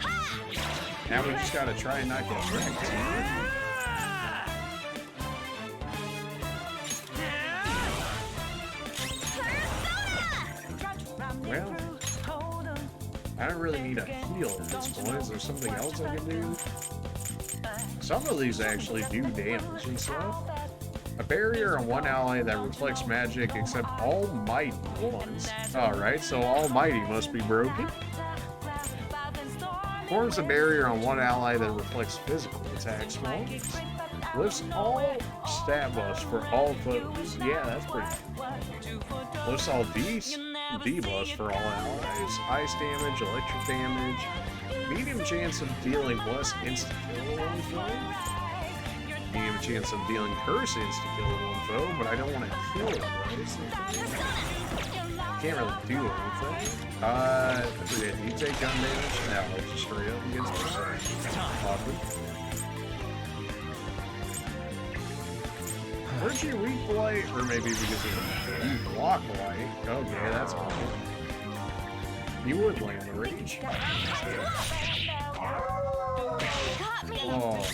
Ha! Now we just gotta try and not get wrecked. Well, I don't really need a heal at this point. Is there something else I can do? Some of these actually do damage and stuff. A barrier on one ally that reflects magic except almighty ones. Alright, so almighty must be broken. Forms a barrier on one ally that reflects physical attacks once. Lifts all stat buffs for all foes. Yeah, that's pretty cool. Lifts all debuffs for all allies. Ice damage, electric damage. Medium chance of dealing less insta-kill to one foe. Medium chance of dealing curse insta-kill to one foe, but I don't want to kill it, right? Can't really do anything. I forget, do you take gun damage? No, it's just straight up against myself. Awkward. Weren't you weak to light? Or maybe because you block light. Okay, that's awful. You would land the rage. Oh.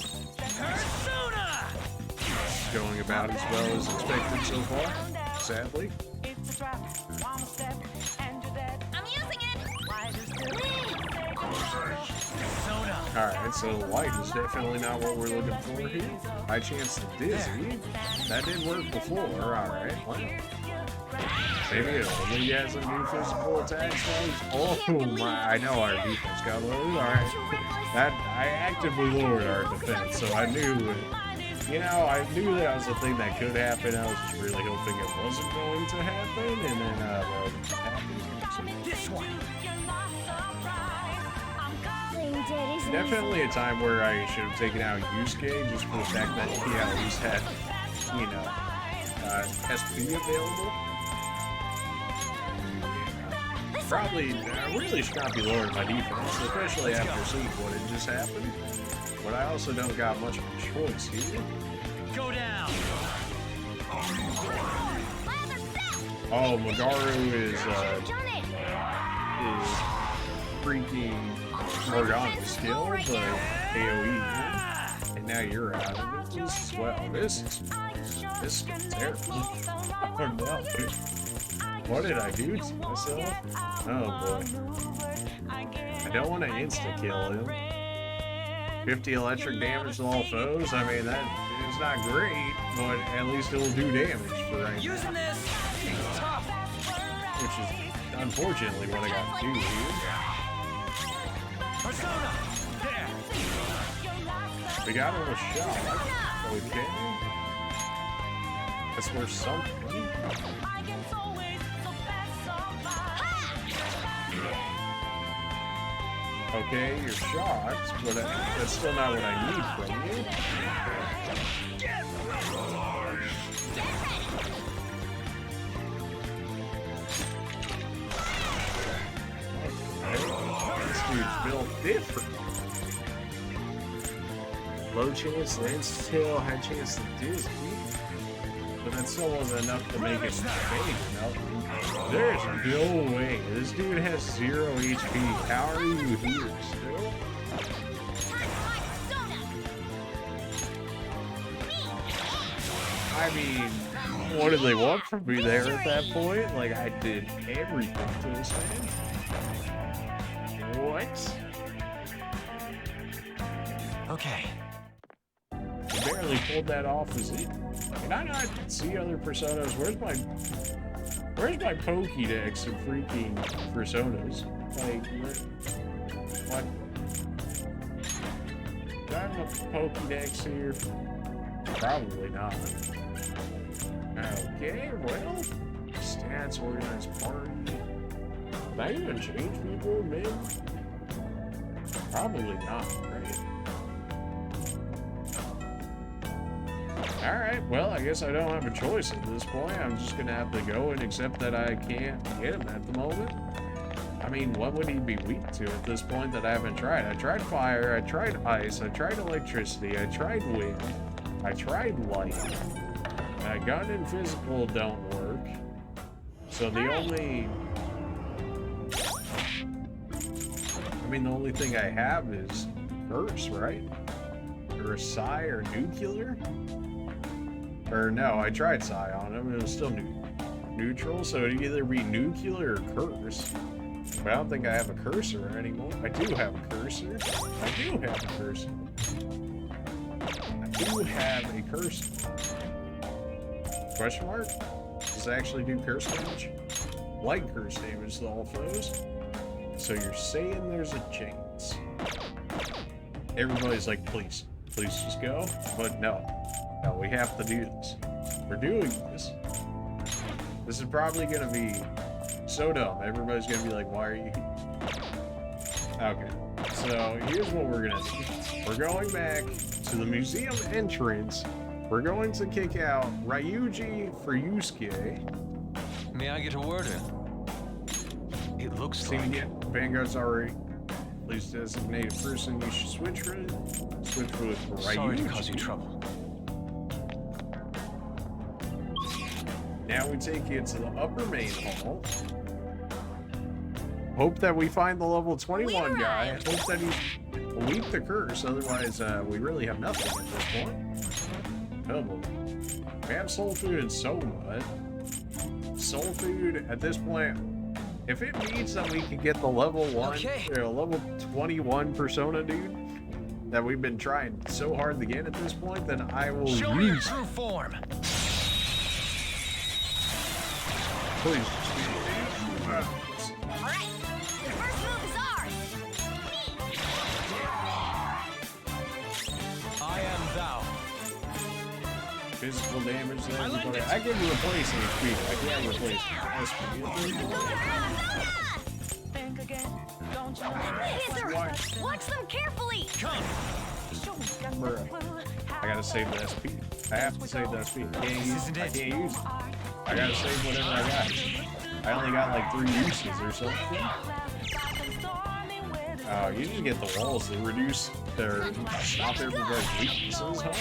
Going about as well as expected so far, sadly. I'm using it! Alright, so light is definitely not what we're looking for here. High chance to dizzy. That did work before, alright. Well, maybe it only has a new physical attack stage. Oh my, I know our defense got lowered, alright. I actively lowered our defense, so I knew I knew that was a thing that could happen. I was just really hoping it wasn't going to happen, and then, well, it happened. This one! Definitely a time where I should have taken out Yusuke just for the fact that he at least had, SP available. This Probably, I really should not be lowering my defense, especially after seeing what had just happened. But I also don't got much of a choice here. Go down. Oh, Magaru is freaking Morgana skill, but AoE. And now you're out of it. This is, well, this is terrible. Oh no. What did I do to myself? Oh boy. I don't want to insta-kill him. 50 electric damage to all foes? I mean, that is not great, but at least it will do damage for right now. Using this. Tough. Which is unfortunately what I got to do here. Persona. There. We got him a shot. Okay. That's worth something. Okay, you're shocked, but that's still not what I need from you. Okay. This dude's built different. Low chance to insta-kill, high chance to dizzy. But that still wasn't enough to make it big enough. There's no way. This dude has 0 HP. How are you here still? I mean, what did they want from me there at that point? Like, I did everything to this man. What? Okay. I barely pulled that off, is it? Can I not see other personas? Where's my Pokédex of freaking personas? Like, what? Do I have a Pokédex here? Probably not. Okay, well, stats, organized party. Did I even change people, man? Probably not, right? Alright, well, I guess I don't have a choice at this point. I'm just gonna have to go and accept that I can't get him at the moment. I mean, what would he be weak to at this point that I haven't tried? I tried fire, I tried ice, I tried electricity, I tried wind, I tried light. Gun and physical don't work. So the only... I mean, the only thing I have is curse, right? Or a psi or nuclear? Or no, I tried psi on him and it was still neutral, so it'd either be nuclear or curse. But I don't think I have a cursor anymore. I do have a cursor. I do have a cursor. I do have a cursor. Question mark? Does it actually do curse damage? Light curse damage to all foes. So you're saying there's a chance. Everybody's like, please just go. But no, we have to do this. We're doing this. This is probably gonna be so dumb. Everybody's gonna be like, why are you? Okay, so here's what we're gonna do. We're going back to the museum entrance. We're going to kick out Ryuji for Yusuke. May I get a word in? It looks Seen like... again. Vanguard's already. Please designate a person you should switch with. Switch with Ryuji. Sorry to cause you trouble. Now we take you to the upper main hall. Hope that we find the level 21 guy. Hope that he's weak the curse. Otherwise, we really have nothing at this point. Oh boy. We have soul food and so much. Soul food at this point. If it means that we can get the level 1, level 21 persona, dude, that we've been trying so hard to get at this point, then I will Show me your use. true form. Please. Alright, the first move is ours! I am thou. Physical damage there. I can replace HP. I can't replace SP. Laser! Watch them carefully! Come. Bruh. I gotta save the SP. I have to save the SP. I can't use it. I gotta save whatever I got. I I only got like 3 uses or something. Oh, you just get the walls that reduce their stop their prevent weaknesses, huh?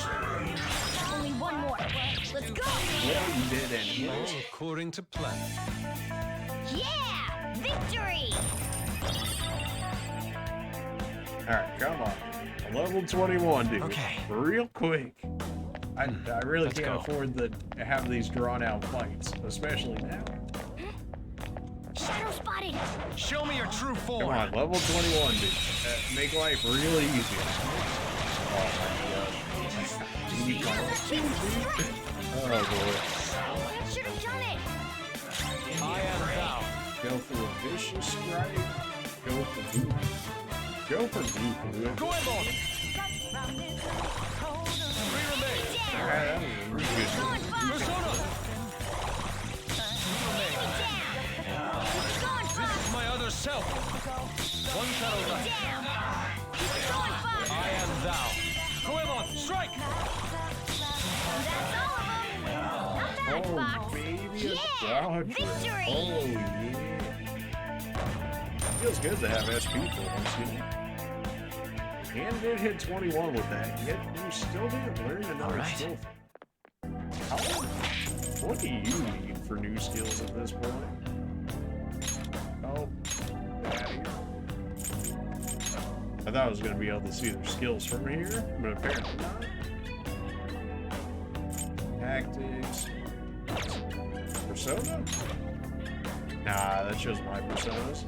Alright. Only one more. Let's go! Well, you did anyway. According to plan. Yeah! Victory! Alright, come on. Level 21, dude. Okay. Real quick. I really Let's can't go. afford to have these drawn out fights, especially now. Shadow spotted! Show me your true form. Come on, level 21, dude. Make life really easy. Oh my god. Oh boy. That should have done it! I am thou. Go for a vicious strike. Go for boot. Go for boot. Go on. 3 remain. Alright, that was really good. Going far! Persona. Going far! This is my other self. One shadow left. Down! Going far! I am thou. Goemon, strike. That's all of them! Not bad, Oh, Fox! baby, Yeah, a quadra. victory! Oh, yeah. Feels good to have SP for once, you know. And did hit 21 with that, yet you still didn't learn another Alright. skill. What do you need for new skills at this point? Oh, get out of here. I thought I was going to be able to see their skills from here, but apparently not. Tactics. Persona? Nah, that shows my personas.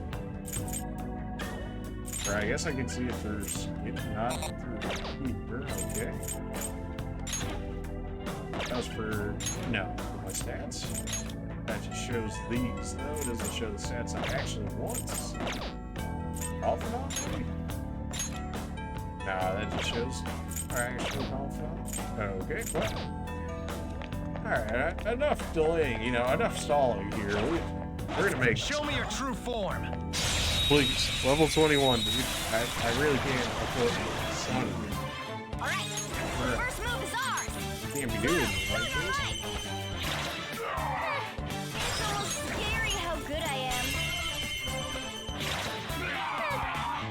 Or I guess I can see it through skin, not through here. Okay. That was for, no, for my stats. That just shows these, though. It doesn't show the stats I actually want to see. Off and on, maybe? Nah, that just shows our actual confidant. Okay, well. Alright, enough delaying, you know, enough stalling here. We're gonna make Show me your true form. Please, level 21, dude. I really can't afford it. Alright, first move is ours! Can't be doing it like this. It's almost scary how good I am.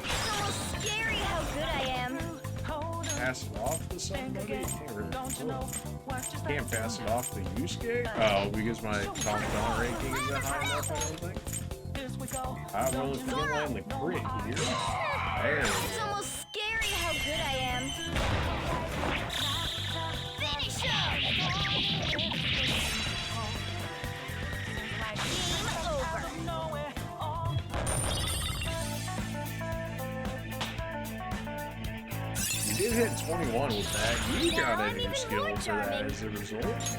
It's almost scary how good I am. Pass it off to somebody? Can't really can't pass it off to Yusuke? Oh, because my confidant ranking isn't high enough, I don't think. I will if you can land the crit here. There we It's go. almost scary how good I am. Finish him! Game over. You did hit 21 with that. You got Now a I'm new even skill more for that charming. as a result.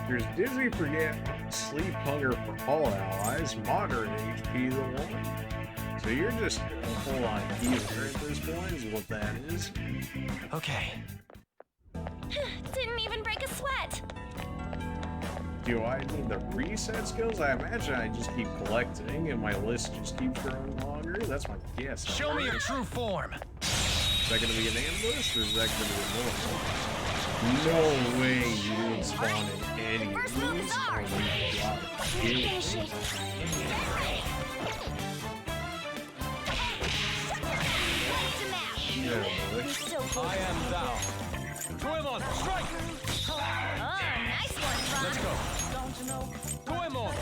There's Dizzy, Forget, Sleep, Hunger for all allies, Moderate HP the one. So you're just a full-on healer at this point, is what that is. Okay. Didn't even break a sweat. Do I need the reset skills? I imagine I just keep collecting and my list just keeps growing longer. That's my guess. Show me your true form. Is that gonna be an ambush or is that gonna be a normal? No way you didn't spawn in any of First move is these. Oh ours. my god. Finish it. Ready to match. Yeah, boy. He's so good. I am thou. Goemon, strike. Oh, nice one, Franz. Let's go. Goemon.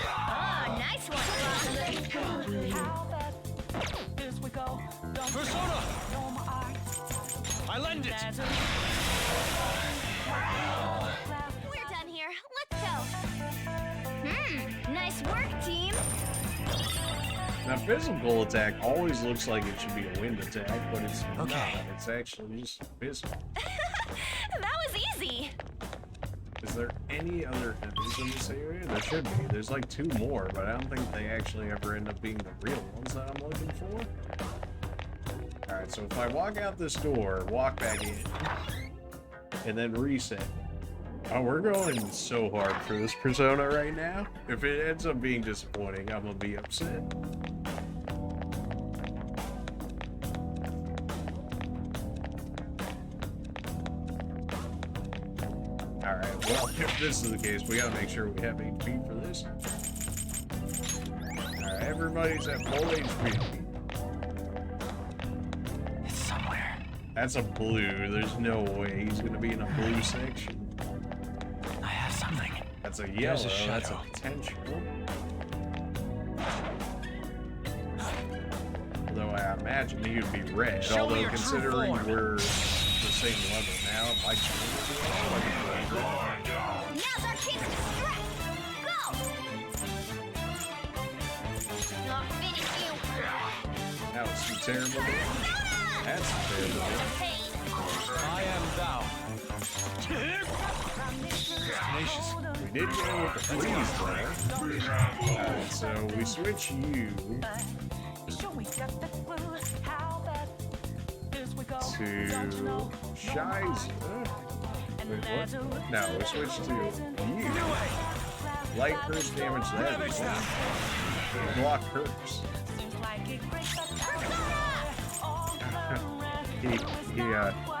Oh, nice one, Franz. Persona. I lend it. We're done here. Let's go. Nice work, team. Now, physical attack always looks like it should be a wind attack, but it's Okay. not. It's actually just physical. That was easy. Is there any other enemies in this area? There should be. There's like 2 more, but I don't think they actually ever end up being the real ones that I'm looking for. Alright, so if I walk out this door, walk back in, and then reset. Oh, we're going so hard for this persona right now. If it ends up being disappointing, I'm gonna be upset. Alright, well, if this is the case, we gotta make sure we have HP for this. Alright, everybody's at full HP. It's somewhere. That's a blue. There's no way he's gonna be in a blue section. I have something. That's a yellow. There's a shadow. That's a potential. Though I imagine he'd be red. Show me although your true considering form. we're the same level now, it might change the Now's our chance to strike! Go! Not finish you! That was some terrible damage. That's some terrible damage. Pain! I am thou. Tenacious. We did go with the freeze there. Alright, so we switch you to Shiza. Wait, what? No, we switch to you. Light curse damage to everyone. Block curse.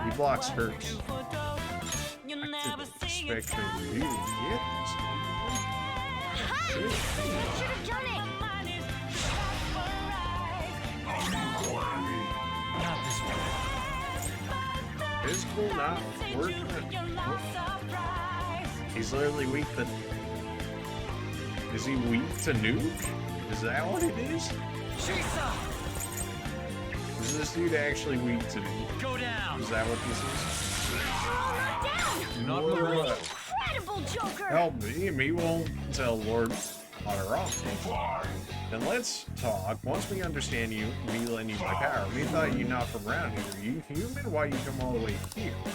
he blocks hers. I didn't expect her to really get this. Should have done it! Not this one. Physical not working. He's literally weak to... Is he weak to nuke? Is that what it is? Is this dude actually weak to nuke? Go down. Is that what this is? Not Lord, move. Incredible Joker! help me, and he won't tell Lord Madarames. Then let's talk. Once we understand you, me lend you my power. We thought you not from around here. Are you human? Why you come all the way here? I'm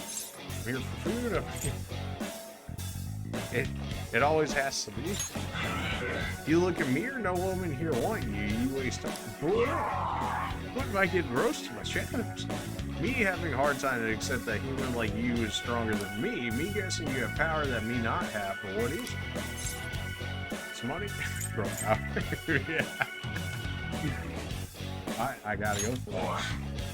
here for food. It always has to be. You look at me or no woman here want you. You waste time. What am I getting roasted by shadows? Me having a hard time to accept that human like you is stronger than me. Me guessing you have power that me not have. But what is it? It's money. Girl power. Yeah. I gotta go for that.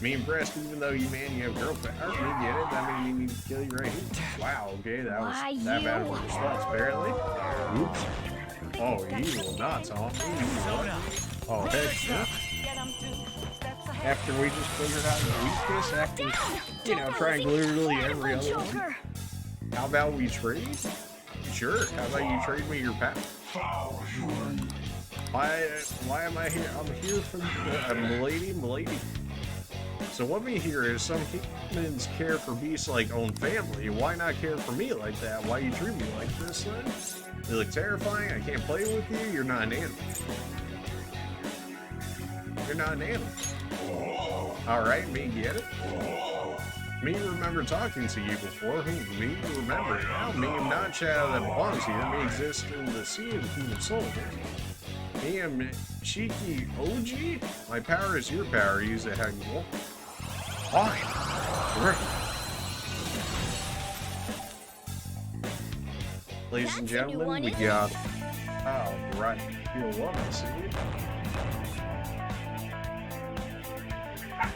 Me impressed, even though you have girl power. Me get it. That means you need to kill you right here. Wow. Okay, that was Why that bad of you? a response. Apparently. Oops. Oh, he will not taunt me. Oh, heck no. After we just figured out the weakness, after, trying literally every other one. Joker! How about we trade? Sure. How about you trade me your power? Why am I here? I'm here for milady. So what we hear is some humans care for beasts like own family. Why not care for me like that? Why you treat me like this then? You look terrifying. I can't play with you. You're not an animal. You're not an animal. Alright, me get it? Me remember talking to you before. Who? Me remember now? Me am not shadow that belongs here. Me exists in the sea of human souls. Me am cheeky OG? My power is your power. Use it how you want. Fine. Great. Ladies and That's a new gentlemen, one, we isn't got... Oh, right. You'll love to see it.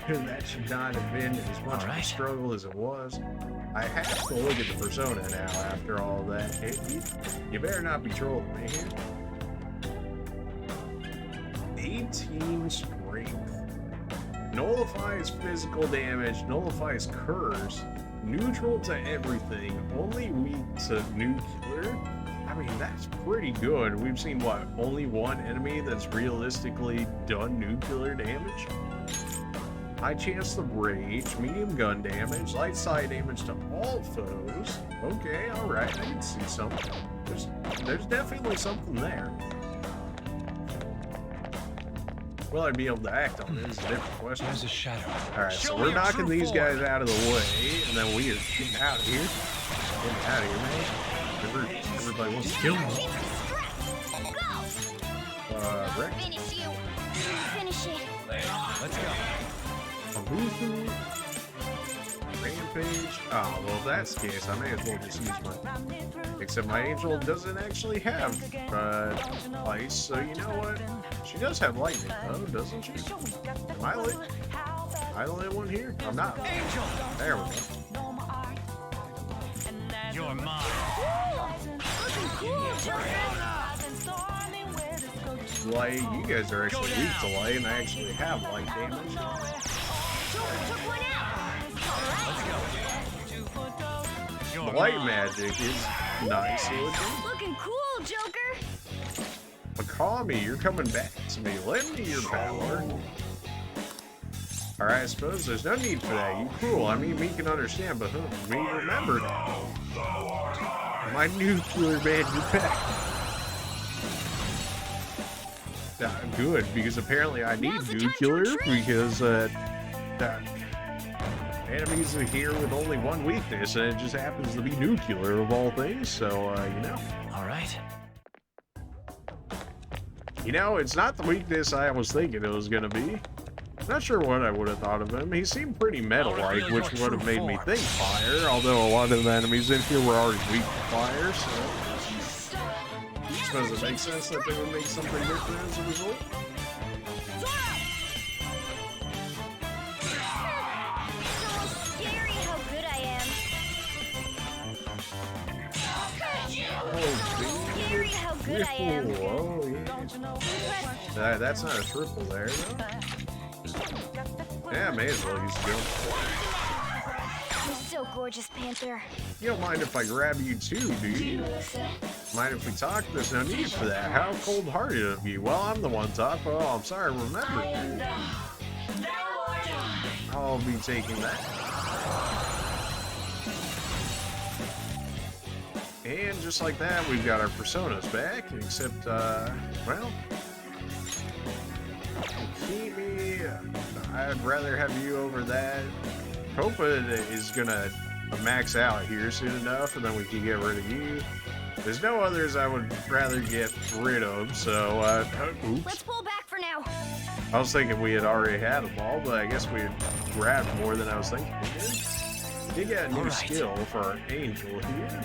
That should not have been as much of a struggle as it was. I have to look at the persona now after all that. Hey, you better not be trolling me here. 18 strength. Nullifies physical damage, nullifies curse, neutral to everything, only weak to nuclear. I mean, that's pretty good. We've seen, what, only one enemy that's realistically done nuclear damage? High chance to rage, medium gun damage, light side damage to all foes. Okay, alright, I can see something. There's definitely something there. Will I be able to act on it is a different question. There's a shadow. Alright, so we're knocking these guys out of the way, and then we are getting out of here. Getting out of here, man. Everybody wants to kill me. Rick? Finish you! Finish it! Let's go. Rampage. Oh, well, if that's the case, I may as well just use my... Except my angel doesn't actually have ice, so you know what? She does have lightning, though, doesn't she? Am I lit? Am I the only one here? I'm not. There we go. You're mine. Looking cool, Joker. Light, you guys are actually weak to light, and I actually have light damage. Joker took one out. The light magic is nice looking. Looking cool, Joker. Akami, you're coming back to me. Lend me your power. Alright, I suppose there's no need for that. You cruel. I mean, me can understand, but me remember now. My nuclear man, you're back. Good, because apparently I need nuclear, because enemies are here with only one weakness, and it just happens to be nuclear of all things, so, you know. Alright. You know, it's not the weakness I was thinking it was gonna be. Not sure what I would have thought of him. He seemed pretty metal-like, which would have made me think fire, although a lot of the enemies in here were already weak to fire, so... I suppose it makes sense that they would make something different as a result. Scary how good I am. Scary how good I am. Oh, yeah. That's not a triple there, though. Yeah, may as well use skill. You're so gorgeous, Panther. You don't mind if I grab you too, do you? Mind if we talk? There's no need for that. How cold-hearted of you. Well, I'm the one talk. Oh, I'm sorry, remember. I'll be taking that. And just like that, we've got our personas back, except, well... Kimi, I'd rather have you over that. Copa is gonna max out here soon enough, and then we can get rid of you. There's no others I would rather get rid of, so, oops. Let's pull back for now. I was thinking we had already had them all, but I guess we had grabbed more than I was thinking we did. We got a new skill for our angel here.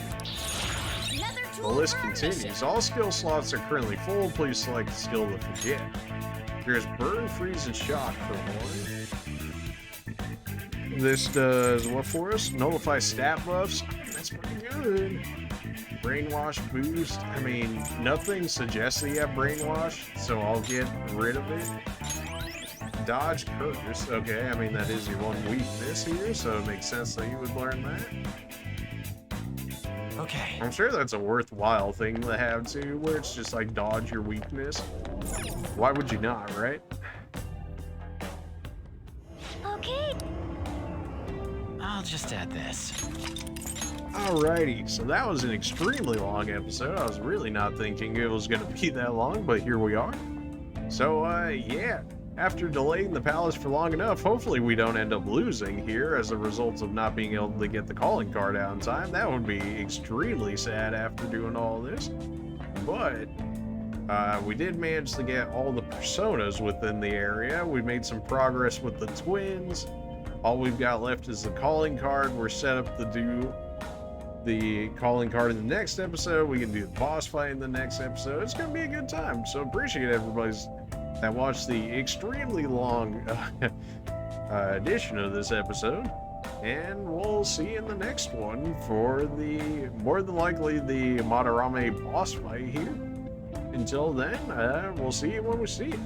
The list continues. All skill slots are currently full. Please select the skill to forget. There's Burn, Freeze, and Shock for one. This does what for us? Nullify stat buffs. That's pretty good. Brainwash boost. I mean, nothing suggests that you have brainwash, so I'll get rid of it. Dodge curse. Okay, I mean, that is your one weakness here, so it makes sense that you would learn that. Okay. I'm sure that's a worthwhile thing to have too, where it's just like dodge your weakness. Why would you not, right? Okay. I'll just add this. Alrighty, so that was an extremely long episode. I was really not thinking it was going to be that long, but here we are. So, yeah, after delaying the palace for long enough, hopefully we don't end up losing here as a result of not being able to get the calling card out in time. That would be extremely sad after doing all this. But we did manage to get all the personas within the area. We made some progress with the twins. All we've got left is the calling card. We're set up to do the calling card in the next episode. We can do the boss fight in the next episode. It's going to be a good time. So appreciate everybody's that watched the extremely long edition of this episode. And we'll see you in the next one for the, more than likely, the Madarame boss fight here. Until then, we'll see you when we see you.